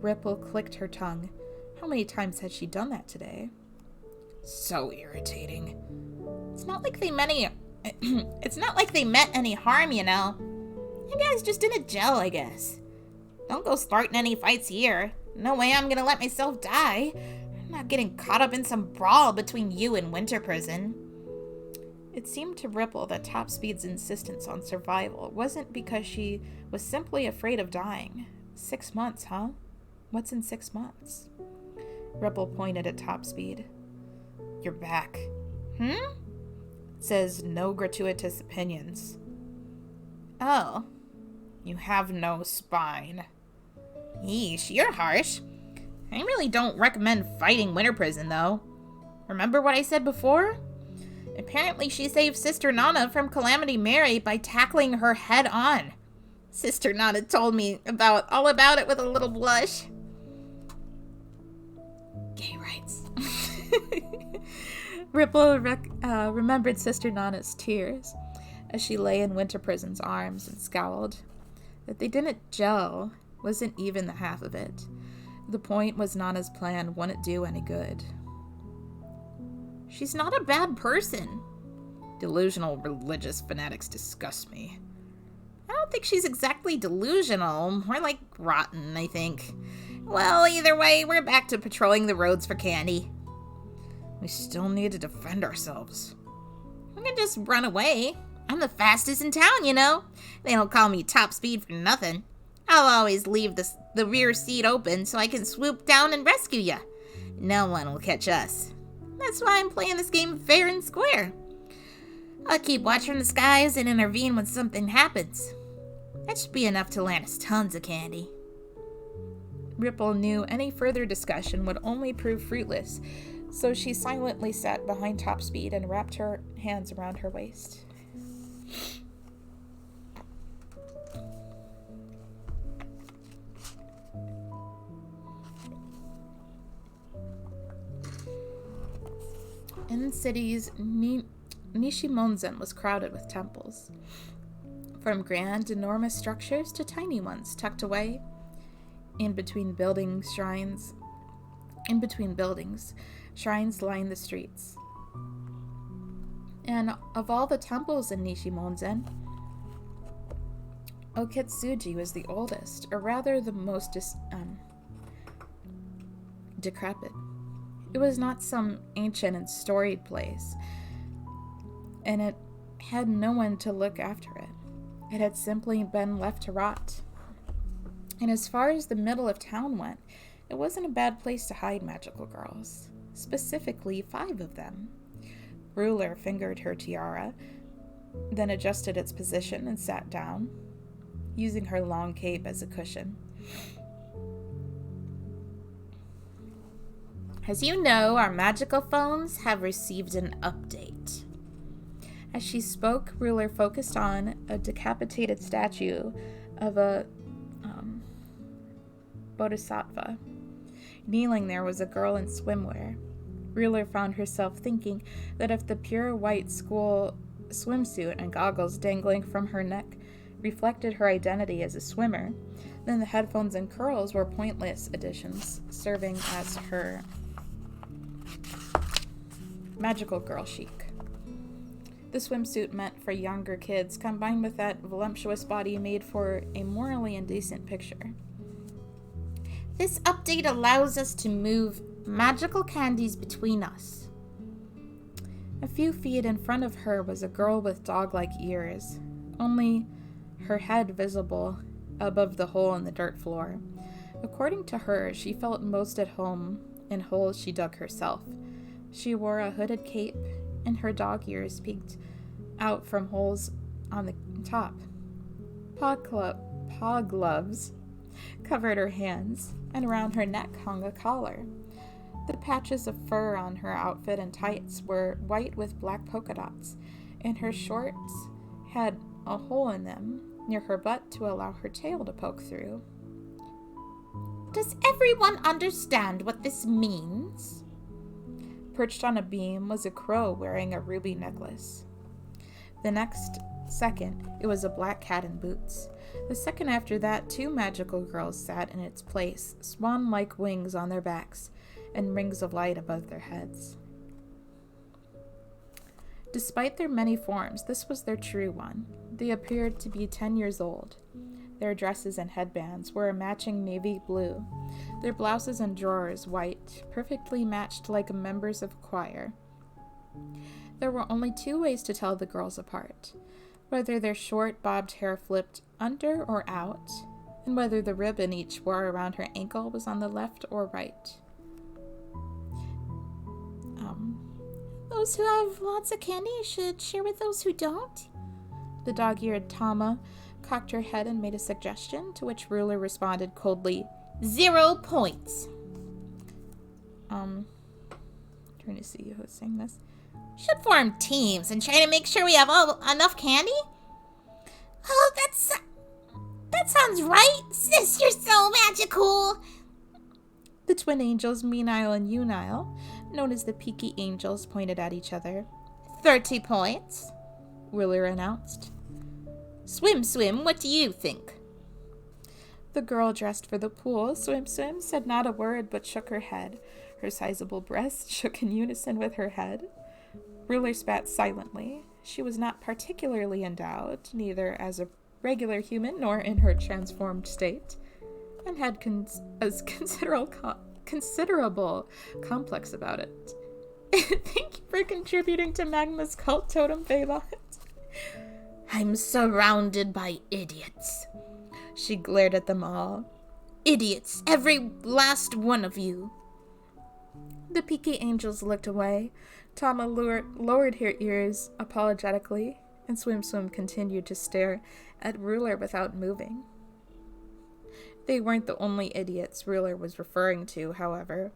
Ripple clicked her tongue. How many times had she done that today? So irritating. It's not like they meant any harm, you know. You guys just didn't gel, I guess. Don't go starting any fights here. No way I'm gonna let myself die. not getting caught up in some brawl between you and Winter Prison. It seemed to Ripple that Topspeed's insistence on survival wasn't because she was simply afraid of dying. 6 months, huh? What's in 6 months? Ripple pointed at Topspeed. You're back. It says no gratuitous opinions. Oh. You have no spine. Yeesh, you're harsh. I really don't recommend fighting Winter Prison, though. Remember what I said before? Apparently she saved Sister Nana from Calamity Mary by tackling her head on. Sister Nana told me all about it with a little blush. Gay rights. Ripple remembered Sister Nana's tears as she lay in Winter Prison's arms and scowled. That they didn't gel wasn't even the half of it. The point was Nana's plan wouldn't do any good. She's not a bad person. Delusional religious fanatics disgust me. I don't think she's exactly delusional. More like rotten, I think. Well, either way, we're back to patrolling the roads for candy. We still need to defend ourselves. We can just run away. I'm the fastest in town, you know. They don't call me Top Speed for nothing. I'll always leave the rear seat open so I can swoop down and rescue ya. No one will catch us. That's why I'm playing this game fair and square. I'll keep watch from the skies and intervene when something happens. That should be enough to land us tons of candy. Ripple knew any further discussion would only prove fruitless, so she silently sat behind Topspeed and wrapped her hands around her waist. In cities, Nishimonzen was crowded with temples. From grand, enormous structures to tiny ones tucked away in between buildings, shrines lined the streets. And of all the temples in Nishimonzen, Okitsuji was the oldest, or rather the most decrepit. It was not some ancient and storied place, and it had no one to look after it. It had simply been left to rot. And as far as the middle of town went, it wasn't a bad place to hide magical girls. Specifically, 5 of them. Ruler fingered her tiara, then adjusted its position and sat down, using her long cape as a cushion. As you know, our magical phones have received an update. As she spoke, Ruler focused on a decapitated statue of a bodhisattva. Kneeling there was a girl in swimwear. Ruler found herself thinking that if the pure white school swimsuit and goggles dangling from her neck reflected her identity as a swimmer, then the headphones and curls were pointless additions, serving as her magical girl chic. The swimsuit meant for younger kids, combined with that voluptuous body made for a morally indecent picture. This update allows us to move magical candies between us. A few feet in front of her was a girl with dog-like ears, only her head visible above the hole in the dirt floor. According to her, she felt most at home in holes she dug herself. She wore a hooded cape, and her dog ears peeked out from holes on the top. Paw gloves covered her hands, and around her neck hung a collar. The patches of fur on her outfit and tights were white with black polka dots, and her shorts had a hole in them near her butt to allow her tail to poke through. Does everyone understand what this means? Perched on a beam was a crow wearing a ruby necklace. The next second, it was a black cat in boots. The second after that, 2 magical girls sat in its place, swan-like wings on their backs and rings of light above their heads. Despite their many forms, this was their true one. They appeared to be 10 years old. Their dresses and headbands were a matching navy blue, their blouses and drawers white, perfectly matched like members of a choir. There were only 2 ways to tell the girls apart, whether their short bobbed hair flipped under or out, and whether the ribbon each wore around her ankle was on the left or right. Those who have lots of candy should share with those who don't. The dog-eared Tama cocked her head and made a suggestion, to which Ruler responded coldly, 0 points. Trying to see who's saying this. Should form teams and try to make sure we have enough candy? Oh, that sounds right. Sis, you're so magical. The twin angels, Meadow and Unile, known as the Peaky Angels, pointed at each other. 30 points. Ruler announced. Swim, Swim, what do you think? The girl dressed for the pool, Swim Swim, said not a word but shook her head. Her sizable breasts shook in unison with her head. Ruler spat silently. She was not particularly endowed, neither as a regular human nor in her transformed state, and had considerable complex about it. Thank you for contributing to Magma's cult totem, Phaebot. I'm surrounded by idiots. She glared at them all. Idiots, every last one of you. The Peaky Angels looked away. Tama lowered her ears apologetically, and Swim Swim continued to stare at Ruler without moving. They weren't the only idiots Ruler was referring to, however.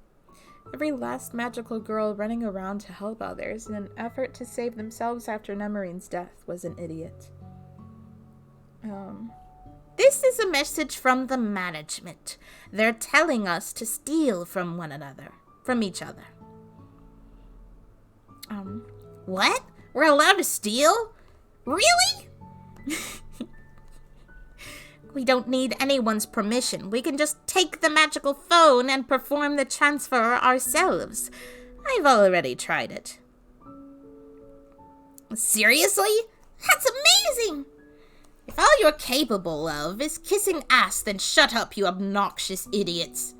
Every last magical girl running around to help others in an effort to save themselves after Nemorine's death was an idiot. This is a message from the management. They're telling us to steal from one another, from each other. What? We're allowed to steal? Really? We don't need anyone's permission. We can just take the magical phone and perform the transfer ourselves. I've already tried it. Seriously? That's amazing! If all you're capable of is kissing ass, then shut up, you obnoxious idiots.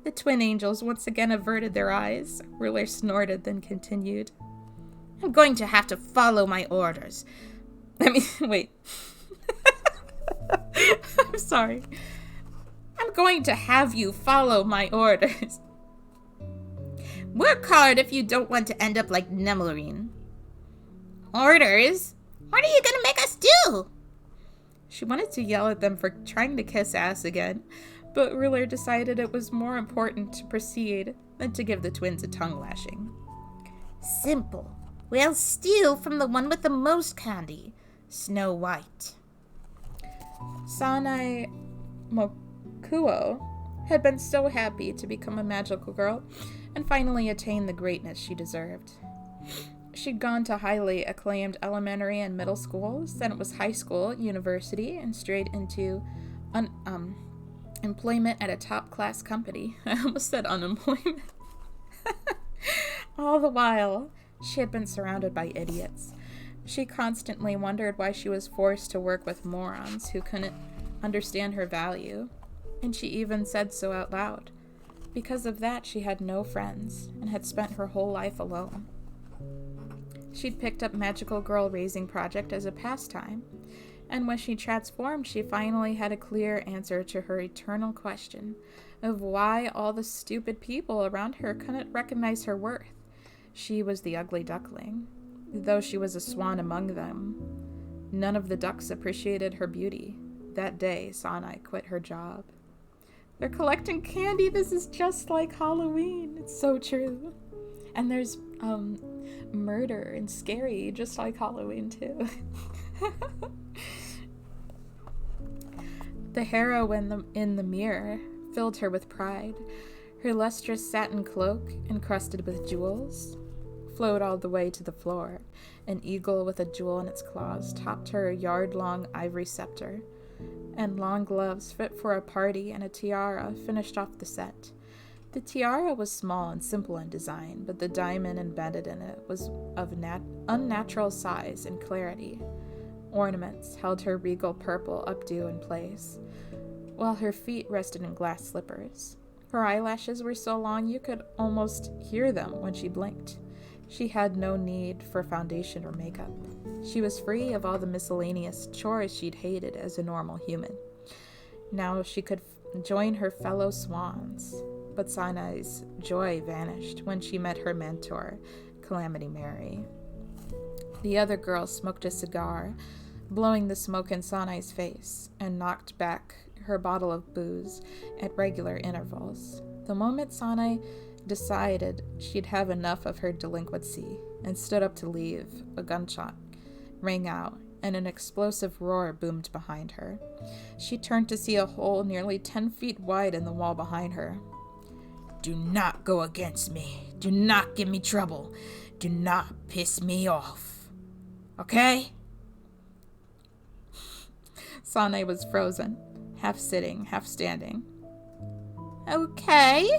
The twin angels once again averted their eyes. Ruler snorted, then continued. I'm going to have to follow my orders. Wait. I'm sorry. I'm going to have you follow my orders. Work hard if you don't want to end up like Nemorine. Orders? What are you going to make us do? She wanted to yell at them for trying to kiss ass again, but Ruler decided it was more important to proceed than to give the twins a tongue lashing. Simple. We'll steal from the one with the most candy, Snow White. Sanai Mokuo had been so happy to become a magical girl and finally attain the greatness she deserved. She'd gone to highly acclaimed elementary and middle schools, then it was high school, university, and straight into employment at a top-class company. I almost said unemployment. All the while, she had been surrounded by idiots. She constantly wondered why she was forced to work with morons who couldn't understand her value, and she even said so out loud. Because of that, she had no friends and had spent her whole life alone. She'd picked up Magical Girl Raising Project as a pastime, and when she transformed, she finally had a clear answer to her eternal question of why all the stupid people around her couldn't recognize her worth. She was the ugly duckling. Though she was a swan among them, none of the ducks appreciated her beauty. That day, Sanai quit her job. They're collecting candy. This is just like Halloween. It's so true. And there's murder and scary, just like Halloween too. The heroine in the mirror filled her with pride. Her lustrous satin cloak, encrusted with jewels, flowed all the way to the floor. An eagle with a jewel in its claws topped her yard-long ivory scepter, and long gloves fit for a party and a tiara finished off the set. The tiara was small and simple in design, but the diamond embedded in it was of unnatural size and clarity. ornaments held her regal purple updo in place, while her feet rested in glass slippers. Her eyelashes were so long you could almost hear them when she blinked. She had no need for foundation or makeup. She was free of all the miscellaneous chores she'd hated as a normal human. Now she could join her fellow swans, but Sinai's joy vanished when she met her mentor, Calamity Mary. The other girl smoked a cigar, blowing the smoke in Sinai's face, and knocked back her bottle of booze at regular intervals. The moment Sinai decided she'd have enough of her delinquency and stood up to leave, a gunshot rang out, and an explosive roar boomed behind her. She turned to see a hole nearly 10 feet wide in the wall behind her. Do not go against me. Do not give me trouble. Do not piss me off. Okay? Sanai was frozen, half sitting, half standing. Okay.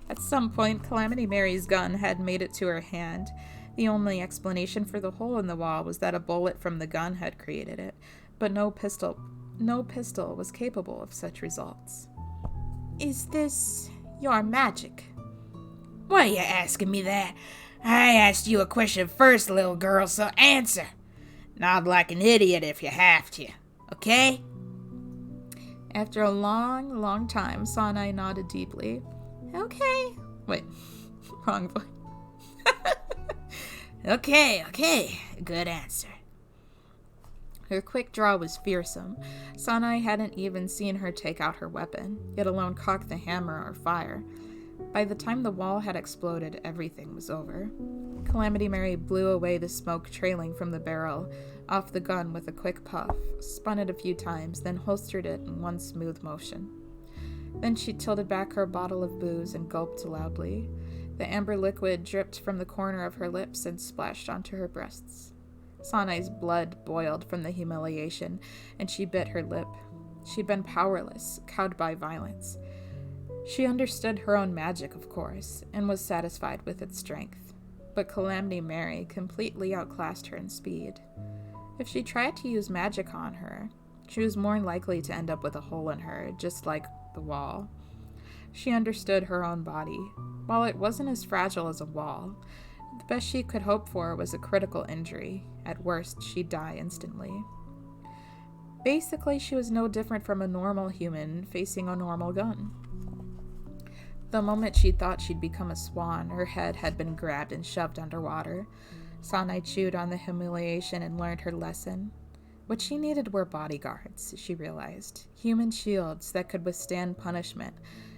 At some point, Calamity Mary's gun had made it to her hand. The only explanation for the hole in the wall was that a bullet from the gun had created it, but no pistol was capable of such results. Is this your magic? Why are you asking me that? I asked you a question first, little girl, so answer. Nod like an idiot if you have to, okay? After a long, long time, Sanai nodded deeply. Okay. Wait, wrong voice. Okay, good answer. Her quick draw was fearsome. Sanai hadn't even seen her take out her weapon, yet alone cock the hammer or fire. By the time the wall had exploded, everything was over. Calamity Mary blew away the smoke trailing from the barrel off the gun with a quick puff, spun it a few times, then holstered it in one smooth motion. Then she tilted back her bottle of booze and gulped loudly. The amber liquid dripped from the corner of her lips and splashed onto her breasts. Sanai's blood boiled from the humiliation, and she bit her lip. She'd been powerless, cowed by violence. She understood her own magic, of course, and was satisfied with its strength. But Calamity Mary completely outclassed her in speed. If she tried to use magic on her, she was more likely to end up with a hole in her, just like the wall. She understood her own body. While it wasn't as fragile as a wall, the best she could hope for was a critical injury. At worst, she'd die instantly. Basically, she was no different from a normal human facing a normal gun. The moment she thought she'd become a swan, her head had been grabbed and shoved underwater. Sanai chewed on the humiliation and learned her lesson. What she needed were bodyguards, she realized. Human shields that could withstand punishment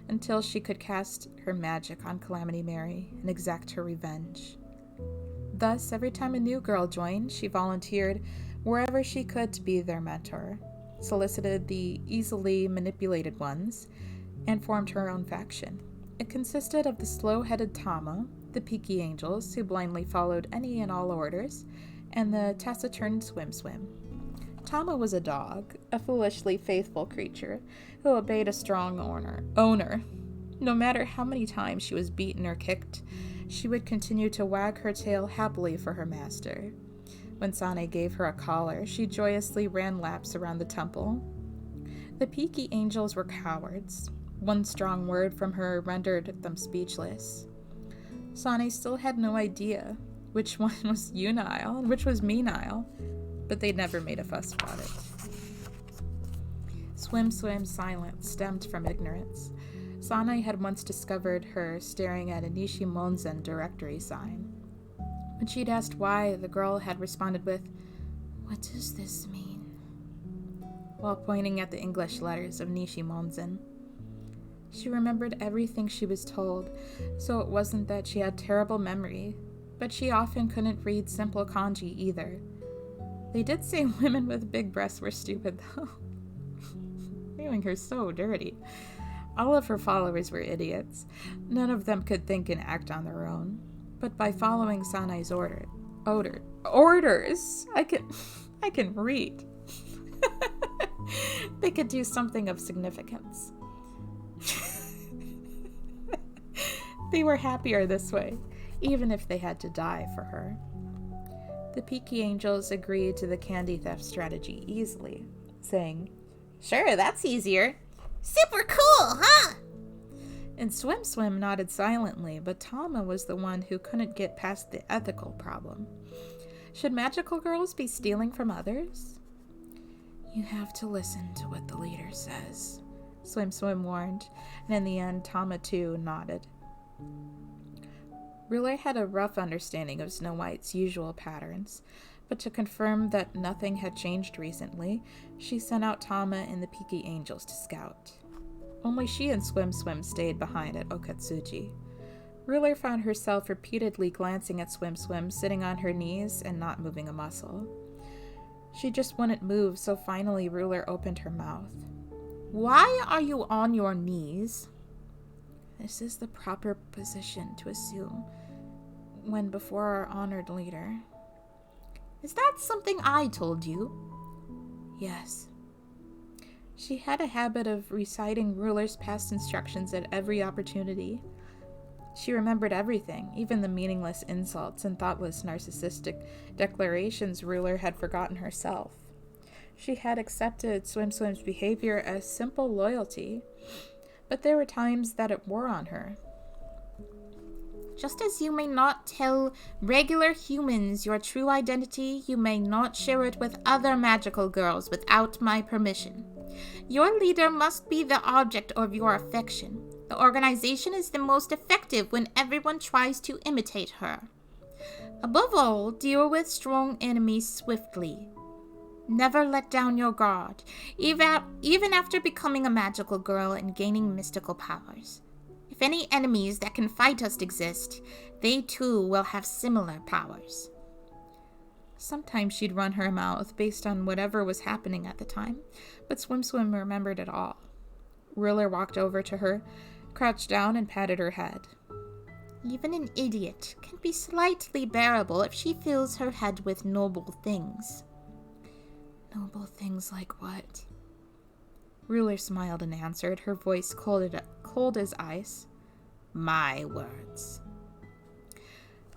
until she could cast her magic on Calamity Mary and exact her revenge. Thus, every time a new girl joined, she volunteered wherever she could to be their mentor, solicited the easily manipulated ones, and formed her own faction. It consisted of the slow-headed Tama, the Peaky Angels, who blindly followed any and all orders, and the taciturn Swim. Tama was a dog, a foolishly faithful creature, who obeyed a strong owner. No matter how many times she was beaten or kicked, she would continue to wag her tail happily for her master. When Sanai gave her a collar, she joyously ran laps around the temple. The Peaky Angels were cowards. One strong word from her rendered them speechless. Sanai still had no idea which one was Unile and which was Meanile, but they never made a fuss about it. Swim's silence stemmed from ignorance. Sanai had once discovered her staring at a Nishimonzen directory sign. When she'd asked why, the girl had responded with, "What does this mean?" while pointing at the English letters of Nishimonzen. She remembered everything she was told, so it wasn't that she had terrible memory, but she often couldn't read simple kanji either. They did say women with big breasts were stupid, though. Doing her so dirty. All of her followers were idiots. None of them could think and act on their own. But by following Sanai's orders, I can read. They could do something of significance. They were happier this way, even if they had to die for her. The Peaky Angels agreed to the candy theft strategy easily, saying, "Sure, that's easier." Super cool, huh? And Swim Swim nodded silently, but Tama was the one who couldn't get past the ethical problem. Should magical girls be stealing from others? "You have to listen to what the leader says," Swim Swim warned, and in the end, Tama too nodded. Ruler had a rough understanding of Snow White's usual patterns, but to confirm that nothing had changed recently, she sent out Tama and the Peaky Angels to scout. Only she and Swim Swim stayed behind at Okatsuji. Ruler found herself repeatedly glancing at Swim Swim, sitting on her knees and not moving a muscle. She just wouldn't move, so finally Ruler opened her mouth. "Why are you on your knees?" "This is the proper position to assume when before our honored leader." "Is that something I told you?" "Yes." She had a habit of reciting Ruler's past instructions at every opportunity. She remembered everything, even the meaningless insults and thoughtless narcissistic declarations Ruler had forgotten herself. She had accepted Swim Swim's behavior as simple loyalty, but there were times that it wore on her. "Just as you may not tell regular humans your true identity, you may not share it with other magical girls without my permission. Your leader must be the object of your affection. The organization is the most effective when everyone tries to imitate her. Above all, deal with strong enemies swiftly. Never let down your guard, even after becoming a magical girl and gaining mystical powers. If any enemies that can fight us exist, they too will have similar powers." Sometimes she'd run her mouth based on whatever was happening at the time, but Swim Swim remembered it all. Ruler walked over to her, crouched down, and patted her head. "Even an idiot can be slightly bearable if she fills her head with noble things." "Noble things like what?" Ruler smiled and answered, her voice cold as ice. "My words."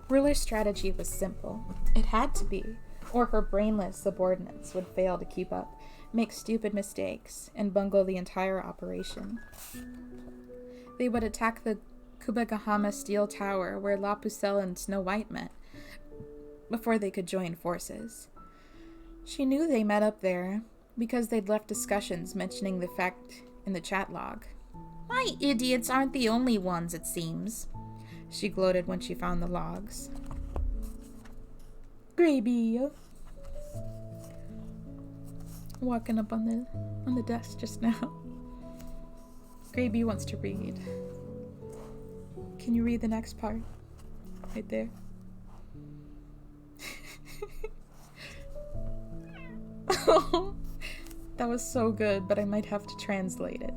Ruler's strategy was simple. It had to be, or her brainless subordinates would fail to keep up, make stupid mistakes, and bungle the entire operation. They would attack the Kubegahama Steel Tower where La Pucelle and Snow White met, before they could join forces. She knew they met up there because they'd left discussions mentioning the fact in the chat log. "My idiots aren't the only ones, it seems," she gloated when she found the logs. "Graby," walking up on the desk just now. Graby wants to read. Can you read the next part? Right there. That was so good, but I might have to translate it.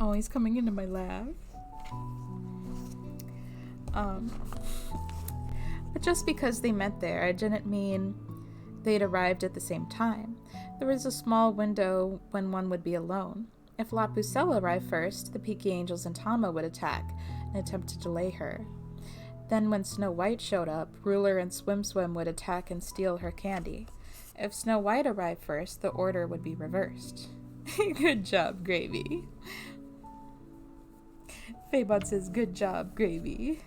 Oh, he's coming into my lab. But just because they met there, it didn't mean they'd arrived at the same time. There was a small window when one would be alone. If La Pucelle arrived first, the Peaky Angels and Tama would attack and attempt to delay her. Then when Snow White showed up, Ruler and Swim Swim would attack and steal her candy. If Snow White arrived first, the order would be reversed. Good job, Gravy. Faybot says, good job, Gravy.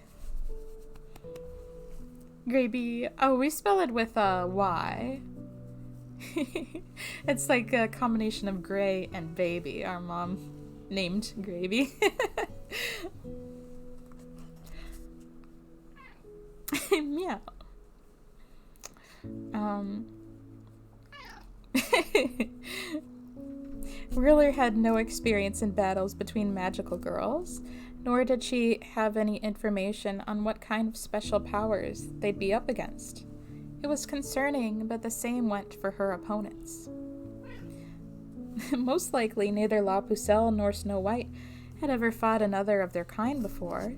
Gravy, oh, we spell it with a Y. It's like a combination of gray and baby. Our mom named Gravy. Meow. Ruler had no experience in battles between magical girls, nor did she have any information on what kind of special powers they'd be up against. It was concerning, but the same went for her opponents. Most likely, neither La Pucelle nor Snow White had ever fought another of their kind before,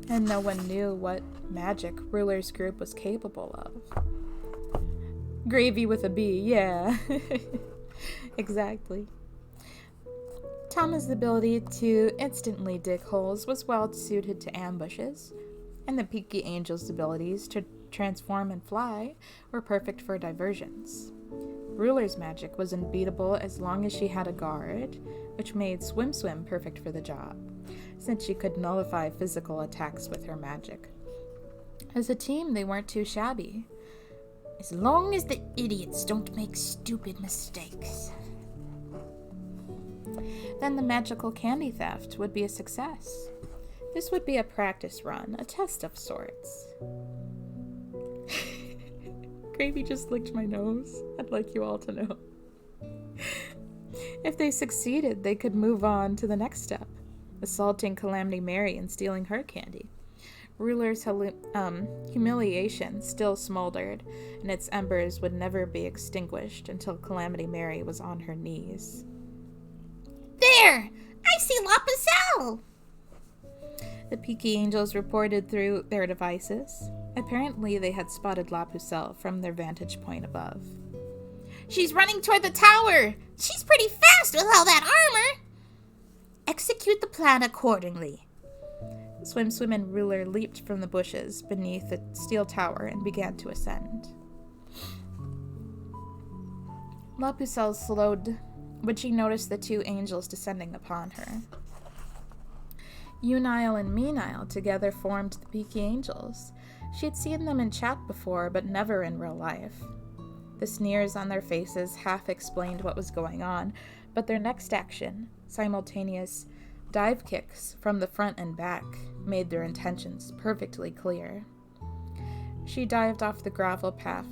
and no one knew what magic Ruler's group was capable of. Gravy with a B, yeah. Exactly. Tama's ability to instantly dig holes was well suited to ambushes, and the Peaky Angel's abilities to transform and fly were perfect for diversions. Ruler's magic was unbeatable as long as she had a guard, which made Swim Swim perfect for the job, since she could nullify physical attacks with her magic. As a team, they weren't too shabby. As long as the idiots don't make stupid mistakes. Then the magical candy theft would be a success. This would be a practice run, a test of sorts. Gravy just licked my nose. I'd like you all to know. If they succeeded, they could move on to the next step, assaulting Calamity Mary and stealing her candy. Ruler's humiliation still smoldered, and its embers would never be extinguished until Calamity Mary was on her knees. There! I see La Pucelle! The Peaky Angels reported through their devices. Apparently, they had spotted La Pucelle from their vantage point above. She's running toward the tower! She's pretty fast with all that armor! Execute the plan accordingly. Swim Swim and Ruler leaped from the bushes beneath the steel tower and began to ascend. La Pucelle slowed when she noticed the two angels descending upon her. Unile and Meanile together formed the Peaky Angels. She had seen them in chat before, but never in real life. The sneers on their faces half explained what was going on, but their next action, simultaneous dive kicks from the front and back, made their intentions perfectly clear. She dived off the gravel path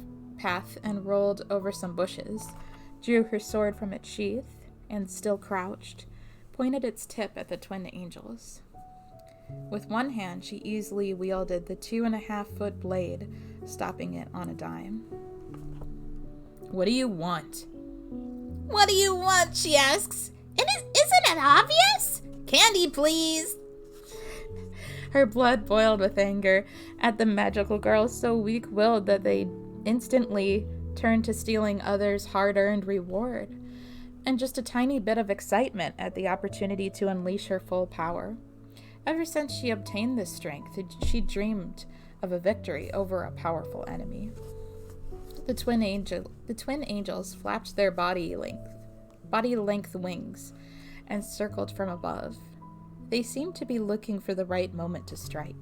and rolled over some bushes, drew her sword from its sheath, and, still crouched, pointed its tip at the twin angels. With one hand, she easily wielded the 2.5-foot blade, stopping it on a dime. What do you want? What do you want, she asks. Isn't it obvious? Candy, please. Her blood boiled with anger at the magical girls so weak-willed that they instantly turned to stealing others' hard-earned reward, and just a tiny bit of excitement at the opportunity to unleash her full power. Ever since she obtained this strength, she dreamed of a victory over a powerful enemy. The twin angels flapped their body length wings and circled from above. They seemed to be looking for the right moment to strike.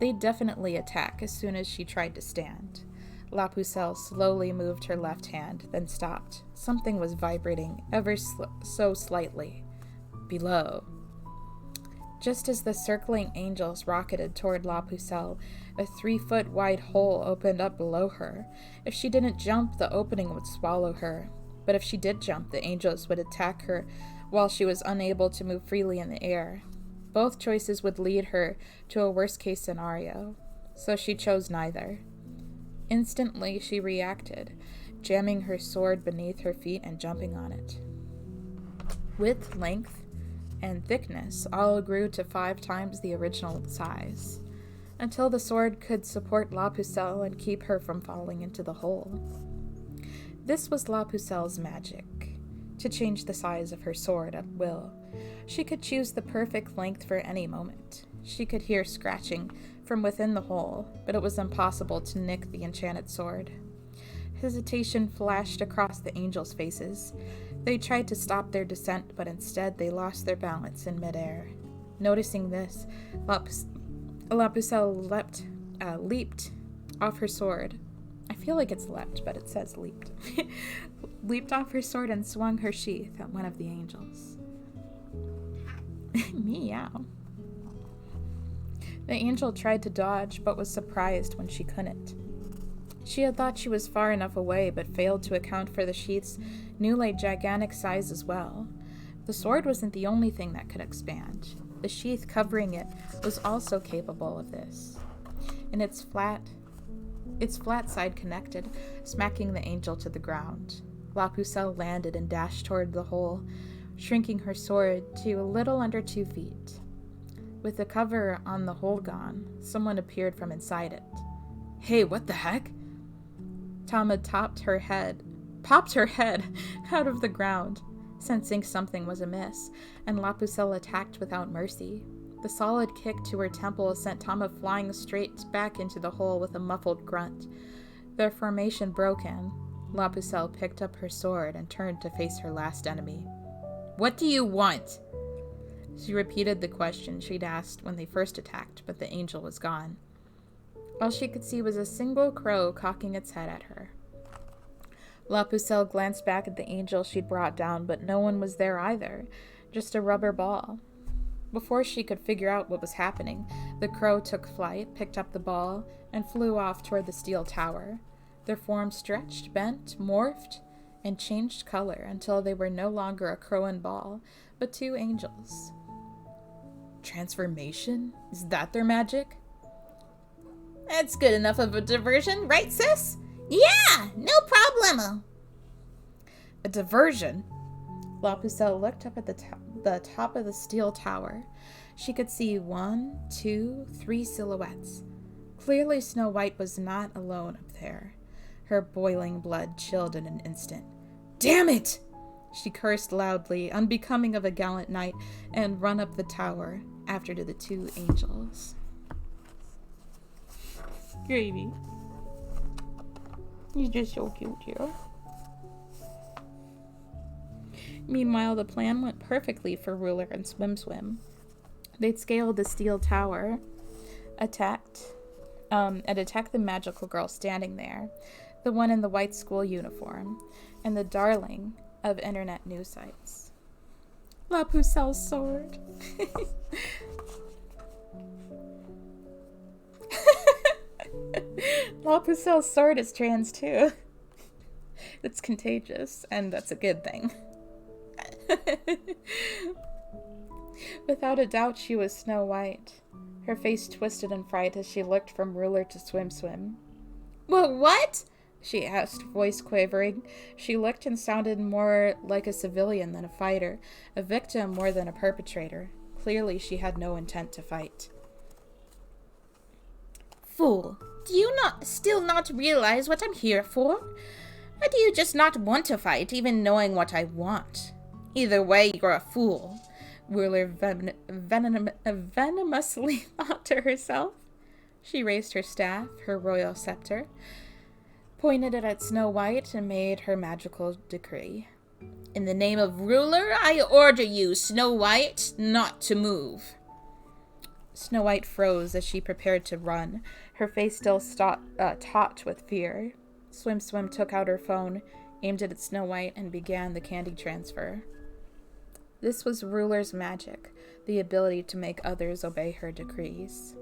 They'd definitely attack as soon as she tried to stand. La Pucelle slowly moved her left hand, then stopped. Something was vibrating ever so slightly below. Just as the circling angels rocketed toward La Pucelle, a 3-foot wide hole opened up below her. If she didn't jump, the opening would swallow her. But if she did jump, the angels would attack her while she was unable to move freely in the air. Both choices would lead her to a worst-case scenario, so she chose neither. Instantly, she reacted, jamming her sword beneath her feet and jumping on it. Width, length, and thickness all grew to 5 times the original size, until the sword could support La Pucelle and keep her from falling into the hole. This was La Pucelle's magic, to change the size of her sword at will. She could choose the perfect length for any moment. She could hear scratching from within the hole, but it was impossible to nick the enchanted sword. Hesitation flashed across the angels' faces. They tried to stop their descent, but instead they lost their balance in midair. Noticing this, La Pucelle leaped off her sword. I feel like it's leapt, but it says leaped. Leaped off her sword and swung her sheath at one of the angels. Meow. The angel tried to dodge, but was surprised when she couldn't. She had thought she was far enough away, but failed to account for the sheath's newly gigantic size as well. The sword wasn't the only thing that could expand. The sheath covering it was also capable of this. And its flat side connected, smacking the angel to the ground. La Pucelle landed and dashed toward the hole, shrinking her sword to a little under 2 feet. With the cover on the hole gone, someone appeared from inside it. Hey, what the heck? Tama popped her head out of the ground. sensing something was amiss, and La Pucelle attacked without mercy. The solid kick to her temple sent Tama flying straight back into the hole with a muffled grunt. Their formation broken, La Pucelle picked up her sword and turned to face her last enemy. "What do you want?" She repeated the question she'd asked when they first attacked, but the angel was gone. All she could see was a single crow cocking its head at her. La Pucelle glanced back at the angel she'd brought down, but no one was there either, just a rubber ball. Before she could figure out what was happening, the crow took flight, picked up the ball, and flew off toward the steel tower. Their forms stretched, bent, morphed, and changed color until they were no longer a crow and ball, but two angels. Transformation? Is that their magic? That's good enough of a diversion, right, sis? Yeah, no problemo. A diversion? La Pucelle looked up at the top of the steel tower. She could see 1, 2, 3 silhouettes. Clearly Snow White was not alone up there. Her boiling blood chilled in an instant. "Damn it!" She cursed loudly, unbecoming of a gallant knight, and run up the tower after the two angels. Gravy. He's just so cute here. Meanwhile, the plan went perfectly for Ruler and Swim Swim. They'd scaled the steel tower, attacked the magical girl standing there, the one in the white school uniform, and the darling of internet news sites. La Pucelle's sword. La Pucelle's sword is trans too. It's contagious, and that's a good thing. Without a doubt, she was Snow White. Her face twisted in fright as she looked from Ruler to Swim Swim. What? She asked, voice quavering. She looked and sounded more like a civilian than a fighter, a victim more than a perpetrator. Clearly, she had no intent to fight. Fool, do you still not realize what I'm here for? Or do you just not want to fight, even knowing what I want? Either way, you're a fool, Ruler venomously thought to herself. She raised her staff, her royal scepter, pointed it at Snow White, and made her magical decree. In the name of Ruler, I order you, Snow White, not to move. Snow White froze as she prepared to run, her face still taut with fear. Swim Swim took out her phone, aimed it at Snow White, and began the candy transfer. This was Ruler's magic, the ability to make others obey her decrees.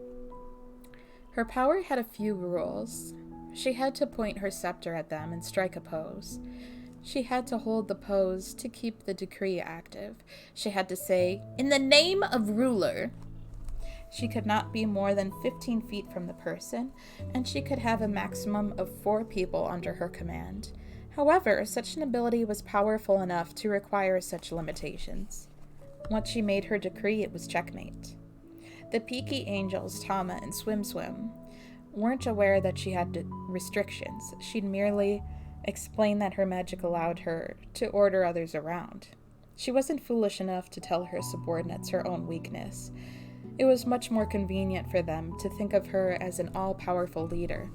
Her power had a few rules. She had to point her scepter at them and strike a pose. She had to hold the pose to keep the decree active. She had to say, "In the name of Ruler." She could not be more than 15 feet from the person, and she could have a maximum of 4 people under her command. However, such an ability was powerful enough to require such limitations. Once she made her decree, it was checkmate. The peaky angels, Tama and Swim Swim, weren't aware that she had restrictions. She'd merely explained that her magic allowed her to order others around. She wasn't foolish enough to tell her subordinates her own weakness. It was much more convenient for them to think of her as an all-powerful leader.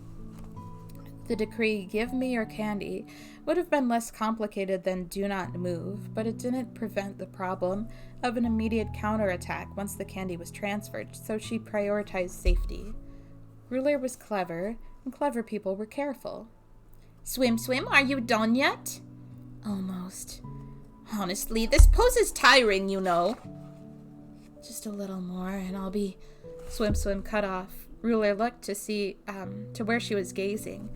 The decree, "Give me your candy," would have been less complicated than "Do not move," but it didn't prevent the problem of an immediate counterattack once the candy was transferred, so she prioritized safety. Ruler was clever, and clever people were careful. Swim Swim, are you done yet? Almost. Honestly, this pose is tiring, you know. Just a little more, and I'll be... Swim Swim cut off. Ruler looked to see, to where she was gazing,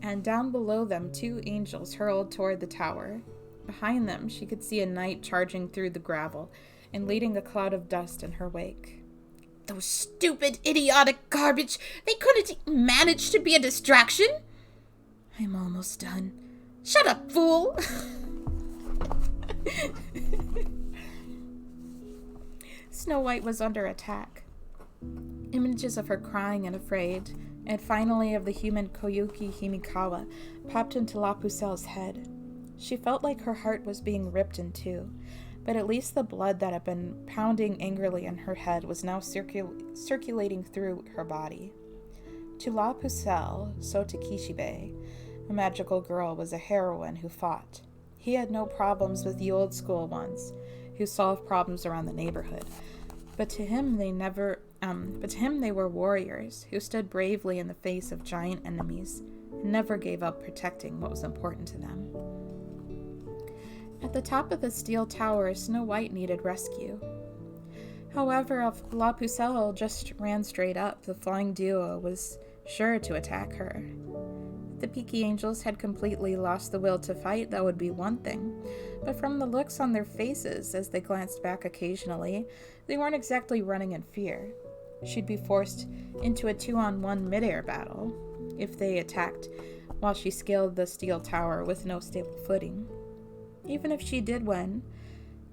and down below them 2 angels hurled toward the tower. Behind them, she could see a knight charging through the gravel and leading a cloud of dust in her wake. Those stupid, idiotic garbage! They couldn't manage to be a distraction? I'm almost done. Shut up, fool! Snow White was under attack. Images of her crying and afraid, and finally of the human Koyuki Himikawa, popped into La Pucelle's head. She felt like her heart was being ripped in two, but at least the blood that had been pounding angrily in her head was now circulating through her body. To La Pucelle, so to Kishibe, a magical girl was a heroine who fought. He had no problems with the old school ones, who solved problems around the neighborhood. But to him they were warriors who stood bravely in the face of giant enemies and never gave up protecting what was important to them. At the top of the steel tower, Snow White needed rescue. However, if La Pucelle just ran straight up, the flying duo was sure to attack her. If the Peaky Angels had completely lost the will to fight, that would be one thing, but from the looks on their faces as they glanced back occasionally, they weren't exactly running in fear. She'd be forced into a 2-on-1 midair battle if they attacked while she scaled the steel tower with no stable footing. Even if she did win,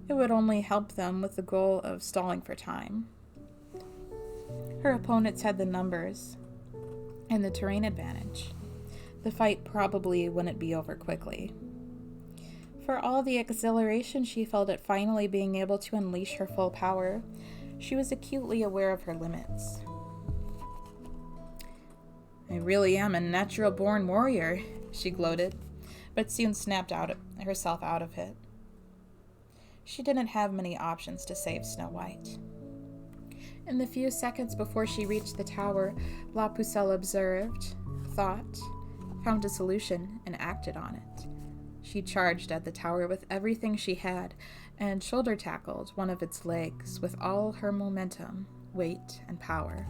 it would only help them with the goal of stalling for time. Her opponents had the numbers and the terrain advantage. The fight probably wouldn't be over quickly. For all the exhilaration she felt at finally being able to unleash her full power, she was acutely aware of her limits. "I really am a natural-born warrior," she gloated, but soon snapped herself out of it. She didn't have many options to save Snow White. In the few seconds before she reached the tower, La Pucelle observed, thought, found a solution, and acted on it. She charged at the tower with everything she had and shoulder tackled one of its legs with all her momentum, weight, and power.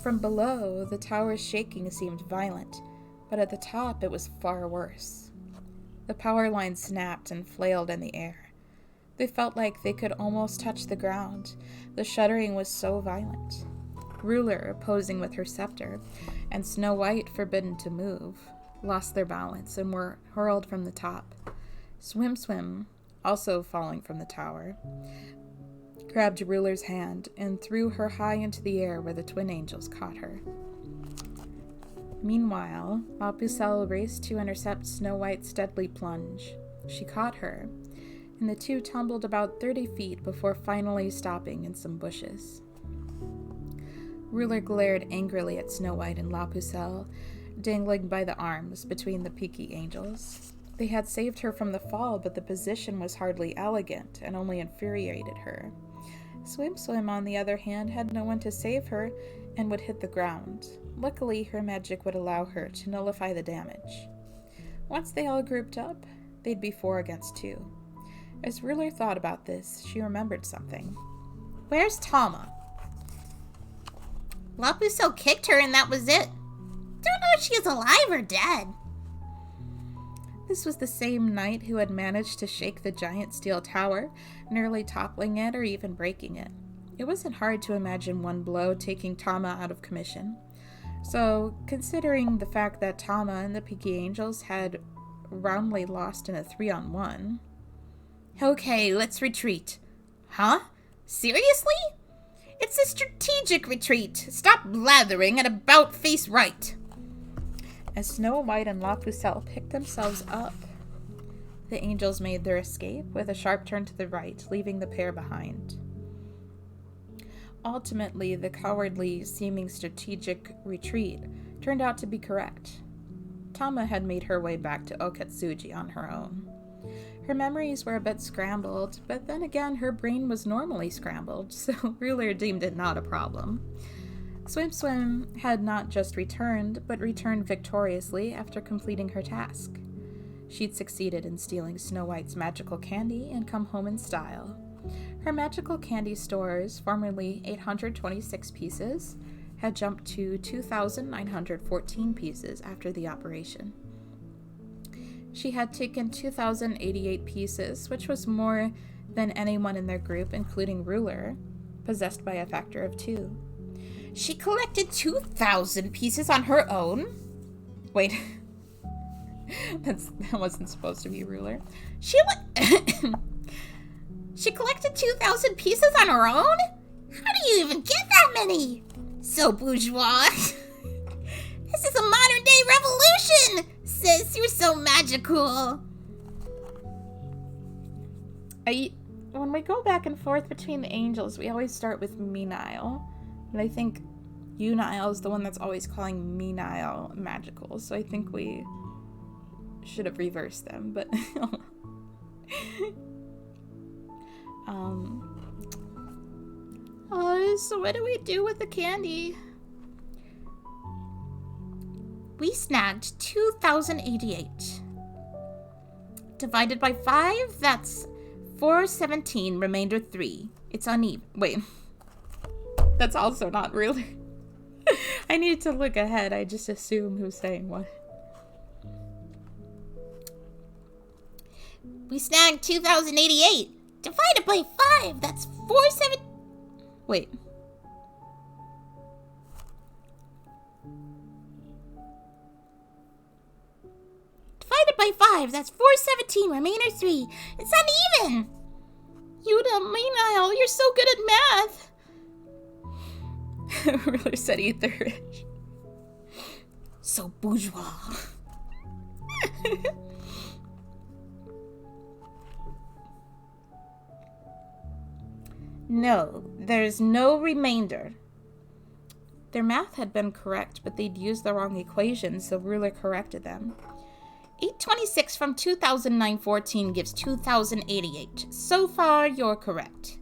From below, the tower's shaking seemed violent, but at the top it was far worse. The power lines snapped and flailed in the air. They felt like they could almost touch the ground. The shuddering was so violent. Ruler, posing with her scepter, and Snow White, forbidden to move, lost their balance and were hurled from the top. Swim, also falling from the tower, grabbed Ruler's hand and threw her high into the air where the twin angels caught her. Meanwhile, La Pucelle raced to intercept Snow White's deadly plunge. She caught her, and the two tumbled about 30 feet before finally stopping in some bushes. Ruler glared angrily at Snow White and La Pucelle, dangling by the arms between the Peaky Angels. They had saved her from the fall, but the position was hardly elegant and only infuriated her. Swim, on the other hand, had no one to save her and would hit the ground. Luckily, her magic would allow her to nullify the damage. Once they all grouped up, they'd be 4 against 2. As Ruler thought about this, she remembered something. Where's Tama? La Pucelle kicked her and that was it. Don't know if she is alive or dead. This was the same knight who had managed to shake the giant steel tower, nearly toppling it or even breaking it. It wasn't hard to imagine one blow taking Tama out of commission. So, considering the fact that Tama and the Peaky Angels had roundly lost in a 3-on-1... Okay, let's retreat. Huh? Seriously? It's a strategic retreat. Stop blathering and about face right. As Snow White and La Pucelle picked themselves up, the angels made their escape with a sharp turn to the right, leaving the pair behind. Ultimately, the cowardly seeming strategic retreat turned out to be correct. Tama had made her way back to Okatsuji on her own. Her memories were a bit scrambled, but then again her brain was normally scrambled, so Ruler deemed it not a problem. Swim had not just returned, but returned victoriously after completing her task. She'd succeeded in stealing Snow White's magical candy and come home in style. Her magical candy stores, formerly 826 pieces, had jumped to 2,914 pieces after the operation. She had taken 2,088 pieces, which was more than anyone in their group, including Ruler, possessed by a factor of 2. She collected 2,000 pieces on her own? Wait. That wasn't supposed to be Ruler. She collected 2,000 pieces on her own? How do you even get that many? So bourgeois. This is a modern-day revolution! sis. You're so magical. When we go back and forth between the angels, we always start with Meadow. And I think Unile is the one that's always calling Meadow magical. So I think we should have reversed them, but so what do we do with the candy? We snagged 2,088. Divided by 5, that's 417, remainder 3. It's uneven. Wait. That's also not really. I need to look ahead. I just assume who's saying what. We snagged 2,088. Divided by 5, that's 417. Wait. Divided by 5, that's 417, remainder 3. It's uneven. Yuda, Meadow, you're so good at math. Ruler said eat the rich. So bourgeois. No, there's no remainder. Their math had been correct, but they'd used the wrong equation, so Ruler corrected them. 826 from 2009-14 gives 2,088. So far, you're correct.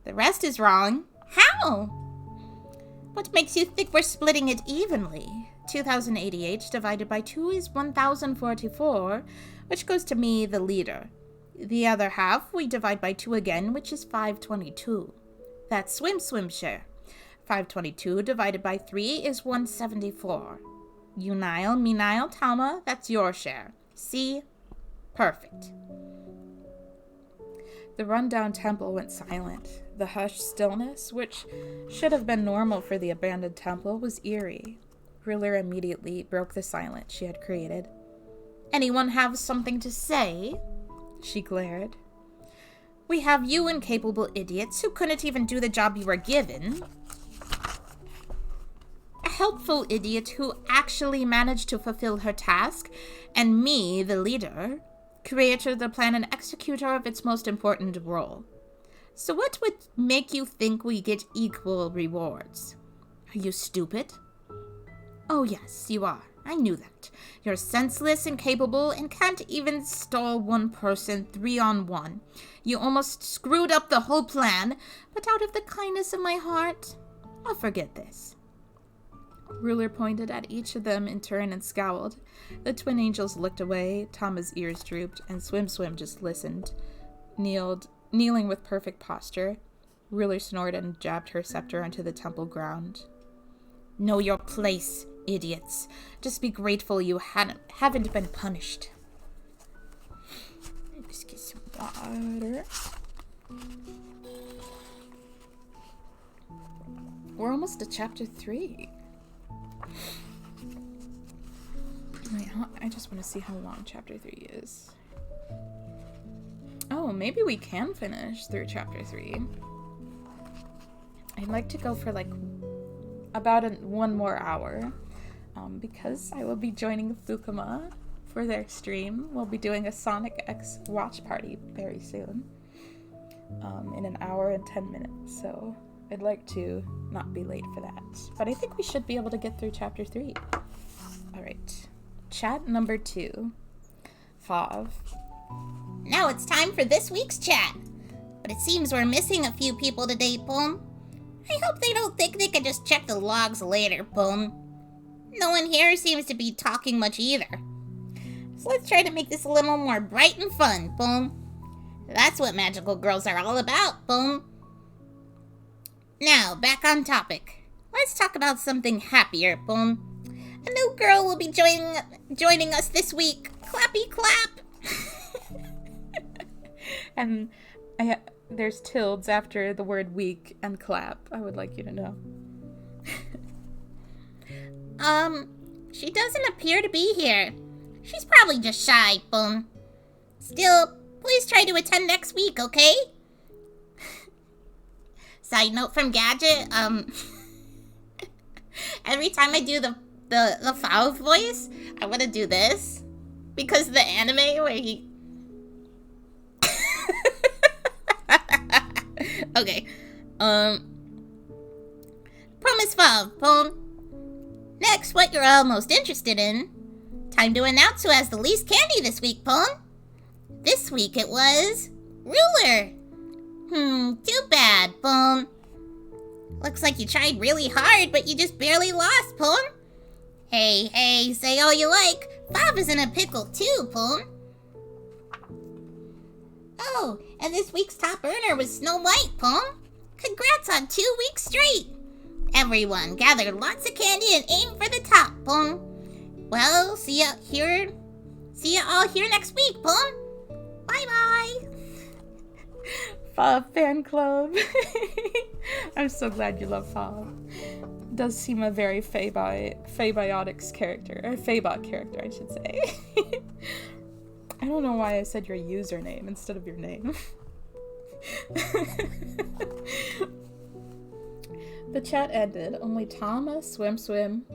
The rest is wrong. How? What makes you think we're splitting it evenly? 2,088 divided by 2 is 1,044, which goes to me, the leader. The other half we divide by 2 again, which is 522. That's swim share. 522 divided by 3 is 174. Unile, Meadow, Talma, that's your share. See? Perfect. The rundown temple went silent. The hushed stillness, which should have been normal for the abandoned temple, was eerie. Ruler immediately broke the silence she had created. Anyone have something to say? She glared. We have you incapable idiots who couldn't even do the job you were given. A helpful idiot who actually managed to fulfill her task, and me, the leader, creator of the plan and executor of its most important role. So what would make you think we get equal rewards? Are you stupid? Oh yes, you are. I knew that. You're senseless, incapable, and can't even stall one person 3-on-1. You almost screwed up the whole plan, but out of the kindness of my heart, I'll forget this. Ruler pointed at each of them in turn and scowled. The twin angels looked away, Tama's ears drooped, and Swim just listened, kneeling with perfect posture. Ruler snorted and jabbed her scepter onto the temple ground. Know your place, idiots. Just be grateful you haven't been punished. Just get some water. We're almost to chapter 3. Wait, I just want to see how long chapter 3 is. Oh, maybe we can finish through chapter 3. I'd like to go for like about 1 more hour. Because I will be joining Fukuma for their stream. We'll be doing a Sonic X watch party very soon. In an hour and 10 minutes. So I'd like to not be late for that. But I think we should be able to get through chapter 3. Alright. Chat number 2. Fav. Now it's time for this week's chat. But it seems we're missing a few people today, Boom. I hope they don't think they can just check the logs later, Boom. No one here seems to be talking much either. So let's try to make this a little more bright and fun, Boom. That's what magical girls are all about, Boom. Now, back on topic. Let's talk about something happier, Boom. A new girl will be joining us this week. Clappy clap! And there's tildes after the word week and clap. I would like you to know. She doesn't appear to be here. She's probably just shy, Boom. Still, please try to attend next week, okay? Side note from Gadget, every time I do the the foul voice, I want to do this because the anime where he. Okay, Promise Foul, Pone. Next, what you're all most interested in. Time to announce who has the least candy this week, Pone. This week it was Ruler. Too bad, Pone. Looks like you tried really hard, but you just barely lost, Pone. Hey, say all you like. Bob is in a pickle too, Pone. Oh, and this week's top earner was Snow White, Pone. Congrats on 2 weeks straight. Everyone, gather lots of candy and aim for the top, Pone. Well, see ya all here next week, Pone. Bye-bye. Fob fan club. I'm so glad you love Fob. Does seem a very Fabiotics character, or Fabot character, I should say. I don't know why I said your username instead of your name. The chat ended. Only Tama, Swim,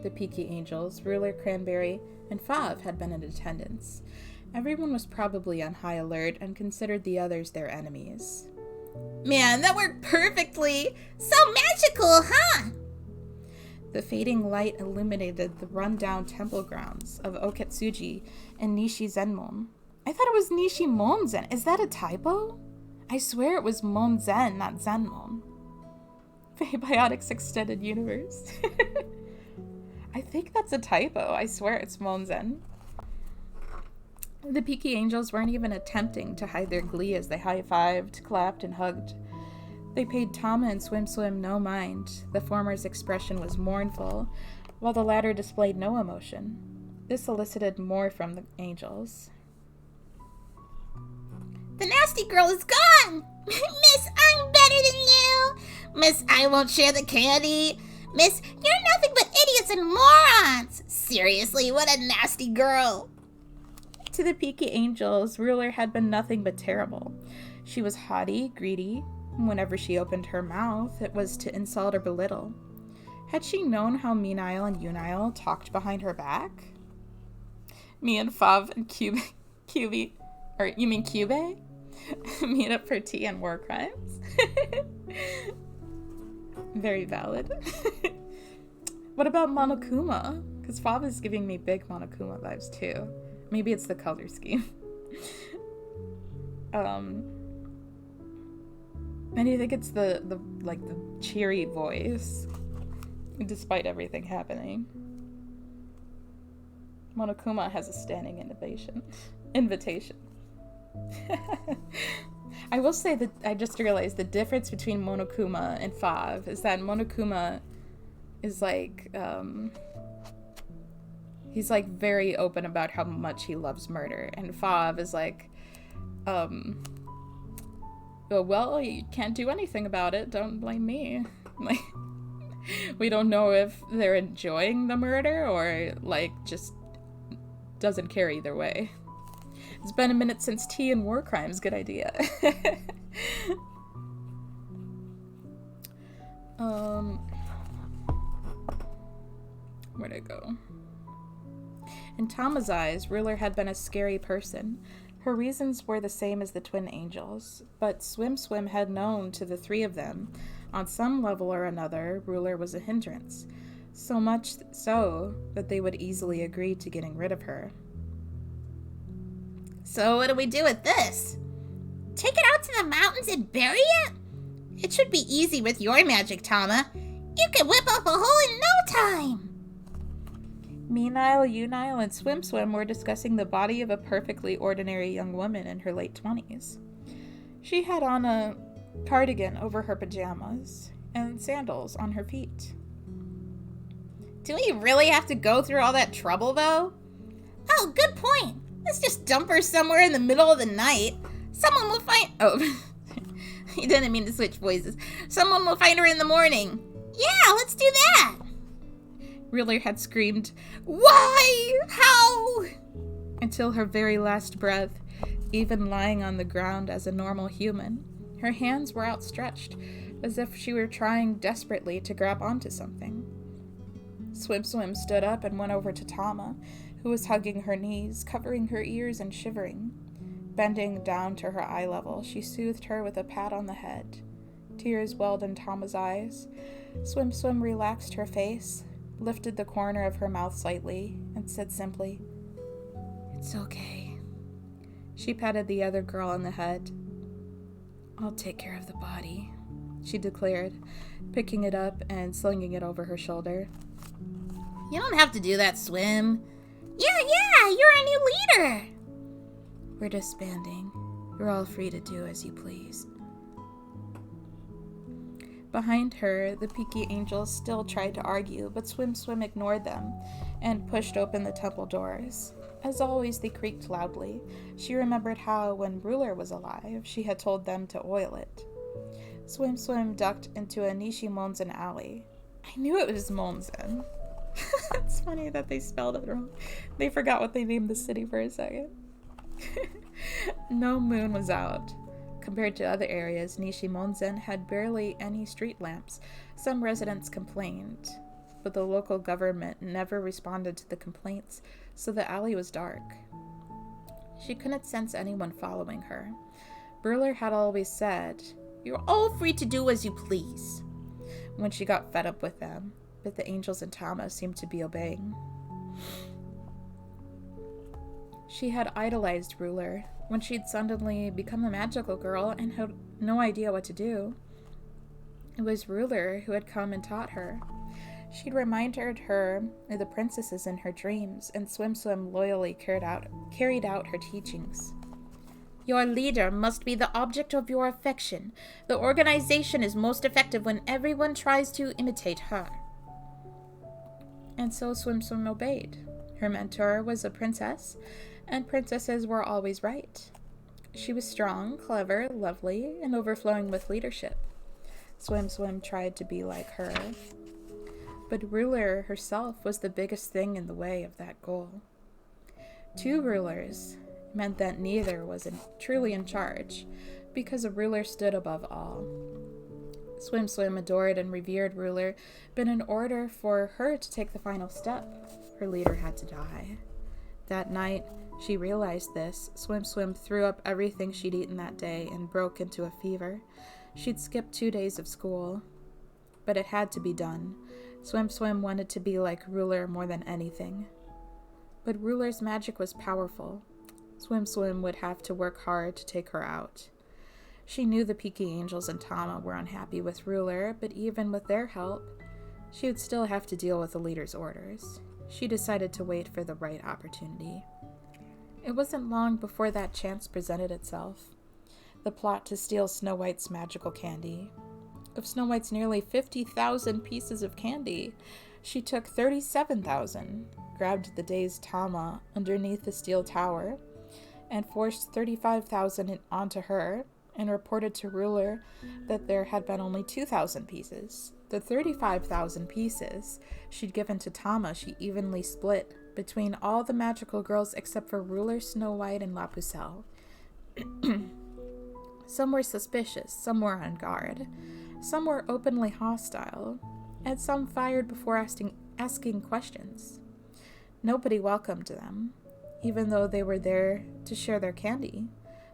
the Peaky Angels, Ruler Cranberry, and Fav had been in attendance. Everyone was probably on high alert and considered the others their enemies. Man, that worked perfectly. So magical, huh? The fading light illuminated the run-down temple grounds of Okatsuji and Nishi-Zenmon. I thought it was Nishi-Monzen. Is that a typo? I swear it was Monzen, not Zenmon. Fabiotics Extended Universe. I think that's a typo. I swear it's Monzen. The Peaky Angels weren't even attempting to hide their glee as they high-fived, clapped, and hugged. They paid Tama and Swim no mind. The former's expression was mournful, while the latter displayed no emotion. This elicited more from the Angels. The nasty girl is gone! Miss, I'm better than you! Miss, I won't share the candy! Miss, you're nothing but idiots and morons! Seriously, what a nasty girl! To the Peaky Angels, Ruler had been nothing but terrible. She was haughty, greedy. Whenever she opened her mouth, it was to insult or belittle. Had she known how Meadow and Unile talked behind her back? Me and Fav and Cubey, or you mean Cube? Meet up for tea and war crimes? Very valid. What about Monokuma? Because Fav is giving me big Monokuma vibes too. Maybe it's the color scheme. And you think it's the cheery voice, despite everything happening. Monokuma has a standing invitation. I will say that I just realized the difference between Monokuma and Fav is that Monokuma is like, he's like very open about how much he loves murder, and Fav is like, well, you can't do anything about it, don't blame me. Like, we don't know if they're enjoying the murder or like just doesn't care either way. It's been a minute since tea and war crimes, good idea. Where'd I go? In Tama's eyes, Ruler had been a scary person. Her reasons were the same as the twin angels, but Swim had known to the three of them, on some level or another, Ruler was a hindrance. So much so that they would easily agree to getting rid of her. So what do we do with this? Take it out to the mountains and bury it? It should be easy with your magic, Tama. You can whip up a hole in no time. Meanwhile, Unile and Swim were discussing the body of a perfectly ordinary young woman in her late 20s. She had on a cardigan over her pajamas and sandals on her feet. Do we really have to go through all that trouble, though? Oh, good point. Let's just dump her somewhere in the middle of the night. Someone will find... Oh, he didn't mean to switch voices. Someone will find her in the morning. Yeah, let's do that. Ruler had screamed, "Why? How?" until her very last breath, even lying on the ground as a normal human. Her hands were outstretched, as if she were trying desperately to grab onto something. Swim Swim stood up and went over to Tama, who was hugging her knees, covering her ears and shivering. Bending down to her eye level, she soothed her with a pat on the head. Tears welled in Tama's eyes. Swim Swim relaxed her face, lifted the corner of her mouth slightly, and said simply, "It's okay." She patted the other girl on the head. "I'll take care of the body," she declared, picking it up and slinging it over her shoulder. You don't have to do that, Swim. Yeah, you're a new leader. "We're disbanding. You're all free to do as you please." Behind her, the Peaky Angels still tried to argue, but Swim Swim ignored them and pushed open the temple doors. As always, they creaked loudly. She remembered how, when Ruler was alive, she had told them to oil it. Swim Swim ducked into a Nishimonzen alley. I knew it was Monzen. It's funny that they spelled it wrong. They forgot what they named the city for a second. No moon was out. Compared to other areas, Nishimonzen had barely any street lamps. Some residents complained, but the local government never responded to the complaints, so the alley was dark. She couldn't sense anyone following her. Ruler had always said, "You're all free to do as you please," when she got fed up with them, but the angels and Tama seemed to be obeying. She had idolized Ruler when she'd suddenly become a magical girl and had no idea what to do. It was Ruler who had come and taught her. She'd reminded her of the princesses in her dreams, and Swim Swim loyally carried out her teachings. Your leader must be the object of your affection. The organization is most effective when everyone tries to imitate her. And so Swim Swim obeyed. Her mentor was a princess, and princesses were always right. She was strong, clever, lovely, and overflowing with leadership. Swim Swim tried to be like her. But Ruler herself was the biggest thing in the way of that goal. Two rulers meant that neither was truly in charge, because a ruler stood above all. Swim Swim adored and revered Ruler, but in order for her to take the final step, her leader had to die. That night, she realized this. Swim Swim threw up everything she'd eaten that day and broke into a fever. She'd skipped 2 days of school, but it had to be done. Swim Swim wanted to be like Ruler more than anything. But Ruler's magic was powerful. Swim Swim would have to work hard to take her out. She knew the Peaky Angels and Tama were unhappy with Ruler, but even with their help, she would still have to deal with the leader's orders. She decided to wait for the right opportunity. It wasn't long before that chance presented itself. The plot to steal Snow White's magical candy. Of Snow White's nearly 50,000 pieces of candy, she took 37,000, grabbed the dazed Tama underneath the steel tower, and forced 35,000 onto her, and reported to Ruler that there had been only 2,000 pieces. The 35,000 pieces she'd given to Tama she evenly split between all the magical girls except for Ruler, Snow White, and La Pucelle. Some were suspicious, some were on guard, some were openly hostile, and some fired before asking questions. Nobody welcomed them, even though they were there to share their candy,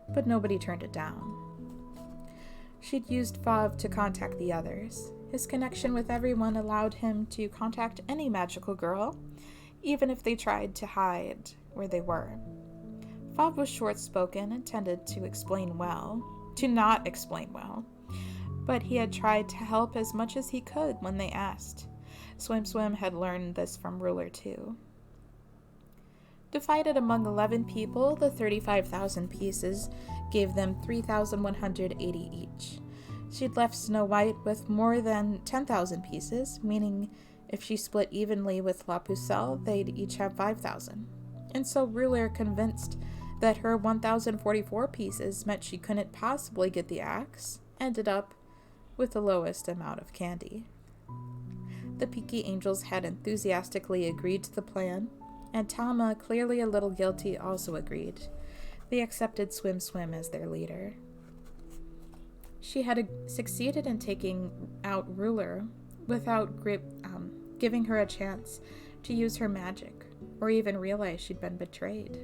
but nobody turned it down. She'd used Fav to contact the others. His connection with everyone allowed him to contact any magical girl, even if they tried to hide where they were. Fav was short-spoken and tended to not explain well, but he had tried to help as much as he could when they asked. Swim Swim had learned this from Ruler too. Divided among 11 people, the 35,000 pieces gave them 3,180 each. She'd left Snow White with more than 10,000 pieces, meaning if she split evenly with La Pucelle, they'd each have 5,000. And so Ruler, convinced that her 1,044 pieces meant she couldn't possibly get the axe, ended up with the lowest amount of candy. The Peaky Angels had enthusiastically agreed to the plan, and Tama, clearly a little guilty, also agreed. They accepted Swim Swim as their leader. She had succeeded in taking out Ruler without giving her a chance to use her magic, or even realize she'd been betrayed.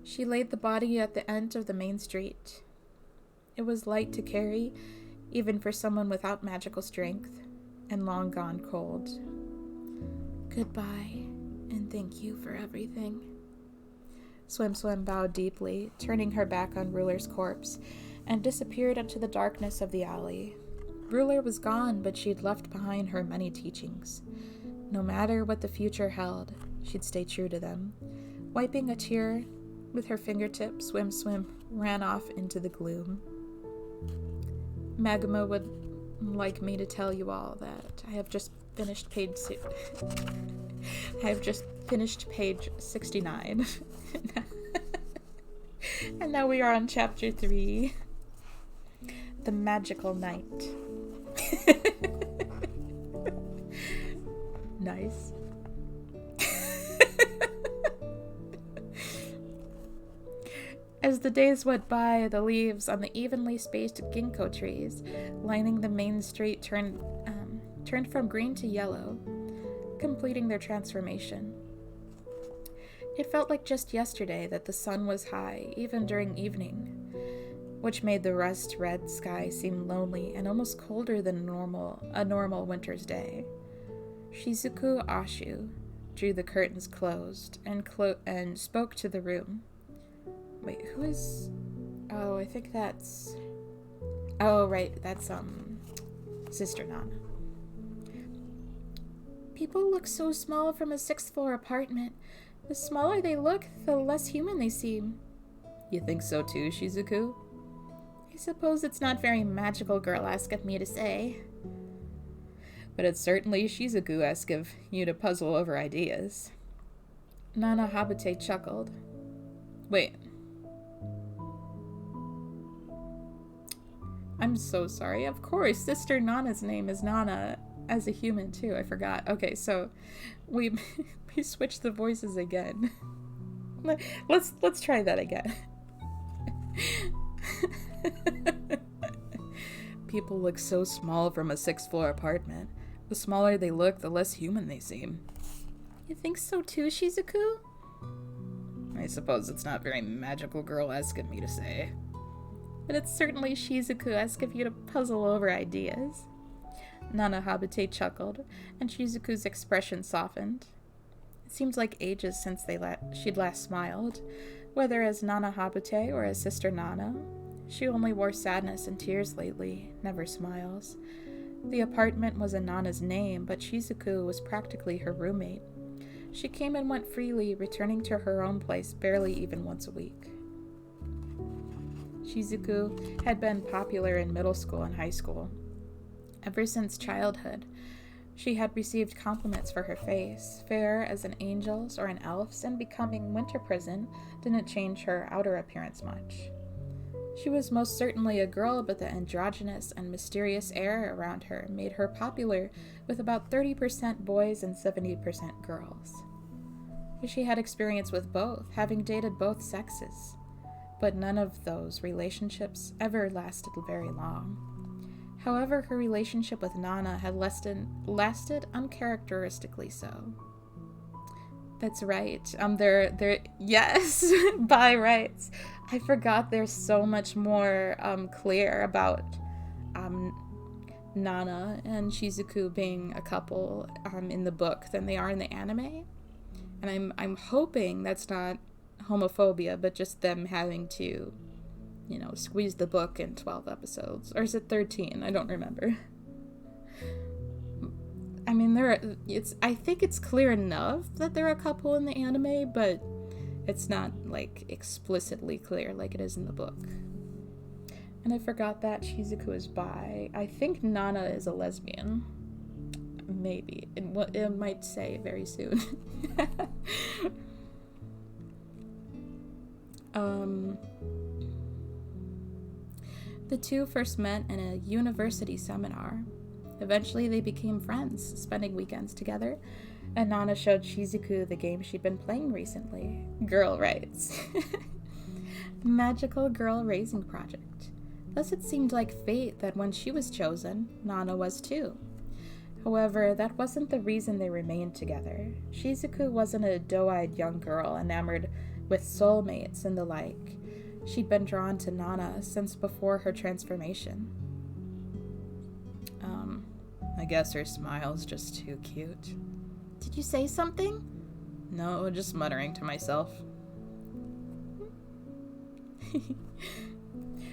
She laid the body at the end of the main street. It was light to carry, even for someone without magical strength, and long gone cold. Goodbye, and thank you for everything. Swim Swim bowed deeply, turning her back on Ruler's corpse, and disappeared into the darkness of the alley. Ruler was gone, but she'd left behind her many teachings. No matter what the future held, she'd stay true to them. Wiping a tear with her fingertips, Swim Swim ran off into the gloom. Magma would like me to tell you all that I have just finished page 69. And now we are on chapter 3, The Magical Night. Nice. As the days went by, the leaves on the evenly spaced ginkgo trees lining the main street turned from green to yellow, completing their transformation. It felt like just yesterday that the sun was high, even during evening, which made the rust-red sky seem lonely and almost colder than a normal winter's day. Shizuku Ashu drew the curtains closed and spoke to the room. Wait, who is... Oh, I think that's... Oh, right, that's, Sister Nana. People look so small from a 6th floor apartment. The smaller they look, the less human they seem. You think so too, Shizuku? I suppose it's not very magical girl-esque of me to say. But it's certainly Shizuku-esque of you to puzzle over ideas. Nana Habate chuckled. Wait. I'm so sorry. Of course, Sister Nana's name is Nana as a human too. I forgot. Okay, so we switched the voices again. Let's try that again. People look so small from a 6th floor apartment. The smaller they look, the less human they seem. You think so too, Shizuku? I suppose it's not very magical girl-esque of me to say. But it's certainly Shizuku-esque of you to puzzle over ideas. Nana Habate chuckled, and Shizuku's expression softened. It seemed like ages since she'd last smiled, whether as Nana Habate or as Sister Nana. She only wore sadness and tears lately, never smiles. The apartment was in Nana's name, but Shizuku was practically her roommate. She came and went freely, returning to her own place barely even once a week. Shizuku had been popular in middle school and high school. Ever since childhood, she had received compliments for her face. Fair as an angel's or an elf's, and becoming Winter Prison didn't change her outer appearance much. She was most certainly a girl, but the androgynous and mysterious air around her made her popular with about 30% boys and 70% girls. She had experience with both, having dated both sexes, but none of those relationships ever lasted very long. However, her relationship with Nana had lasted uncharacteristically so. That's right. Yes, by rights. I forgot there's so much more clear about Nana and Shizuku being a couple in the book than they are in the anime. And I'm hoping that's not homophobia, but just them having to, squeeze the book in 12 episodes. Or is it 13? I don't remember. I mean, I think it's clear enough that they're a couple in the anime, but it's not, explicitly clear like it is in the book. And I forgot that Shizuku is bi. I think Nana is a lesbian. Maybe. It might say very soon. The two first met in a university seminar. Eventually they became friends, spending weekends together, and Nana showed Shizuku the game she'd been playing recently, Girl Rights. Magical Girl Raising Project. Thus it seemed like fate that when she was chosen, Nana was too. However, that wasn't the reason they remained together. Shizuku wasn't a doe-eyed young girl enamored with soulmates and the like. She'd been drawn to Nana since before her transformation. I guess her smile's just too cute. Did you say something? No, just muttering to myself.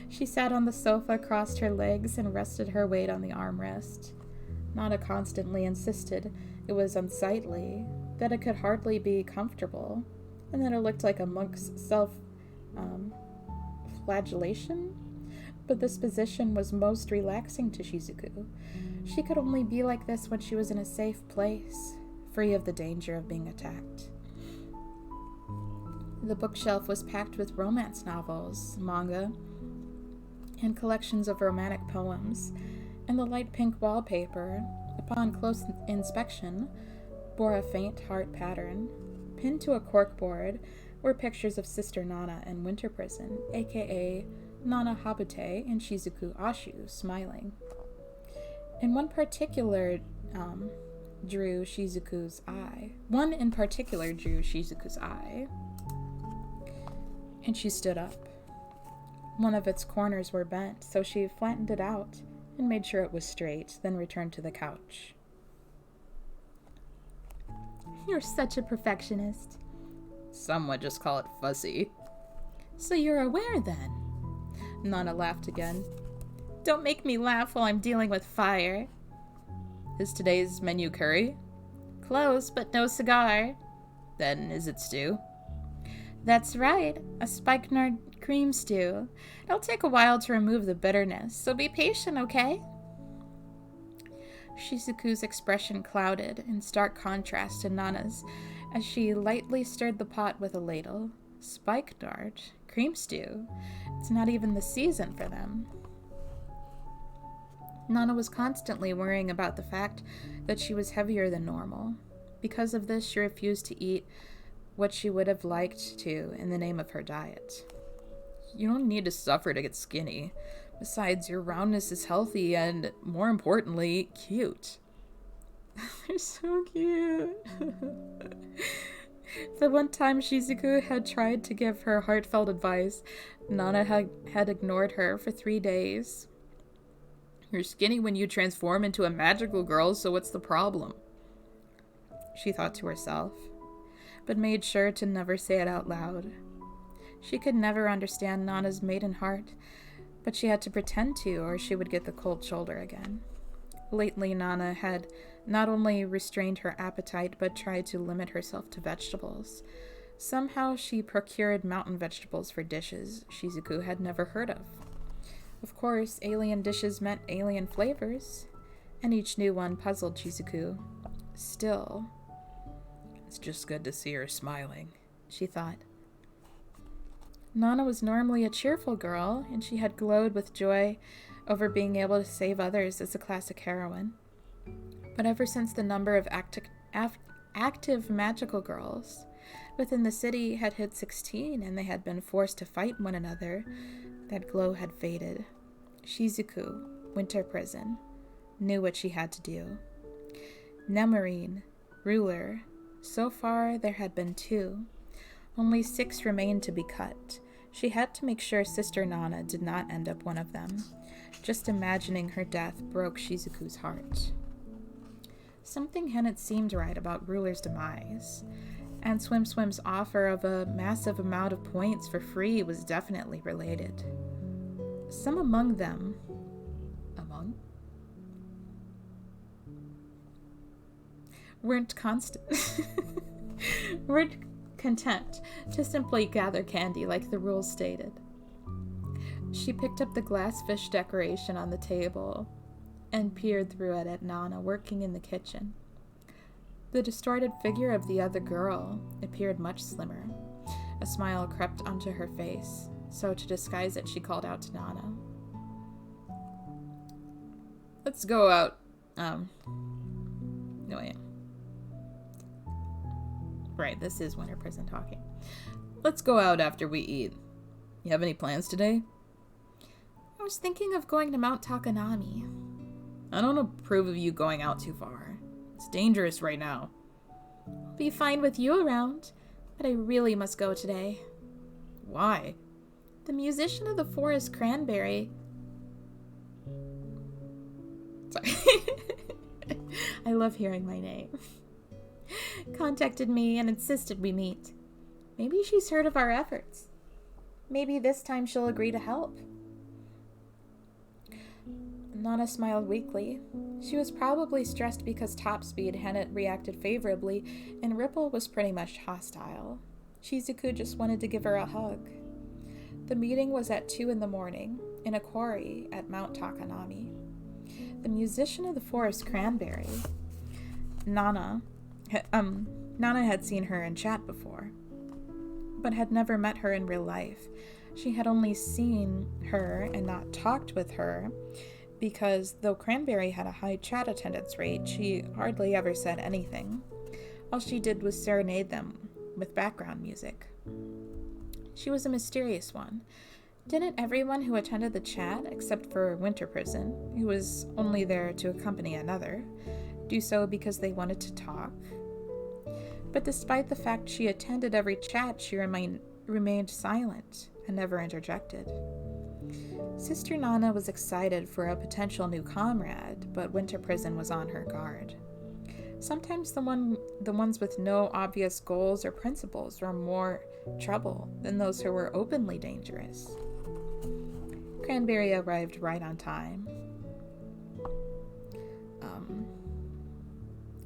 She sat on the sofa, crossed her legs, and rested her weight on the armrest. Nana constantly insisted it was unsightly, that it could hardly be comfortable, and that it looked like a monk's flagellation. But this position was most relaxing to Shizuku. She could only be like this when she was in a safe place, free of the danger of being attacked. The bookshelf was packed with romance novels, manga, and collections of romantic poems, and the light pink wallpaper, upon close inspection, bore a faint heart pattern. Pinned to a corkboard were pictures of Sister Nana in winter prison, aka Nana Habute and Shizuku Ashu, smiling. And one in particular drew Shizuku's eye. And she stood up. One of its corners were bent, so she flattened it out and made sure it was straight, then returned to the couch. You're such a perfectionist. Some would just call it fussy. So you're aware then? Nana laughed again. Don't make me laugh while I'm dealing with fire. Is today's menu curry? Close, but no cigar. Then is it stew? That's right, a spikenard cream stew. It'll take a while to remove the bitterness, so be patient, okay? Shizuku's expression clouded in stark contrast to Nana's as she lightly stirred the pot with a ladle. Spikenard? Cream stew? It's not even the season for them. Nana was constantly worrying about the fact that she was heavier than normal. Because of this, she refused to eat what she would have liked to in the name of her diet. You don't need to suffer to get skinny. Besides, your roundness is healthy and, more importantly, cute. They're so cute. The one time Shizuku had tried to give her heartfelt advice, Nana had ignored her for 3 days. You're skinny when you transform into a magical girl, so what's the problem? She thought to herself, but made sure to never say it out loud. She could never understand Nana's maiden heart, but she had to pretend to, or she would get the cold shoulder again. Lately, Nana had not only restrained her appetite, but tried to limit herself to vegetables. Somehow she procured mountain vegetables for dishes Shizuku had never heard of. Of course, alien dishes meant alien flavors, and each new one puzzled Shizuku. Still, it's just good to see her smiling, she thought. Nana was normally a cheerful girl, and she had glowed with joy over being able to save others as a classic heroine. But ever since the number of active magical girls within the city had hit 16 and they had been forced to fight one another, that glow had faded. Shizuku, winter prison, knew what she had to do. Nemarine, ruler. So far, there had been 2. Only 6 remained to be cut. She had to make sure Sister Nana did not end up one of them. Just imagining her death broke Shizuku's heart. Something hadn't seemed right about Ruler's demise, and Swim's offer of a massive amount of points for free was definitely related. Some among them... weren't content to simply gather candy like the rules stated. She picked up the glass fish decoration on the table and peered through it at Nana working in the kitchen. The distorted figure of the other girl appeared much slimmer. A smile crept onto her face, so to disguise it, she called out to Nana. Let's go out. No, I am. Right, this is winter prison talking. Let's go out after we eat. You have any plans today? I was thinking of going to Mount Takanami. I don't approve of you going out too far. It's dangerous right now. I'll be fine with you around, but I really must go today. Why? The musician of the forest cranberry. Sorry. I love hearing my name. Contacted me and insisted we meet. Maybe she's heard of our efforts. Maybe this time she'll agree to help. Nana smiled weakly. She was probably stressed because Topspeed hadn't reacted favorably, and Ripple was pretty much hostile. Shizuku just wanted to give her a hug. The meeting was at 2 a.m. in a quarry at Mount Takanami. The musician of the forest cranberry, Nana had seen her in chat before, but had never met her in real life. She had only seen her and not talked with her because though Cranberry had a high chat attendance rate, she hardly ever said anything. All she did was serenade them with background music. She was a mysterious one. Didn't everyone who attended the chat, except for Winter Prison, who was only there to accompany another, do so because they wanted to talk? But despite the fact she attended every chat, she remained silent and never interjected. Sister Nana was excited for a potential new comrade, but Winter Prison was on her guard. Sometimes the ones with no obvious goals or principles were more trouble than those who were openly dangerous. Cranberry arrived right on time.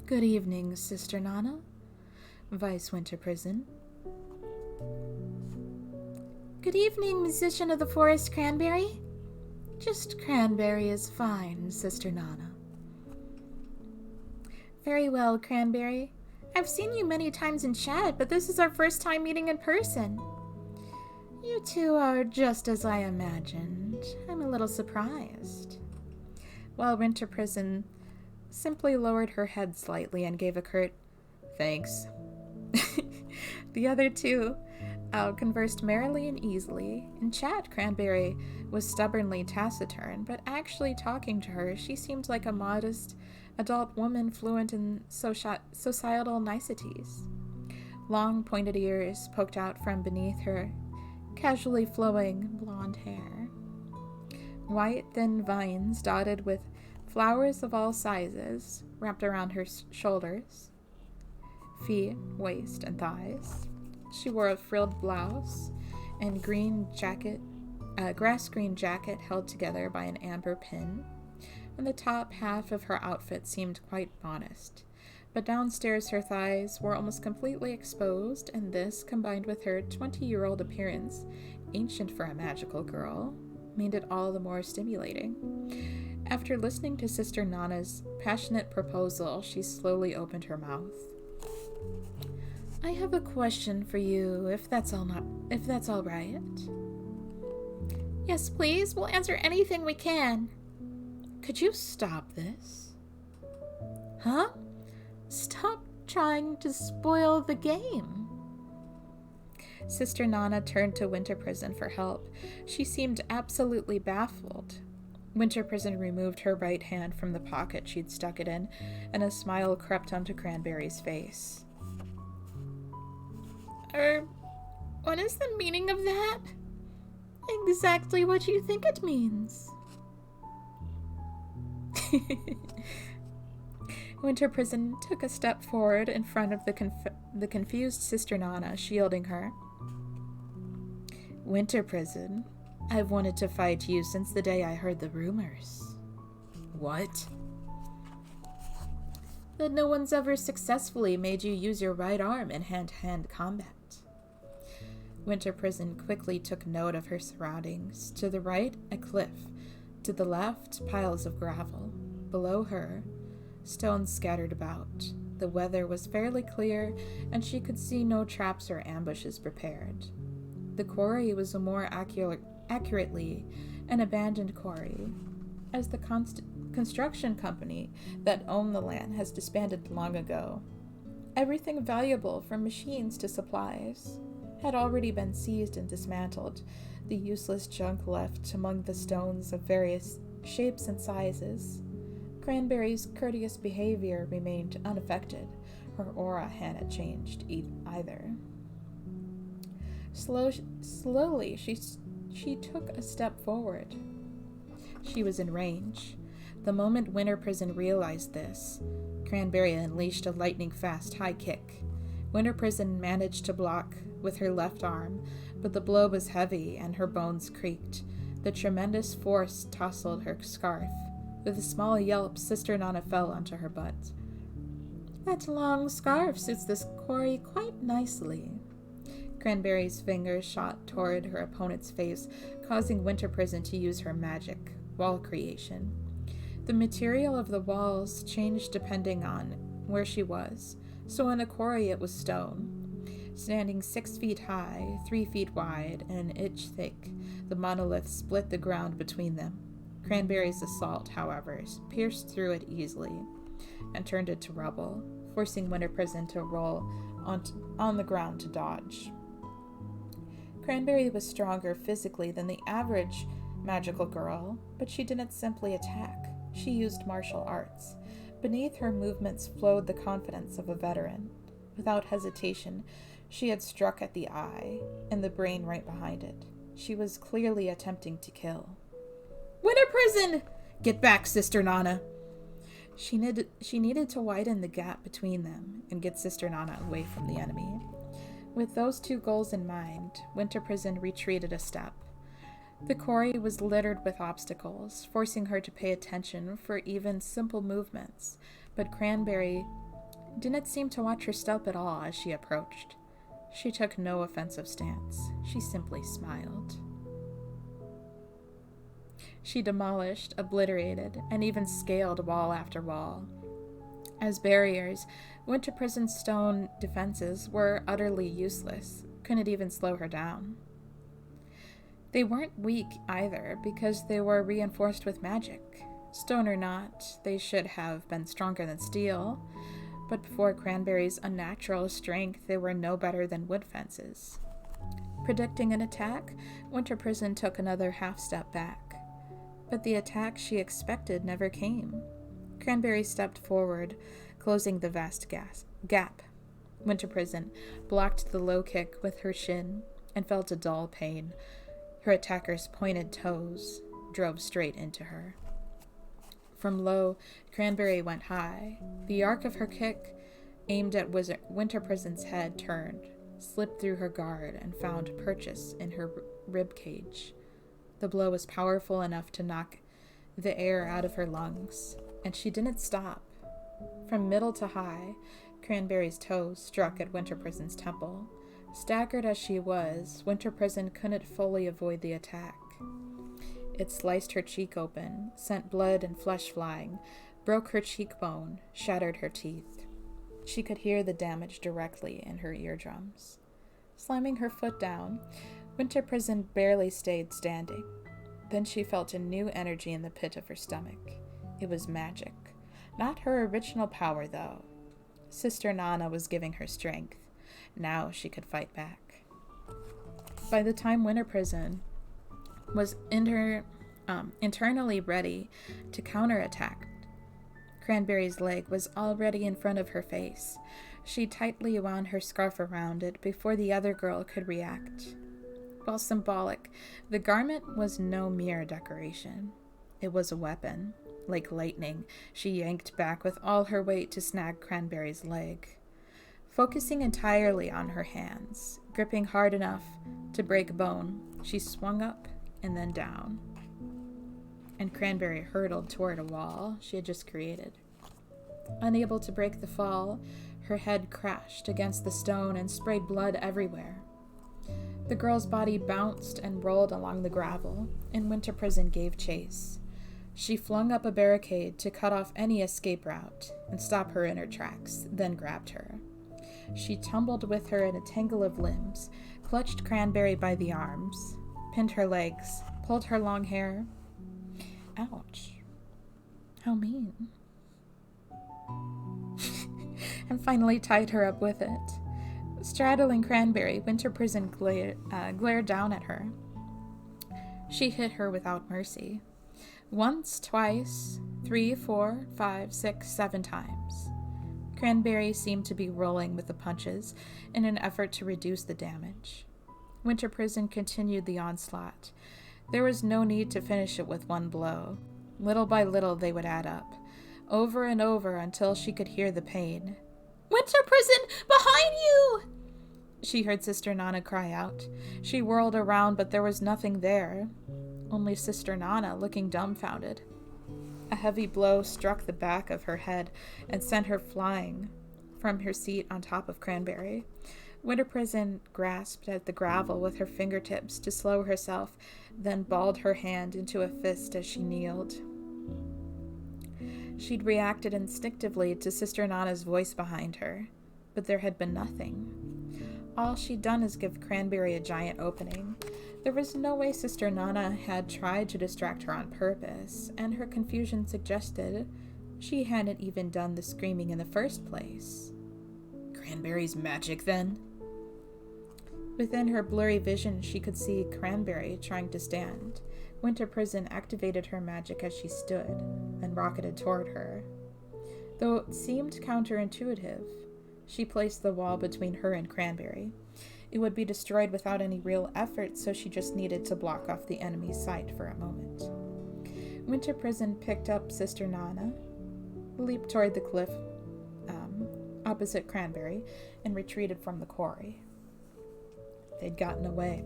Good evening, Sister Nana. Vice Winter Prison. Good evening, musician of the forest Cranberry. Just Cranberry is fine, Sister Nana. Very well, Cranberry. I've seen you many times in chat, but this is our first time meeting in person. You two are just as I imagined. I'm a little surprised. While Winter Prison simply lowered her head slightly and gave a curt thanks. The other two conversed merrily and easily. In chat, Cranberry was stubbornly taciturn, but actually talking to her, she seemed like a modest adult woman fluent in societal niceties. Long pointed ears poked out from beneath her casually flowing blonde hair. White, thin vines dotted with flowers of all sizes wrapped around her shoulders, feet, waist, and thighs. She wore a frilled blouse and grass green jacket held together by an amber pin, and the top half of her outfit seemed quite modest. But downstairs her thighs were almost completely exposed, and this, combined with her 20-year-old appearance, ancient for a magical girl, made it all the more stimulating. After listening to Sister Nana's passionate proposal, she slowly opened her mouth. I have a question for you, if that's all right. Yes, please. We'll answer anything we can. Could you stop this? Huh? Stop trying to spoil the game. Sister Nana turned to Winter Prison for help. She seemed absolutely baffled. Winter Prison removed her right hand from the pocket she'd stuck it in, and a smile crept onto Cranberry's face. What is the meaning of that? Exactly what you think it means. Winter Prison took a step forward in front of the confused Sister Nana, shielding her. Winter Prison, I've wanted to fight you since the day I heard the rumors. What? That no one's ever successfully made you use your right arm in hand-to-hand combat. Winter Prison quickly took note of her surroundings. To the right, a cliff. To the left, piles of gravel. Below her, stones scattered about. The weather was fairly clear, and she could see no traps or ambushes prepared. The quarry was more accurately an abandoned quarry, as the construction company that owned the land has disbanded long ago. Everything valuable, from machines to supplies, had already been seized and dismantled, the useless junk left among the stones of various shapes and sizes. Cranberry's courteous behavior remained unaffected. Her aura hadn't changed either. Slowly, she took a step forward. She was in range. The moment Winter Prison realized this, Cranberry unleashed a lightning-fast high kick. Winter Prison managed to block with her left arm, but the blow was heavy and her bones creaked. The tremendous force tousled her scarf. With a small yelp, Sister Nana fell onto her butt. That long scarf suits this quarry quite nicely. Cranberry's fingers shot toward her opponent's face, causing Winter Prison to use her magic, wall creation. The material of the walls changed depending on where she was, so in a quarry it was stone. Standing 6 feet high, 3 feet wide, and an inch thick, the monolith split the ground between them. Cranberry's assault, however, pierced through it easily and turned it to rubble, forcing Winter Prison to roll on the ground to dodge. Cranberry was stronger physically than the average magical girl, but she didn't simply attack. She used martial arts. Beneath her movements flowed the confidence of a veteran. Without hesitation, she had struck at the eye and the brain right behind it. She was clearly attempting to kill. Winter Prison! Get back, Sister Nana! She needed to widen the gap between them and get Sister Nana away from the enemy. With those two goals in mind, Winter Prison retreated a step. The quarry was littered with obstacles, forcing her to pay attention for even simple movements, but Cranberry didn't seem to watch her step at all as she approached. She took no offensive stance. She simply smiled. She demolished, obliterated, and even scaled wall after wall. As barriers, Winter Prison's stone defenses were utterly useless, couldn't even slow her down. They weren't weak either, because they were reinforced with magic. Stone or not, they should have been stronger than steel, but before Cranberry's unnatural strength, they were no better than wood fences. Predicting an attack, Winter Prison took another half step back. But the attack she expected never came. Cranberry stepped forward, closing the vast gap. Winter Prison blocked the low kick with her shin and felt a dull pain. Her attacker's pointed toes drove straight into her. From low, Cranberry went high. The arc of her kick, aimed at Winter Prison's head, turned, slipped through her guard, and found purchase in her rib cage. The blow was powerful enough to knock the air out of her lungs, and she didn't stop. From middle to high, Cranberry's toes struck at Winter Prison's temple. Staggered as she was, Winter Prison couldn't fully avoid the attack. It sliced her cheek open, sent blood and flesh flying, broke her cheekbone, shattered her teeth. She could hear the damage directly in her eardrums. Slamming her foot down, Winter Prison barely stayed standing. Then she felt a new energy in the pit of her stomach. It was magic. Not her original power, though. Sister Nana was giving her strength. Now she could fight back. By the time Winter Prison was internally ready to counterattack, Cranberry's leg was already in front of her face. She tightly wound her scarf around it before the other girl could react. While symbolic, the garment was no mere decoration. It was a weapon. Like lightning, she yanked back with all her weight to snag Cranberry's leg. Focusing entirely on her hands, gripping hard enough to break bone, she swung up and then down. And Cranberry hurtled toward a wall she had just created. Unable to break the fall, her head crashed against the stone and sprayed blood everywhere. The girl's body bounced and rolled along the gravel, and Winter Prison gave chase. She flung up a barricade to cut off any escape route and stop her in her tracks, then grabbed her. She tumbled with her in a tangle of limbs, clutched Cranberry by the arms, pinned her legs, pulled her long hair. Ouch. How mean. And finally tied her up with it. Straddling Cranberry, Winter Prison glared down at her. She hit her without mercy. Once, twice, 3, 4, 5, 6, 7 times. Cranberry seemed to be rolling with the punches in an effort to reduce the damage. Winter Prison continued the onslaught. There was no need to finish it with one blow. Little by little they would add up, over and over until she could hear the pain. "Winter Prison, behind you!" she heard Sister Nana cry out. She whirled around, but there was nothing there. Only Sister Nana, looking dumbfounded. A heavy blow struck the back of her head and sent her flying from her seat on top of Cranberry. Winter Prison grasped at the gravel with her fingertips to slow herself, then balled her hand into a fist as she kneeled. She'd reacted instinctively to Sister Nana's voice behind her, but there had been nothing. All she'd done is give Cranberry a giant opening. There was no way Sister Nana had tried to distract her on purpose, and her confusion suggested she hadn't even done the screaming in the first place. Cranberry's magic, then? Within her blurry vision, she could see Cranberry trying to stand. Winter Prison activated her magic as she stood and rocketed toward her. Though it seemed counterintuitive, she placed the wall between her and Cranberry. It would be destroyed without any real effort, so she just needed to block off the enemy's sight for a moment. Winter Prison picked up Sister Nana, leaped toward the cliff opposite Cranberry, and retreated from the quarry. They'd gotten away.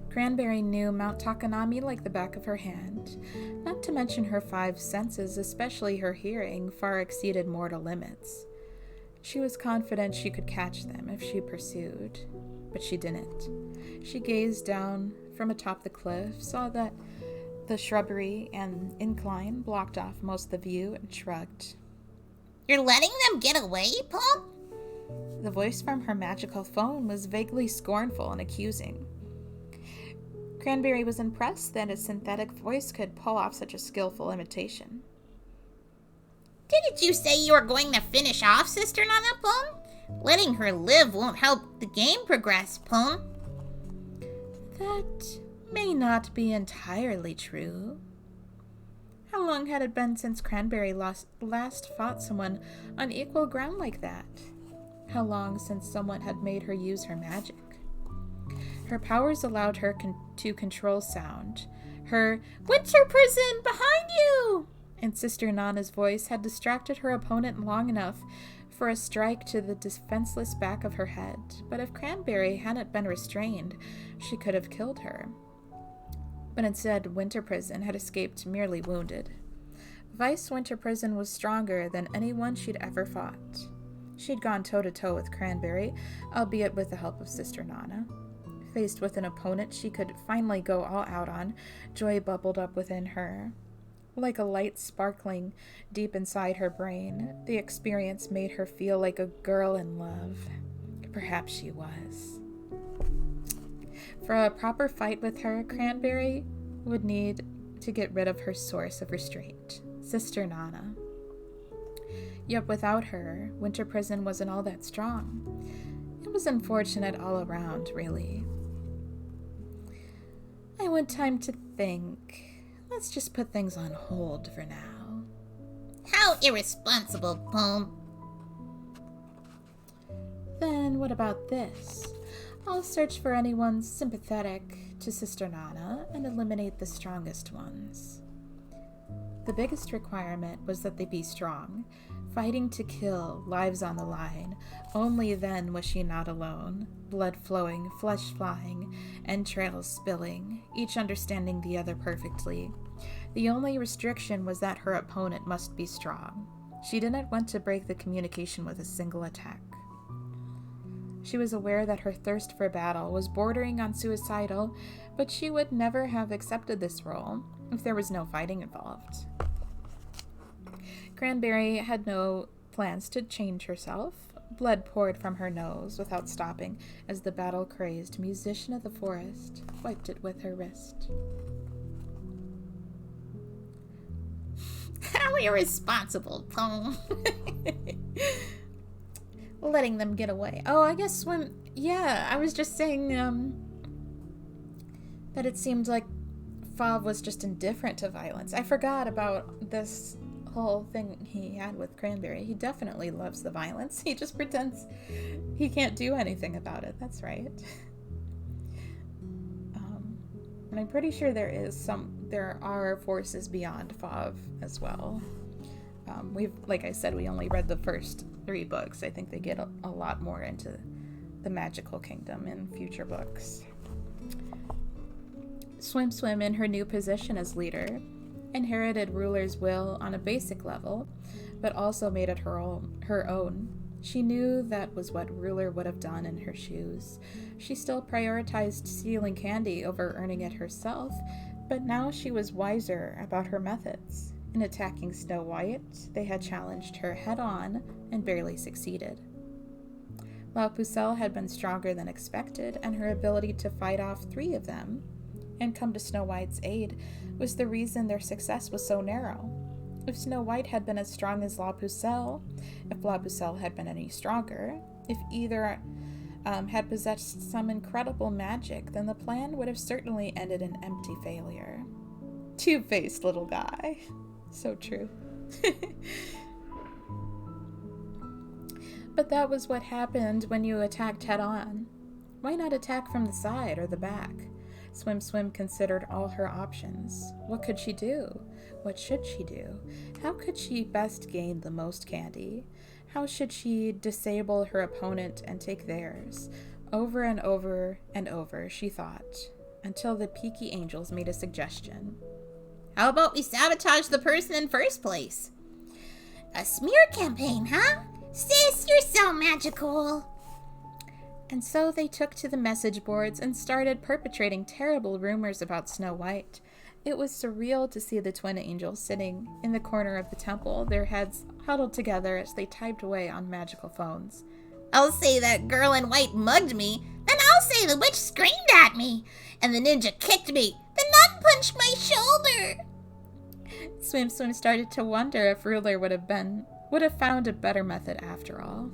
Cranberry knew Mount Takanami like the back of her hand. Not to mention her 5 senses, especially her hearing, far exceeded mortal limits. She was confident she could catch them if she pursued, but she didn't. She gazed down from atop the cliff, saw that the shrubbery and incline blocked off most of the view, and shrugged. "You're letting them get away, Paul?" The voice from her magical phone was vaguely scornful and accusing. Cranberry was impressed that a synthetic voice could pull off such a skillful imitation. "Didn't you say you were going to finish off Sister Nana, Paul? Letting her live won't help the game progress, Paul." That may not be entirely true. How long had it been since Cranberry last fought someone on equal ground like that? How long since someone had made her use her magic? Her powers allowed her to control sound. Her "Winter Prison, behind you!" and Sister Nana's voice had distracted her opponent long enough for a strike to the defenseless back of her head. But if Cranberry hadn't been restrained, she could have killed her. But instead, Winter Prison had escaped merely wounded. Vice Winter Prison was stronger than anyone she'd ever fought. She'd gone toe-to-toe with Cranberry, albeit with the help of Sister Nana. Faced with an opponent she could finally go all out on, joy bubbled up within her. Like a light sparkling deep inside her brain, the experience made her feel like a girl in love. Perhaps she was. For a proper fight with her, Cranberry would need to get rid of her source of restraint, Sister Nana. Yet without her, Winter Prison wasn't all that strong. It was unfortunate all around, really. I want time to think. Let's just put things on hold for now. "How irresponsible, Paul." Then what about this? I'll search for anyone sympathetic to Sister Nana and eliminate the strongest ones. The biggest requirement was that they be strong, fighting to kill, lives on the line. Only then was she not alone, blood flowing, flesh flying, entrails spilling, each understanding the other perfectly. The only restriction was that her opponent must be strong. She didn't want to break the communication with a single attack. She was aware that her thirst for battle was bordering on suicidal, but she would never have accepted this role if there was no fighting involved. Cranberry had no plans to change herself. Blood poured from her nose without stopping as the battle-crazed musician of the forest wiped it with her wrist. How irresponsible, Paul. Letting them get away. Oh, I guess I was just saying, that it seemed like Fav was just indifferent to violence. I forgot about this whole thing he had with Cranberry. He definitely loves the violence. He just pretends he can't do anything about it. That's right. And I'm pretty sure there are forces beyond Fav as well. Like I said, we only read the first 3 books. I think they get a lot more into the magical kingdom in future books. Swim Swim, in her new position as leader, inherited Ruler's will on a basic level, but also made it her own. She knew that was what Ruler would have done in her shoes. She still prioritized stealing candy over earning it herself, but now she was wiser about her methods. In attacking Snow White, they had challenged her head-on and barely succeeded. La Pucelle had been stronger than expected, and her ability to fight off 3 of them and come to Snow White's aid was the reason their success was so narrow. If Snow White had been as strong as La Pucelle, if La Pucelle had been any stronger, if either had possessed some incredible magic, then the plan would have certainly ended in empty failure. Two-faced little guy. So true. But that was what happened when you attacked head-on. Why not attack from the side or the back? Swim Swim considered all her options. What could she do? What should she do? How could she best gain the most candy? How should she disable her opponent and take theirs? Over and over and over, she thought, until the Peaky Angels made a suggestion. How about we sabotage the person in first place? A smear campaign, huh? Sis, you're so magical. And so they took to the message boards and started perpetrating terrible rumors about Snow White. It was surreal to see the twin angels sitting in the corner of the temple, their heads huddled together as they typed away on magical phones. I'll say that girl in white mugged me, then I'll say the witch screamed at me, and the ninja kicked me, the nun punched my shoulder. Swim Swim started to wonder if Ruler would have found a better method after all.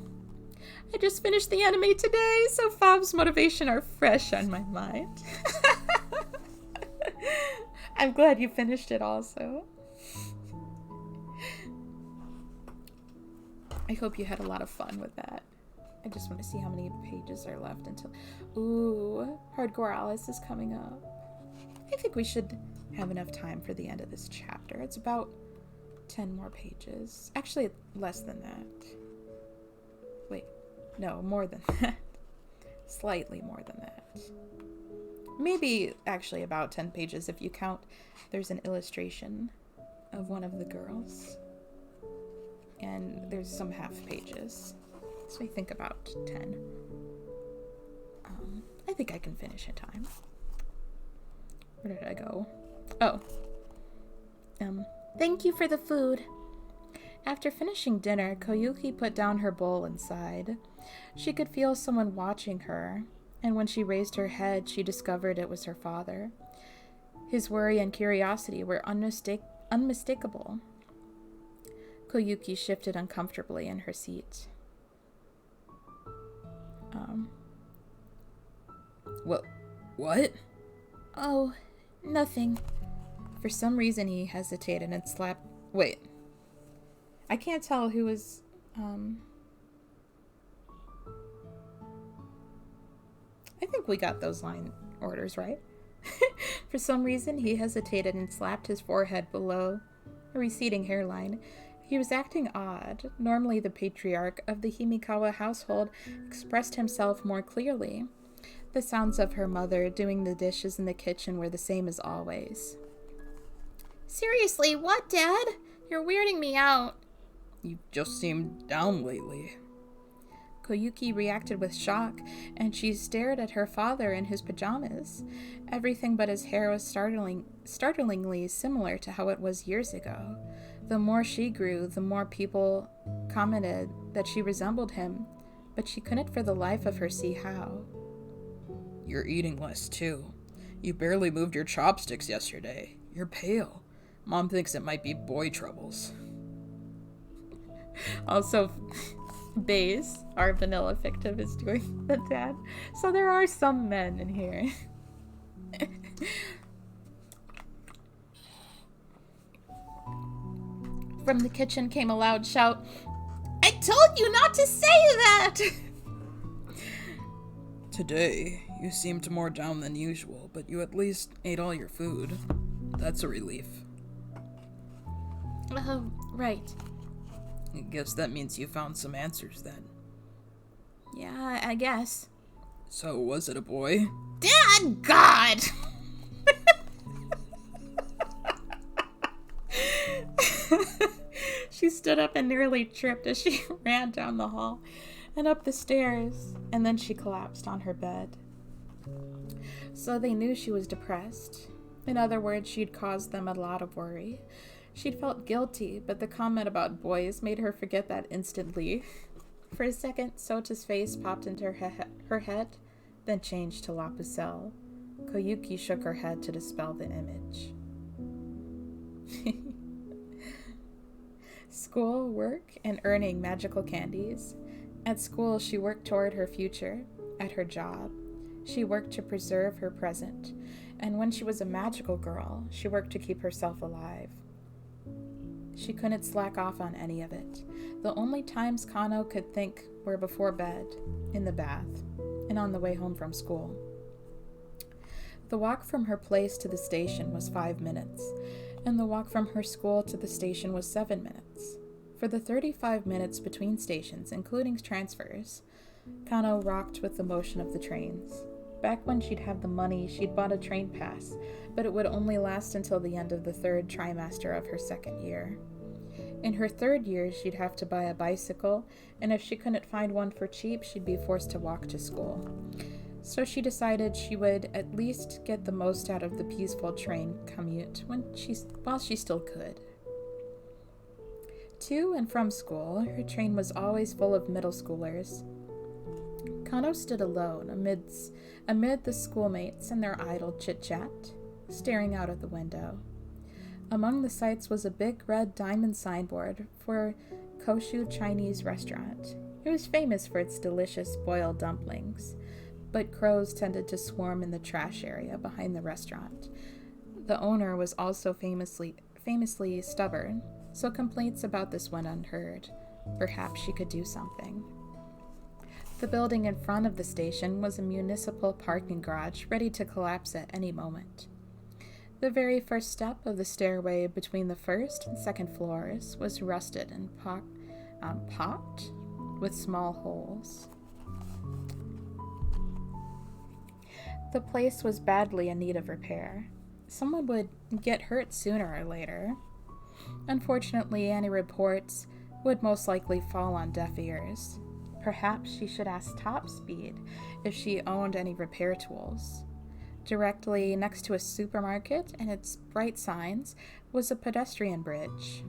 I just finished the anime today, so Fav's motivation are fresh on my mind. I'm glad you finished it also. I hope you had a lot of fun with that. I just want to see how many pages are left until... Ooh, Hardcore Alice is coming up. I think we should have enough time for the end of this chapter. It's about 10 more pages. Actually, less than that. Wait, no, more than that. Slightly more than that. Maybe actually about 10 pages if you count there's an illustration of one of the girls. And there's some half pages. So I think about 10. I think I can finish in time. Where did I go? Oh. Thank you for the food. After finishing dinner, Koyuki put down her bowl and sighed. She could feel someone watching her, and when she raised her head, she discovered it was her father. His worry and curiosity were unmistakable. Koyuki shifted uncomfortably in her seat. What? Oh, nothing. For some reason, he hesitated and slapped... Wait. I can't tell who was... I think we got those line orders right. For some reason, he hesitated and slapped his forehead below a receding hairline. He was acting odd. Normally, the patriarch of the Himikawa household expressed himself more clearly. The sounds of her mother doing the dishes in the kitchen were the same as always. Seriously, what, Dad? You're weirding me out. You just seem down lately. Koyuki reacted with shock, and she stared at her father in his pajamas. Everything but his hair was startlingly similar to how it was years ago. The more she grew, the more people commented that she resembled him, but she couldn't for the life of her see how. You're eating less, too. You barely moved your chopsticks yesterday. You're pale. Mom thinks it might be boy troubles. Also, Baze, our vanilla fictive, is doing the dad. So there are some men in here. From the kitchen came a loud shout. I told you not to say that! Today, you seemed more down than usual, but you at least ate all your food. That's a relief. Oh, right. I guess that means you found some answers then. Yeah, I guess. So, was it a boy? Dad, God! She stood up and nearly tripped as she ran down the hall and up the stairs, and then she collapsed on her bed. So they knew she was depressed. In other words, she'd caused them a lot of worry. She'd felt guilty, but the comment about boys made her forget that instantly. For a second, Sota's face popped into her head, then changed to La Pucelle. Koyuki shook her head to dispel the image. School, work, and earning magical candies. At school, she worked toward her future. At her job, she worked to preserve her present. And when she was a magical girl, she worked to keep herself alive. She couldn't slack off on any of it. The only times Kano could think were before bed, in the bath, and on the way home from school. The walk from her place to the station was 5 minutes, and the walk from her school to the station was 7 minutes. For the 35 minutes between stations, including transfers, Kano rocked with the motion of the trains. Back when she'd have the money, she'd bought a train pass, but it would only last until the end of the 3rd trimester of her 2nd year. In her 3rd year, she'd have to buy a bicycle, and if she couldn't find one for cheap, she'd be forced to walk to school. So she decided she would at least get the most out of the peaceful train commute while she still could. To and from school, her train was always full of middle schoolers. Kano stood alone amid the schoolmates and their idle chit-chat, staring out of the window. Among the sights was a big red diamond signboard for Koshu Chinese restaurant. It was famous for its delicious boiled dumplings, but crows tended to swarm in the trash area behind the restaurant. The owner was also famously stubborn, so complaints about this went unheard. Perhaps she could do something. The building in front of the station was a municipal parking garage ready to collapse at any moment. The very first step of the stairway between the 1st and 2nd floors was rusted and pocked with small holes. The place was badly in need of repair. Someone would get hurt sooner or later. Unfortunately, any reports would most likely fall on deaf ears. Perhaps she should ask Top Speed if she owned any repair tools. Directly next to a supermarket and its bright signs was a pedestrian bridge.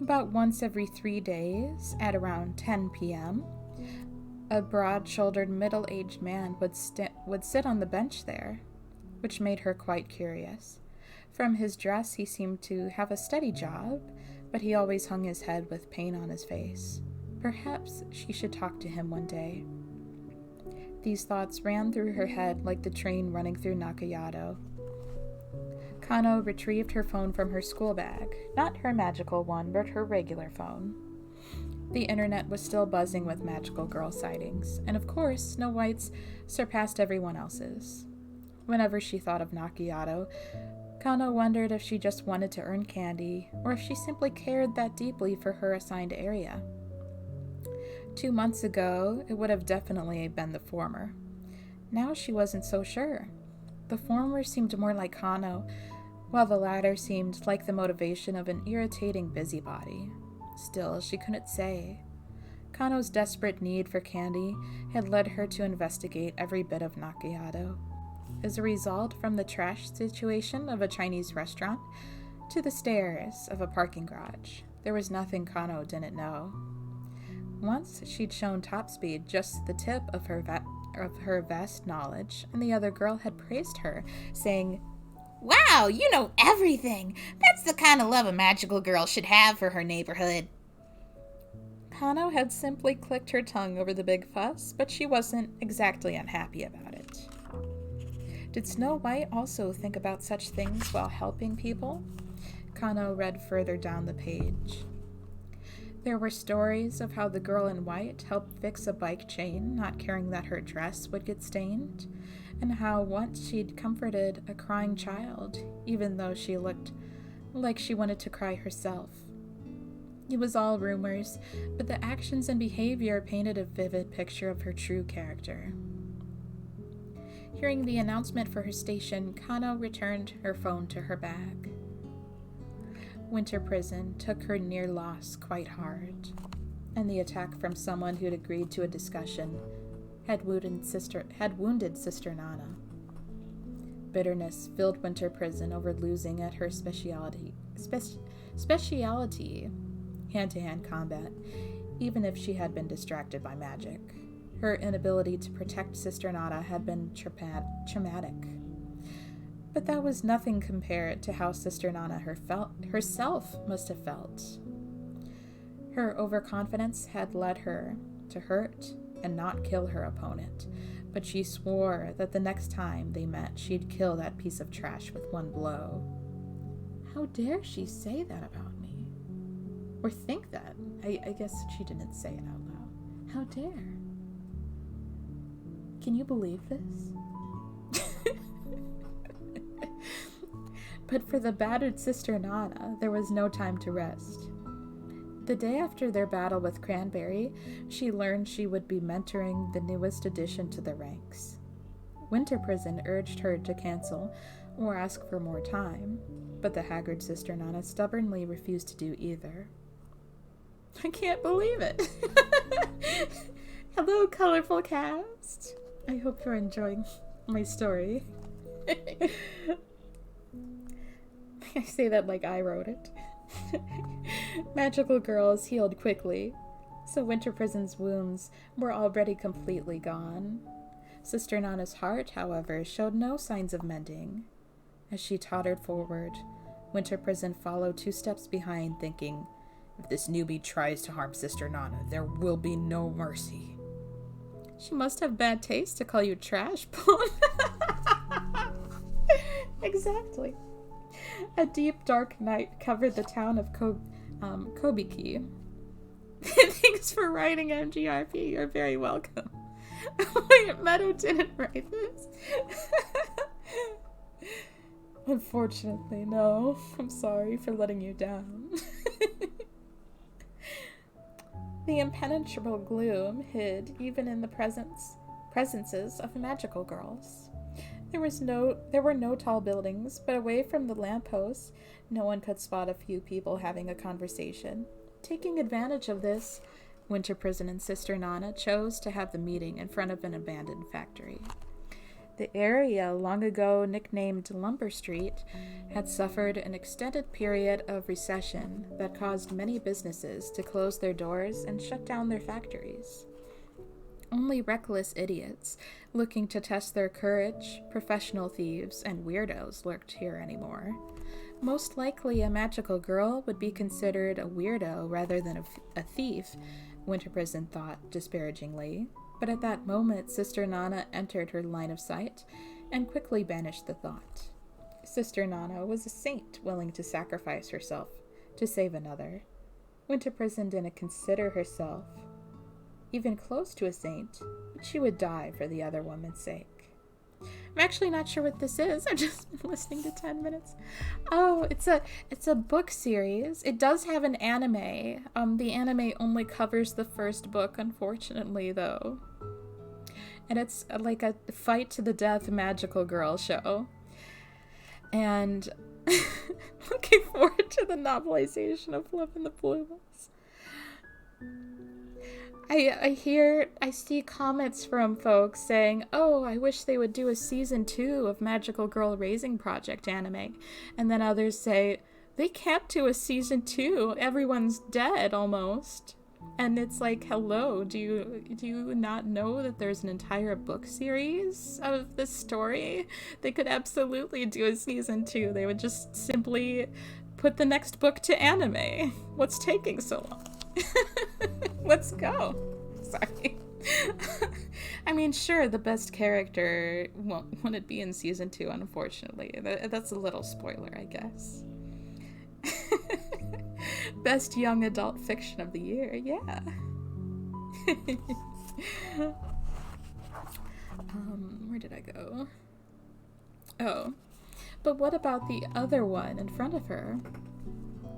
About once every 3 days, at around 10 p.m., a broad-shouldered middle-aged man would sit on the bench there, which made her quite curious. From his dress, he seemed to have a steady job, but he always hung his head with pain on his face. Perhaps she should talk to him one day. These thoughts ran through her head like the train running through Nakayado. Kano retrieved her phone from her school bag, not her magical one, but her regular phone. The internet was still buzzing with magical girl sightings, and of course, Snow White's surpassed everyone else's. Whenever she thought of Nakayado, Kano wondered if she just wanted to earn candy, or if she simply cared that deeply for her assigned area. 2 months ago, it would have definitely been the former. Now she wasn't so sure. The former seemed more like Kano, while the latter seemed like the motivation of an irritating busybody. Still, she couldn't say. Kano's desperate need for candy had led her to investigate every bit of Nakayado. As a result, from the trash situation of a Chinese restaurant to the stairs of a parking garage, there was nothing Kano didn't know. Once she'd shown Top Speed just the tip of her vast knowledge, and the other girl had praised her, saying, Wow, you know everything. That's the kind of love a magical girl should have for her neighborhood. Kano had simply clicked her tongue over the big fuss, but she wasn't exactly unhappy about it. Did Snow White also think about such things while helping people? Kano read further down the page. There were stories of how the girl in white helped fix a bike chain, not caring that her dress would get stained, and how once she'd comforted a crying child, even though she looked like she wanted to cry herself. It was all rumors, but the actions and behavior painted a vivid picture of her true character. Hearing the announcement for her station, Kano returned her phone to her bag. Winter prison took her near loss quite hard, and the attack from someone who'd agreed to a discussion had wounded Sister Nana. Bitterness filled Winter prison over losing at her specialty, hand-to-hand combat, even if she had been distracted by magic. Her inability to protect Sister Nana had been traumatic. But that was nothing compared to how Sister Nana herself must have felt. Her overconfidence had led her to hurt and not kill her opponent, but she swore that the next time they met, she'd kill that piece of trash with one blow. How dare she say that about me? Or think that? I guess she didn't say it out loud. How dare? Can you believe this? But for the battered Sister Nana, there was no time to rest. The day after their battle with Cranberry, she learned she would be mentoring the newest addition to the ranks. Winter Prison urged her to cancel or ask for more time, but the haggard Sister Nana stubbornly refused to do either. I can't believe it! Hello, colorful cast! I hope you're enjoying my story. I say that like I wrote it. Magical girls healed quickly, so Winter Prison's wounds were already completely gone. Sister Nana's heart, however, showed no signs of mending. As she tottered forward, Winter Prison followed 2 steps behind, thinking, if this newbie tries to harm Sister Nana, there will be no mercy. She must have bad taste to call you trash, Pawn. Exactly. A deep, dark night covered the town of Kobiki. Thanks for writing, MGRP. You're very welcome. Wait, Meadow didn't write this? Unfortunately, no. I'm sorry for letting you down. The impenetrable gloom hid even in the presences of magical girls. There were no tall buildings, but away from the lampposts, no one could spot a few people having a conversation. Taking advantage of this, Winter Prison and Sister Nana chose to have the meeting in front of an abandoned factory. The area, long ago nicknamed Lumber Street, had suffered an extended period of recession that caused many businesses to close their doors and shut down their factories. Only reckless idiots looking to test their courage, professional thieves, and weirdos lurked here anymore. Most likely a magical girl would be considered a weirdo rather than a thief, Winter Prison thought disparagingly. But at that moment, Sister Nana entered her line of sight and quickly banished the thought. Sister Nana was a saint willing to sacrifice herself to save another. Winter Prison didn't consider herself even close to a saint, but she would die for the other woman's sake. I'm actually not sure what this is. I've just been listening to 10 minutes. Oh, it's a book series. It does have an anime. The anime only covers the first book, unfortunately, though. And it's like a fight to the death magical girl show. And looking forward to the novelization of Love in the Blooms. I see comments from folks saying, oh, I wish they would do a season 2 of Magical Girl Raising Project anime. And then others say, they can't do a season 2. Everyone's dead almost. And it's like, hello, do you not know that there's an entire book series of this story? They could absolutely do a season 2. They would just simply put the next book to anime. What's taking so long? Let's go. Sorry. I mean, sure, the best character wouldn't be in season 2, unfortunately. That's a little spoiler, I guess. Best young adult fiction of the year, yeah. Where did I go? Oh, but what about the other one in front of her?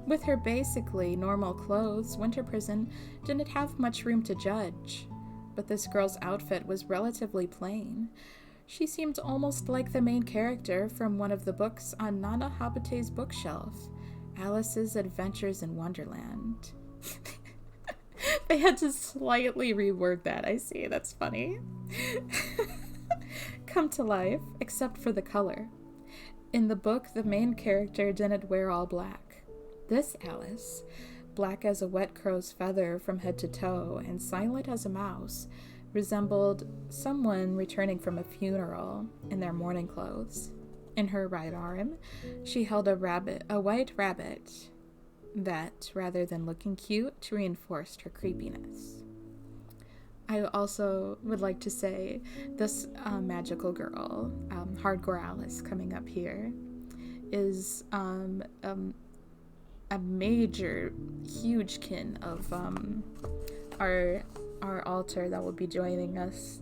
With her basically normal clothes, Winter Prison didn't have much room to judge. But this girl's outfit was relatively plain. She seemed almost like the main character from one of the books on Nana Habate's bookshelf, Alice's Adventures in Wonderland. They had to slightly reword that, I see. That's funny. Come to life, except for the color. In the book, the main character didn't wear all black. This Alice, black as a wet crow's feather from head to toe and silent as a mouse, resembled someone returning from a funeral in their mourning clothes. In her right arm, she held a white rabbit that, rather than looking cute, reinforced her creepiness. I also would like to say this magical girl, Hardcore Alice, coming up here, is a major, huge kin of our altar that will be joining us.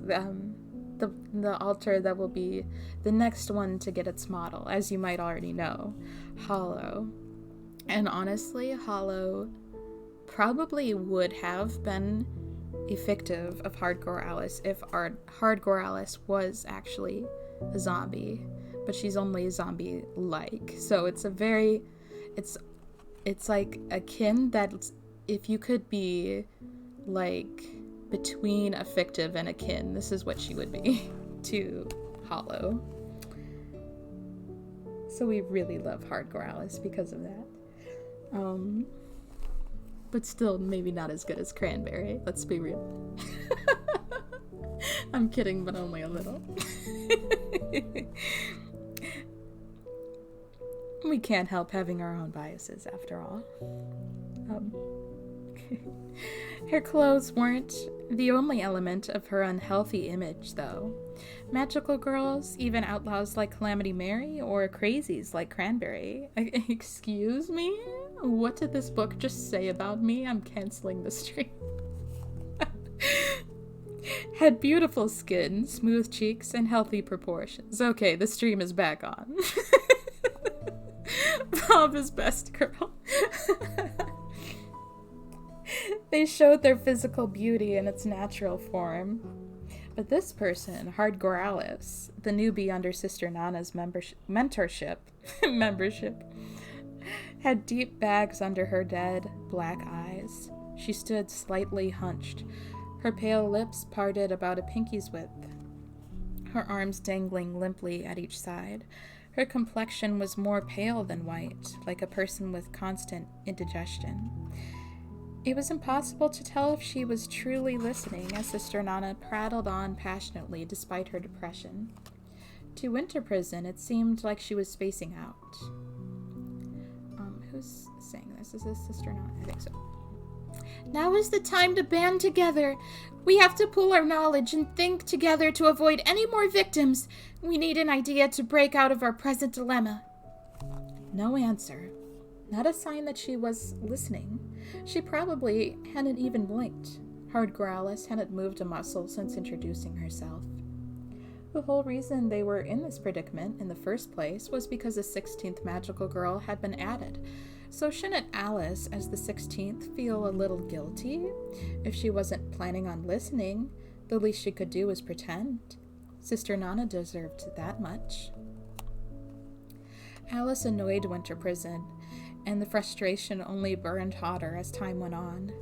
The altar that will be the next one to get its model, as you might already know, Hollow. And honestly, Hollow probably would have been effective of Hardcore Alice if our Hardcore Alice was actually a zombie, but she's only zombie-like. So it's like a kin that if you could be like between a fictive and a kin, this is what she would be to Hollow. So we really love Hardcore Alice because of that. But still maybe not as good as Cranberry, let's be real. I'm kidding, but only a little. We can't help having our own biases, after all. Her clothes weren't the only element of her unhealthy image, though. Magical girls, even outlaws like Calamity Mary, or crazies like Cranberry. Excuse me? What did this book just say about me? I'm canceling the stream. Had beautiful skin, smooth cheeks, and healthy proportions. Okay, the stream is back on. Bob is best girl. They showed their physical beauty in its natural form. But this person, Hardcore Alice, the newbie under Sister Nana's membership, had deep bags under her dead, black eyes. She stood slightly hunched, her pale lips parted about a pinky's width, her arms dangling limply at each side. Her complexion was more pale than white, like a person with constant indigestion. It was impossible to tell if she was truly listening as Sister Nana prattled on passionately despite her depression. To Winter Prison, it seemed like she was spacing out. Who's saying this? Is this Sister Nana? I think so. Now is the time to band together. We have to pool our knowledge and think together to avoid any more victims. We need an idea to break out of our present dilemma. No answer. Not a sign that she was listening. She probably hadn't even blinked. Hardcore Alice hadn't moved a muscle since introducing herself. The whole reason they were in this predicament in the first place was because a 16th magical girl had been added. So shouldn't Alice, as the 16th, feel a little guilty? If she wasn't planning on listening, the least she could do was pretend. Sister Nana deserved that much. Alice annoyed Winter Prison, and the frustration only burned hotter as time went on.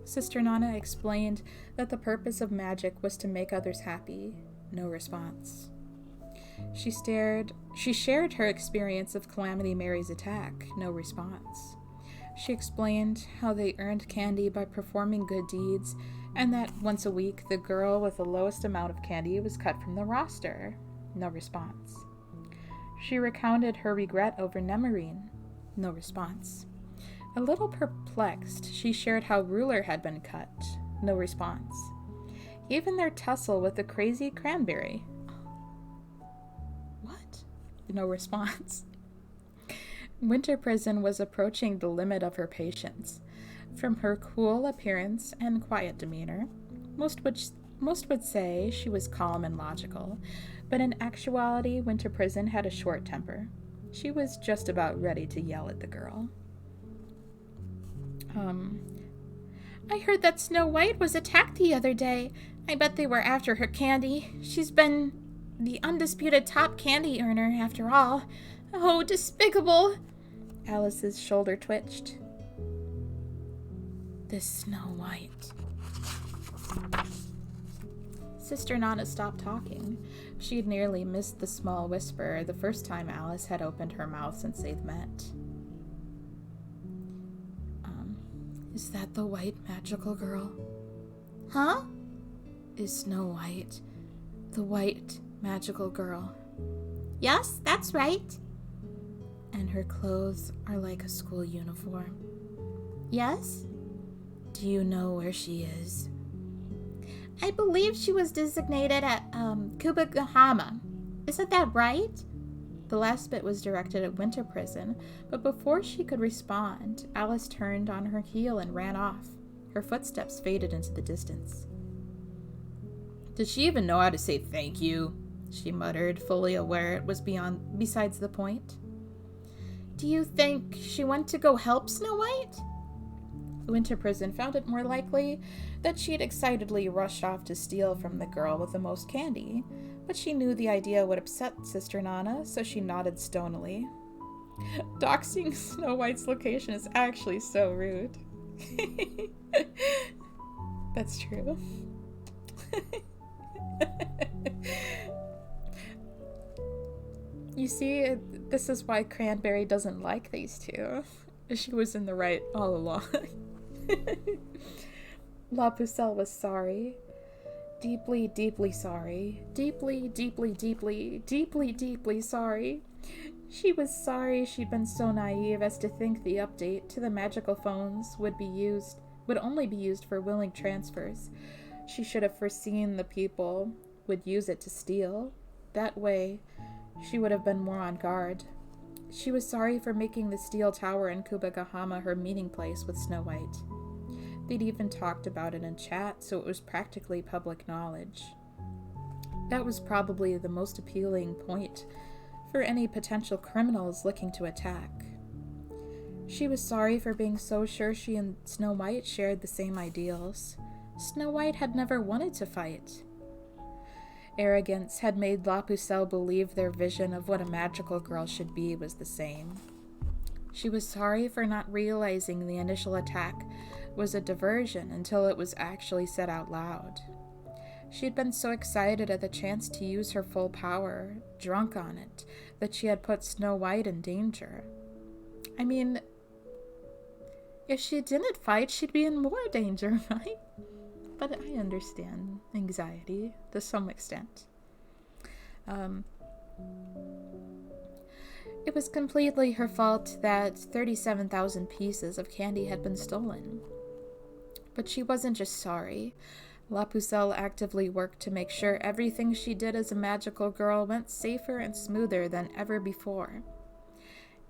Sister Nana explained that the purpose of magic was to make others happy. No response. She shared her experience of Calamity Mary's attack. No response. She explained how they earned candy by performing good deeds, and that once a week the girl with the lowest amount of candy was cut from the roster. No response. She recounted her regret over Nemarine. No response. A little perplexed, she shared how Ruler had been cut. No response. Even their tussle with the crazy Cranberry. What? No response. Winter Prison was approaching the limit of her patience. From her cool appearance and quiet demeanor, most would say she was calm and logical, but in actuality, Winter Prison had a short temper. She was just about ready to yell at the girl. I heard that Snow White was attacked the other day. I bet they were after her candy. She's been the undisputed top candy earner, after all. Oh, despicable! Alice's shoulder twitched. This Snow White. Sister Nana stopped talking. She'd nearly missed the small whisper the first time Alice had opened her mouth since they'd met. Is that the white magical girl? Huh? Is Snow White the white magical girl? Yes, that's right. And her clothes are like a school uniform. Yes? Do you know where she is? I believe she was designated at Kubagahama. Isn't that right? The last bit was directed at Winter Prison, but before she could respond, Alice turned on her heel and ran off. Her footsteps faded into the distance. Did she even know how to say thank you? She muttered, fully aware it was besides the point. Do you think she went to go help Snow White? Winter Prison found it more likely that she'd excitedly rushed off to steal from the girl with the most candy, but she knew the idea would upset Sister Nana, so she nodded stonily. Doxing Snow White's location is actually so rude. That's true. You see, this is why Cranberry doesn't like these two. She was in the right all along. La Pucelle was sorry. Deeply, deeply sorry. Deeply, deeply, deeply, deeply, deeply sorry. She was sorry she'd been so naive as to think the update to the magical phones would only be used for willing transfers. She should have foreseen the people would use it to steal. That way, she would have been more on guard. She was sorry for making the steel tower in Kubagahama her meeting place with Snow White. They'd even talked about it in chat, so it was practically public knowledge. That was probably the most appealing point for any potential criminals looking to attack. She was sorry for being so sure she and Snow White shared the same ideals. Snow White had never wanted to fight. Arrogance had made La Pucelle believe their vision of what a magical girl should be was the same. She was sorry for not realizing the initial attack was a diversion until it was actually said out loud. She'd been so excited at the chance to use her full power, drunk on it, that she had put Snow White in danger. I mean, if she didn't fight, she'd be in more danger, right? But I understand anxiety to some extent. It was completely her fault that 37,000 pieces of candy had been stolen. But she wasn't just sorry. La Pucelle actively worked to make sure everything she did as a magical girl went safer and smoother than ever before.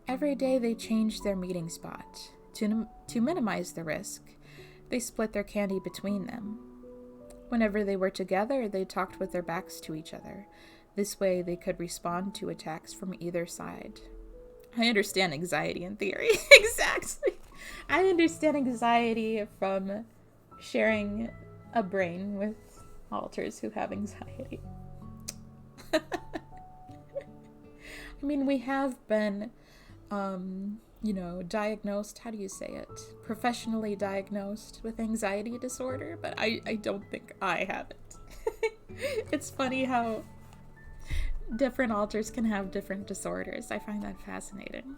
Every day they changed their meeting spot. To minimize the risk, they split their candy between them. Whenever they were together, they talked with their backs to each other. This way, they could respond to attacks from either side. I understand anxiety in theory. Exactly. I understand anxiety from sharing a brain with alters who have anxiety. I mean, we have been, diagnosed, how do you say it? Professionally diagnosed with anxiety disorder, but I don't think I have it. It's funny how different alters can have different disorders. I find that fascinating.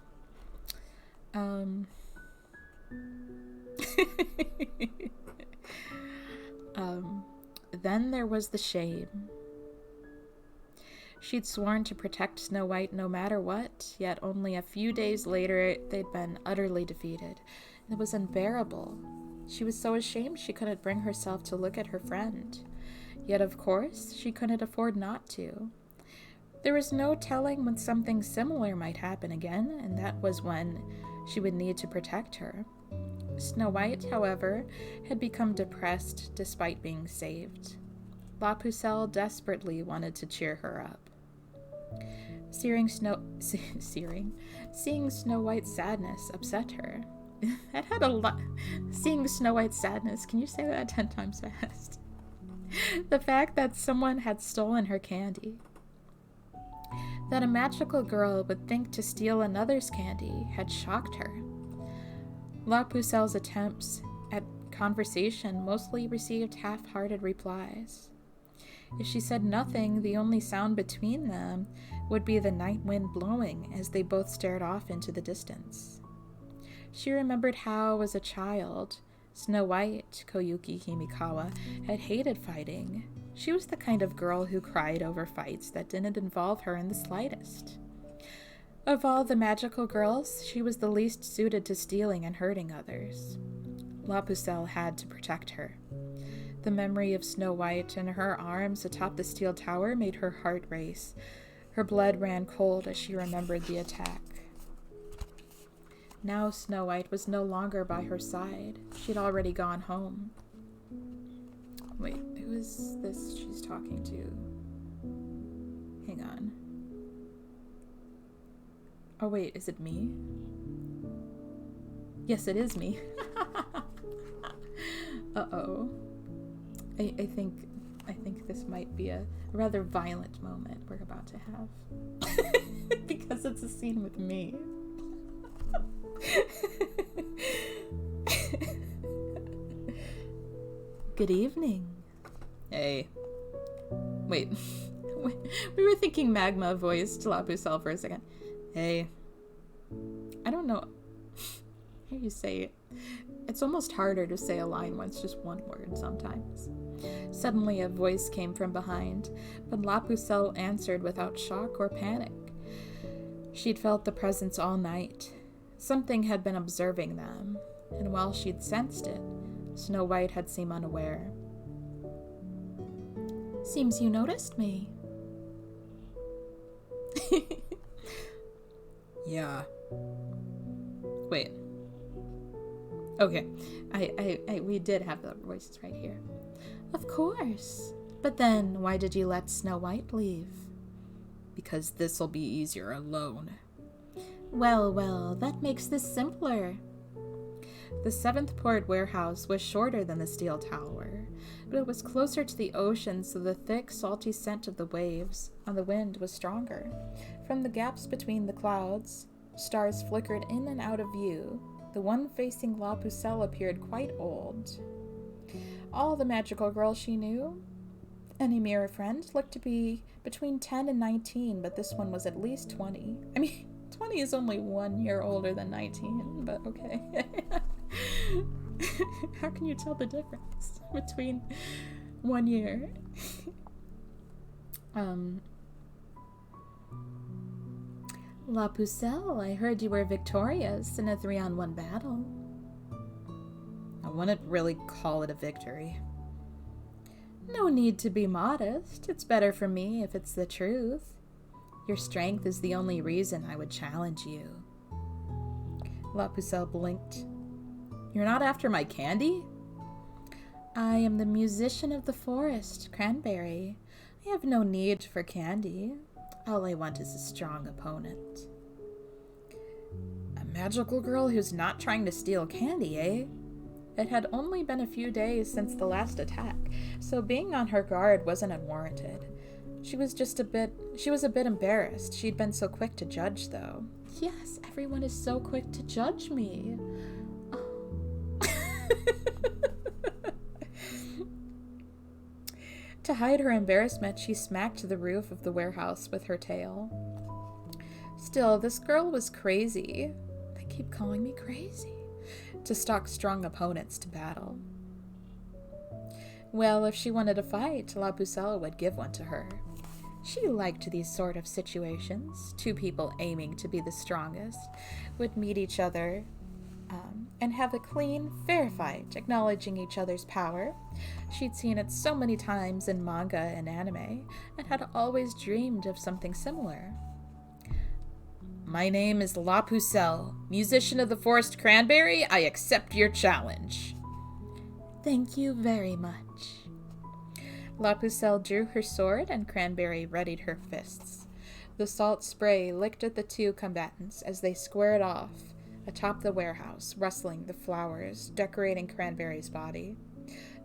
Then there was the shame. She'd sworn to protect Snow White no matter what, yet only a few days later they'd been utterly defeated. It was unbearable. She was so ashamed she couldn't bring herself to look at her friend. Yet, of course, she couldn't afford not to. There was no telling when something similar might happen again, and that was when she would need to protect her. Snow White, however, had become depressed despite being saved. La Pucelle desperately wanted to cheer her up. Seeing Snow White's sadness upset her. That had a lot. Seeing Snow White's sadness, can you say that 10 times fast? The fact that someone had stolen her candy. That a magical girl would think to steal another's candy had shocked her. La Pucelle's attempts at conversation mostly received half-hearted replies. If she said nothing, the only sound between them would be the night wind blowing as they both stared off into the distance. She remembered how, as a child, Snow White, Koyuki Himikawa, had hated fighting. She was the kind of girl who cried over fights that didn't involve her in the slightest. Of all the magical girls, she was the least suited to stealing and hurting others. La Pucelle had to protect her. The memory of Snow White in her arms atop the steel tower made her heart race. Her blood ran cold as she remembered the attack. Now Snow White was no longer by her side. She'd already gone home. Wait, who is this she's talking to? Hang on. Oh wait, is it me? Yes, it is me. Uh-oh. I think this might be a rather violent moment we're about to have. Because it's a scene with me. Good evening. Hey. Wait. We were thinking magma voiced La Pucelle for a second. Hey. I don't know how you say it. It's almost harder to say a line when it's just one word sometimes. Suddenly a voice came from behind, but La Pucelle answered without shock or panic. She'd felt the presence all night. Something had been observing them, and while she'd sensed it, Snow White had seemed unaware. Seems you noticed me. Yeah. Wait. Okay. We did have the voices right here. Of course. But then, why did you let Snow White leave? Because this'll be easier alone. Well, that makes this simpler. The seventh port warehouse was shorter than the steel tower, but it was closer to the ocean, so the thick, salty scent of the waves on the wind was stronger. From the gaps between the clouds, stars flickered in and out of view. The one facing La Pucelle appeared quite old. All the magical girls she knew, any mirror friend, looked to be between 10 and 19, but this one was at least 20. I mean, 20 is only 1 year older than 19, but okay. How can you tell the difference between 1 year? La Pucelle, I heard you were victorious in a 3-on-1 battle. I wouldn't really call it a victory. No need to be modest. It's better for me if it's the truth. Your strength is the only reason I would challenge you. La Pucelle blinked. You're not after my candy? I am the musician of the forest, Cranberry. I have no need for candy. All I want is a strong opponent. A magical girl who's not trying to steal candy, eh? It had only been a few days since the last attack, so being on her guard wasn't unwarranted. She was a bit embarrassed. She'd been so quick to judge, though. Yes, everyone is so quick to judge me. To hide her embarrassment, she smacked the roof of the warehouse with her tail. Still, this girl was crazy. They keep calling me crazy. To stalk strong opponents to battle. Well, if she wanted a fight, La Pucelle would give one to her. She liked these sort of situations. Two people aiming to be the strongest would meet each other and have a clean, fair fight, acknowledging each other's power. She'd seen it so many times in manga and anime, and had always dreamed of something similar. My name is La Pucelle, musician of the Forest Cranberry. I accept your challenge. Thank you very much. La Pucelle drew her sword, and Cranberry readied her fists. The salt spray licked at the two combatants as they squared off atop the warehouse, rustling the flowers decorating Cranberry's body.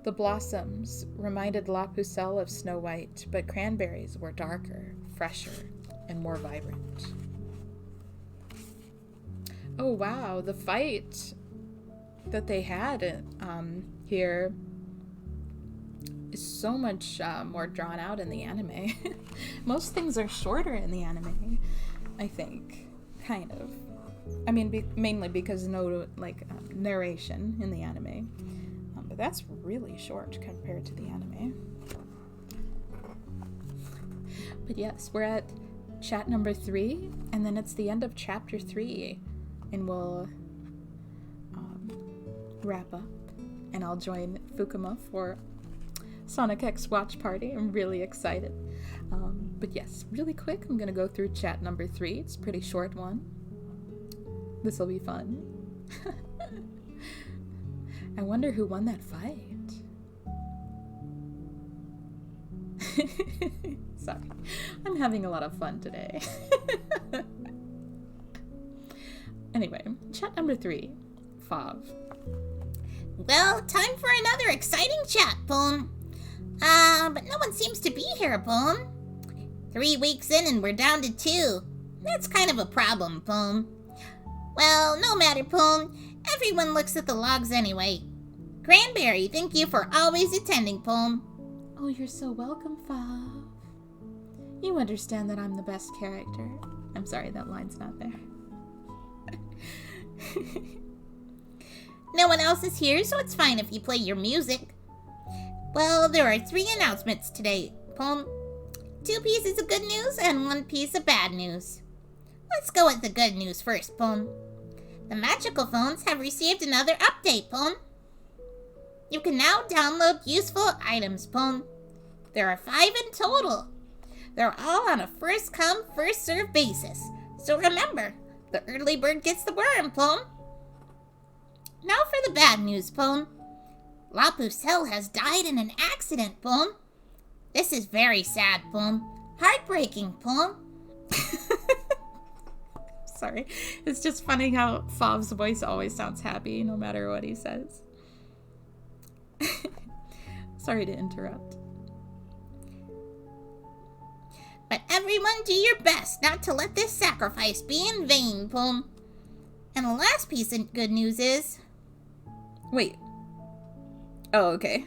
The blossoms reminded La Pucelle of Snow White, but Cranberry's were darker, fresher, and more vibrant. Oh wow, the fight that they had here is so much more drawn out in the anime. Most things are shorter in the anime, I think, kind of. I mean, mainly because no narration in the anime, but that's really short compared to the anime. But yes, we're at chat number 3, and then it's the end of chapter 3, and we'll wrap up, and I'll join Fukuma for Sonic X watch party. I'm really excited. But yes, really quick, I'm gonna go through chat number 3. It's a pretty short one. This will be fun. I wonder who won that fight. Sorry, I'm having a lot of fun today. Anyway, chat number 3, Fav. Well, time for another exciting chat, Boom. But no one seems to be here, Boom. 3 weeks in and we're down to 2. That's kind of a problem, Boom. Well, no matter, Boom. Everyone looks at the logs anyway. Cranberry, thank you for always attending, Boom. Oh, you're so welcome, Fav. You understand that I'm the best character. I'm sorry, that line's not there. No one else is here, so it's fine if you play your music. Well, there are 3 announcements today, Boom. 2 pieces of good news and 1 piece of bad news. Let's go with the good news first, Boom. The magical phones have received another update, Boom. You can now download useful items, Boom. There are 5 in total. They're all on a first-come, first-served basis. So remember, the early bird gets the worm, Boom. Now for the bad news, Boom. La Pucelle has died in an accident, Boom. This is very sad, Boom. Heartbreaking, Boom. Sorry, it's just funny how Fav's voice always sounds happy no matter what he says. Sorry to interrupt. But everyone do your best not to let this sacrifice be in vain, Boom. And the last piece of good news is... Wait. Oh, okay.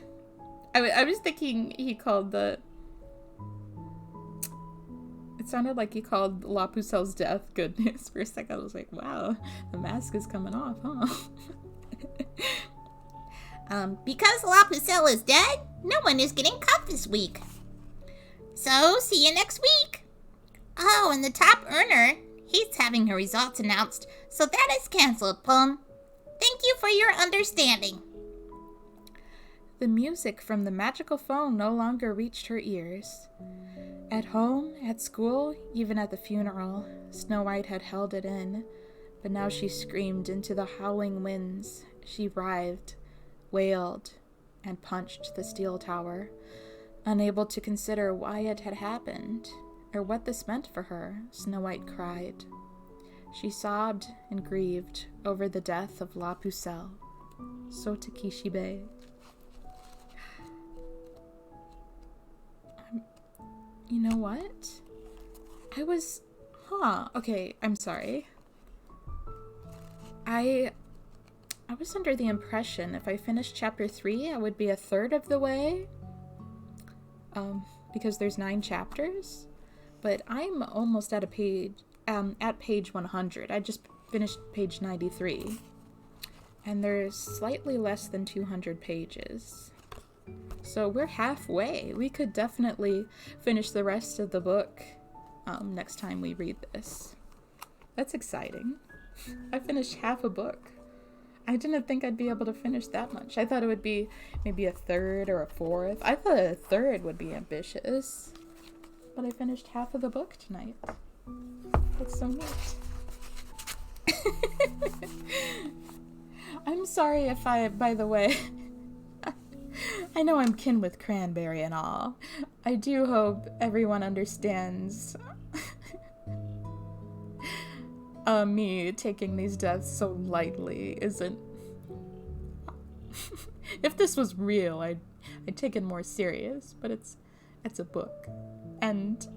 I was thinking he called the... It sounded like he called La Pucelle's death good news for a second. I was like, wow, the mask is coming off, huh? Because La Pucelle is dead, no one is getting cut this week. So, see you next week. Oh, and the top earner, he's having her results announced, so that is canceled, Boom. Thank you for your understanding. The music from the magical phone no longer reached her ears. At home, at school, even at the funeral, Snow White had held it in, but now she screamed into the howling winds. She writhed, wailed, and punched the steel tower, unable to consider why it had happened, or what this meant for her. Snow White cried. She sobbed and grieved over the death of La Pucelle, so Takeshibe. You know what? Okay, I'm sorry. I was under the impression if I finished chapter 3, I would be a third of the way. Because there's 9 chapters. But I'm almost at page 100. I just finished page 93. And there's slightly less than 200 pages. So we're halfway. We could definitely finish the rest of the book next time we read this. That's exciting. I finished half a book. I didn't think I'd be able to finish that much. I thought it would be maybe a third or a fourth. I thought a third would be ambitious. But I finished half of the book tonight. That's so neat. I'm sorry if by the way, I know I'm kin with Cranberry and all. I do hope everyone understands me taking these deaths so lightly isn't... If this was real, I'd take it more serious, but it's a book. And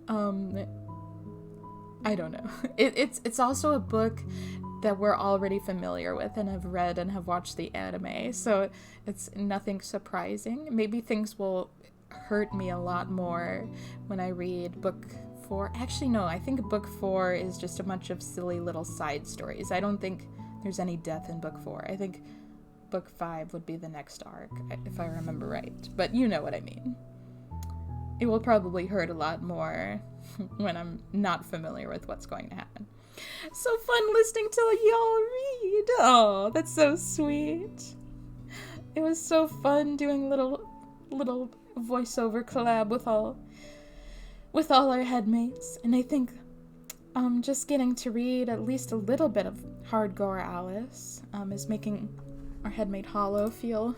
I don't know. It's also a book that we're already familiar with and have read and have watched the anime, so it's nothing surprising. Maybe things will hurt me a lot more when I read book 4. Actually, no, I think book 4 is just a bunch of silly little side stories. I don't think there's any death in book 4. I think book 5 would be the next arc, if I remember right. But you know what I mean. It will probably hurt a lot more when I'm not familiar with what's going to happen. So fun listening to y'all read. Oh, that's so sweet. It was so fun doing little voiceover collab with all our headmates. And I think just getting to read at least a little bit of Hardcore Alice is making our headmate Hollow feel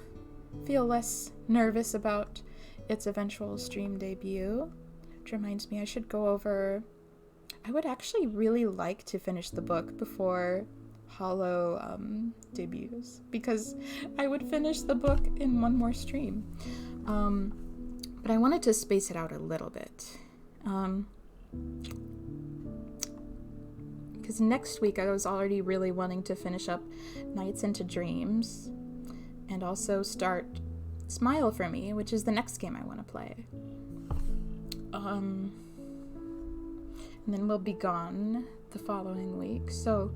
less nervous about its eventual stream debut. Which reminds me, I should go over... I would actually really like to finish the book before Hollow debuts, because I would finish the book in one more stream. But I wanted to space it out a little bit. Because next week I was already really wanting to finish up Nights into Dreams and also start Smile for Me, which is the next game I want to play. And then we'll be gone the following week. So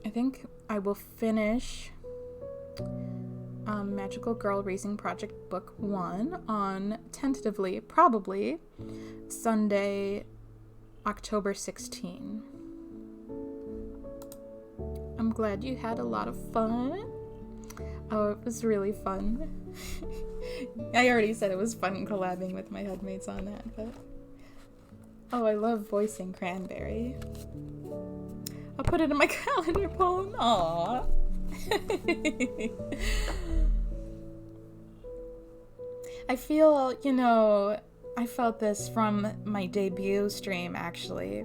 I think I will finish Magical Girl Raising Project Book 1 on tentatively, probably, Sunday, October 16. I'm glad you had a lot of fun. Oh, it was really fun. I already said it was fun collabing with my headmates on that, but... Oh, I love voicing Cranberry. I'll put it in my calendar poem. Aww. I feel, I felt this from my debut stream, actually,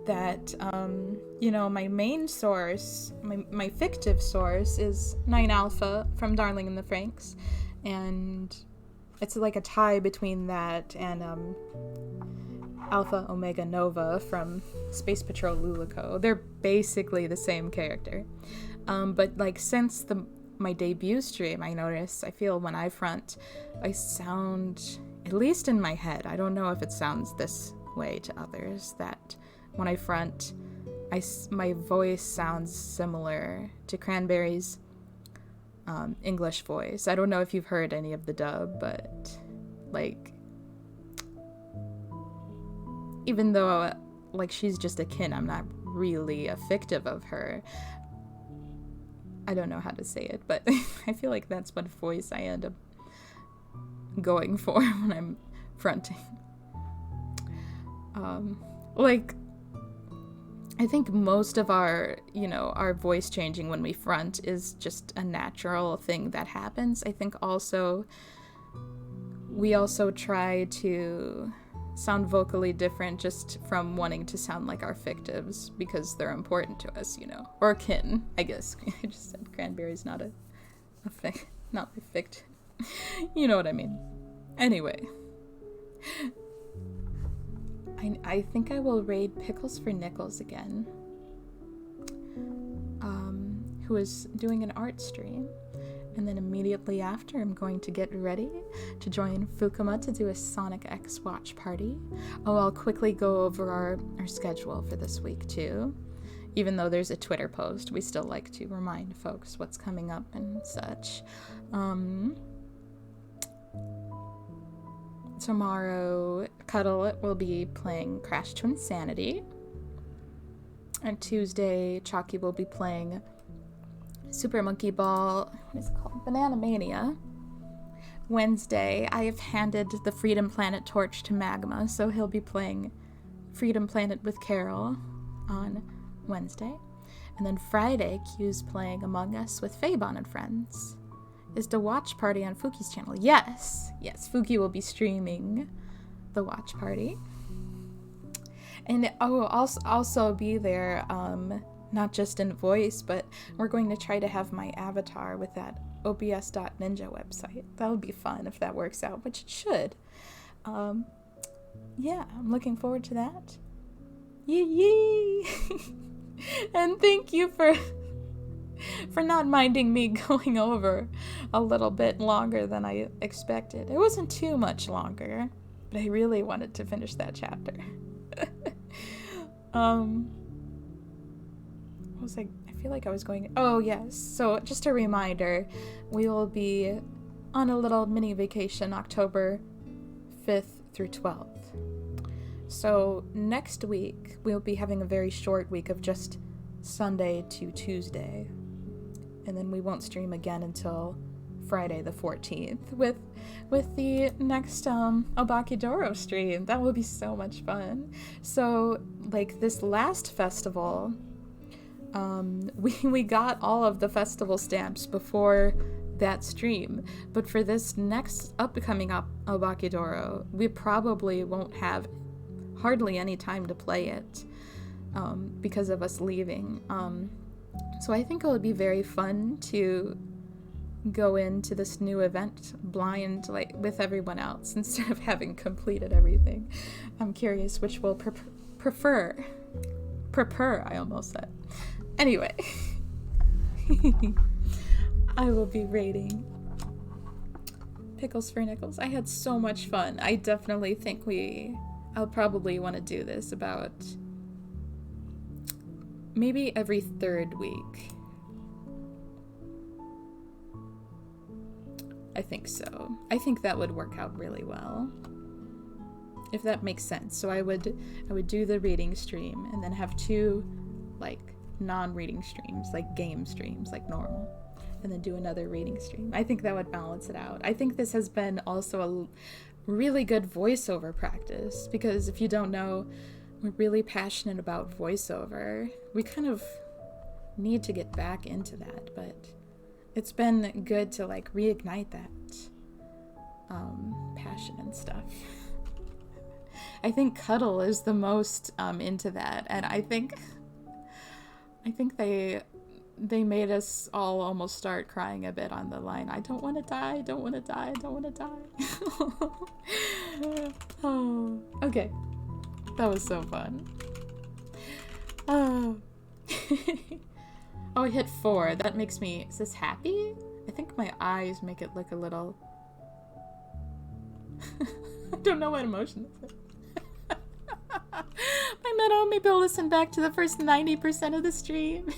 that, my main source, my fictive source is 9 Alpha from Darling in the Franxx, and it's like a tie between that and, Alpha Omega Nova from Space Patrol Lulico. They're basically the same character. But, since my debut stream, I feel when I front, I sound, at least in my head, I don't know if it sounds this way to others, that when I front, my voice sounds similar to Cranberry's English voice. I don't know if you've heard any of the dub, but, even though, she's just a kin, I'm not really a fictive of her. I don't know how to say it, but I feel like that's what voice I end up going for when I'm fronting. I think most of our voice changing when we front is just a natural thing that happens. I think we also try to sound vocally different just from wanting to sound like our fictives because they're important to us, or kin, I guess. I just said Cranberry's not not my fictive. You know what I mean. Anyway, I think I will raid Pickles for Nickels again, who is doing an art stream. And then immediately after, I'm going to get ready to join Fukuma to do a Sonic X watch party. Oh, I'll quickly go over our schedule for this week, too. Even though there's a Twitter post, we still like to remind folks what's coming up and such. Tomorrow, Cuddle will be playing Crash to Insanity. And Tuesday, Chalky will be playing Super Monkey Ball, what is it called? Banana Mania. Wednesday, I have handed the Freedom Planet torch to Magma, so he'll be playing Freedom Planet with Carol on Wednesday. And then Friday, Q's playing Among Us with Fabon and friends. Is the watch party on Fuki's channel? Yes, Fuki will be streaming the watch party. And I will also be there, not just in voice, but we're going to try to have my avatar with that obs.ninja website. That'll be fun if that works out, which it should. Yeah, I'm looking forward to that. Yee! And thank you for not minding me going over a little bit longer than I expected. It wasn't too much longer, but I really wanted to finish that chapter. I feel like I was going... Oh, yes. So, just a reminder, we will be on a little mini vacation October 5th through 12th. So, next week, we'll be having a very short week of just Sunday to Tuesday. And then we won't stream again until Friday the 14th with the next Obakidoro stream. That will be so much fun. So, like, this last festival... we got all of the festival stamps before that stream, but for this next upcoming Obakidoro, we probably won't have hardly any time to play it because of us leaving. So I think it would be very fun to go into this new event blind, like with everyone else, instead of having completed everything. I'm curious which will prefer, I almost said. Anyway, I will be rating Pickles for Nickels. I had so much fun. I definitely think I'll probably want to do this about maybe every third week. I think so. I think that would work out really well. If that makes sense. So I would do the reading stream and then have two like non-reading streams, like game streams, like normal, and then do another reading stream. I think that would balance it out. I think this has been also a really good voiceover practice, because if you don't know, we're really passionate about voiceover. We kind of need to get back into that, but it's been good to like reignite that passion and stuff. I think Cuddle is the most into that, and I think they made us all almost start crying a bit on the line. I don't want to die, I don't want to die, I don't want to die. Oh, okay. That was so fun. Oh. Oh, I hit 4. That makes me... Is this happy? I think my eyes make it look a little... I don't know what emotion this is. My Meadow, maybe I'll listen back to the first 90% of the stream.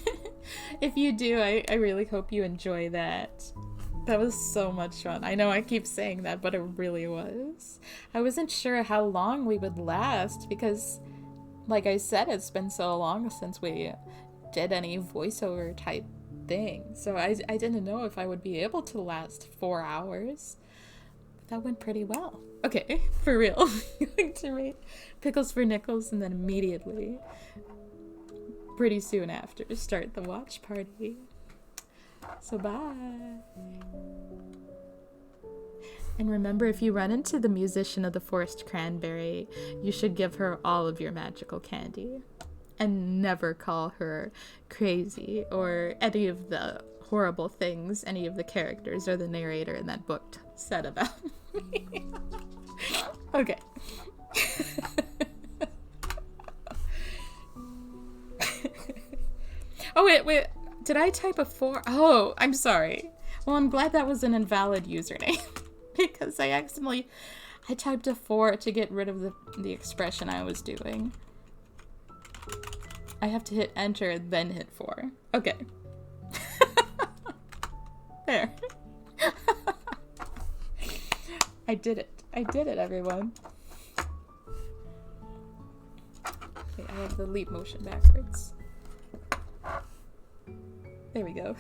If you do, I really hope you enjoy that. That was so much fun. I know I keep saying that, but it really was. I wasn't sure how long we would last because, like I said, it's been so long since we did any voiceover type thing. So I didn't know if I would be able to last 4 hours. That went pretty well. Okay, for real. I'm going to rate Pickles for Nickels and then immediately, pretty soon after, start the watch party. So bye. And remember, if you run into the musician of the Forest Cranberry, you should give her all of your magical candy. And never call her crazy or any of the horrible things any of the characters or the narrator in that book said about me. Okay. Oh, wait. Did I type a 4? Oh, I'm sorry. Well, I'm glad that was an invalid username. Because I typed a 4 to get rid of the expression I was doing. I have to hit enter, then hit 4. Okay. There. I did it, everyone. Okay, I have the leap motion backwards. There we go.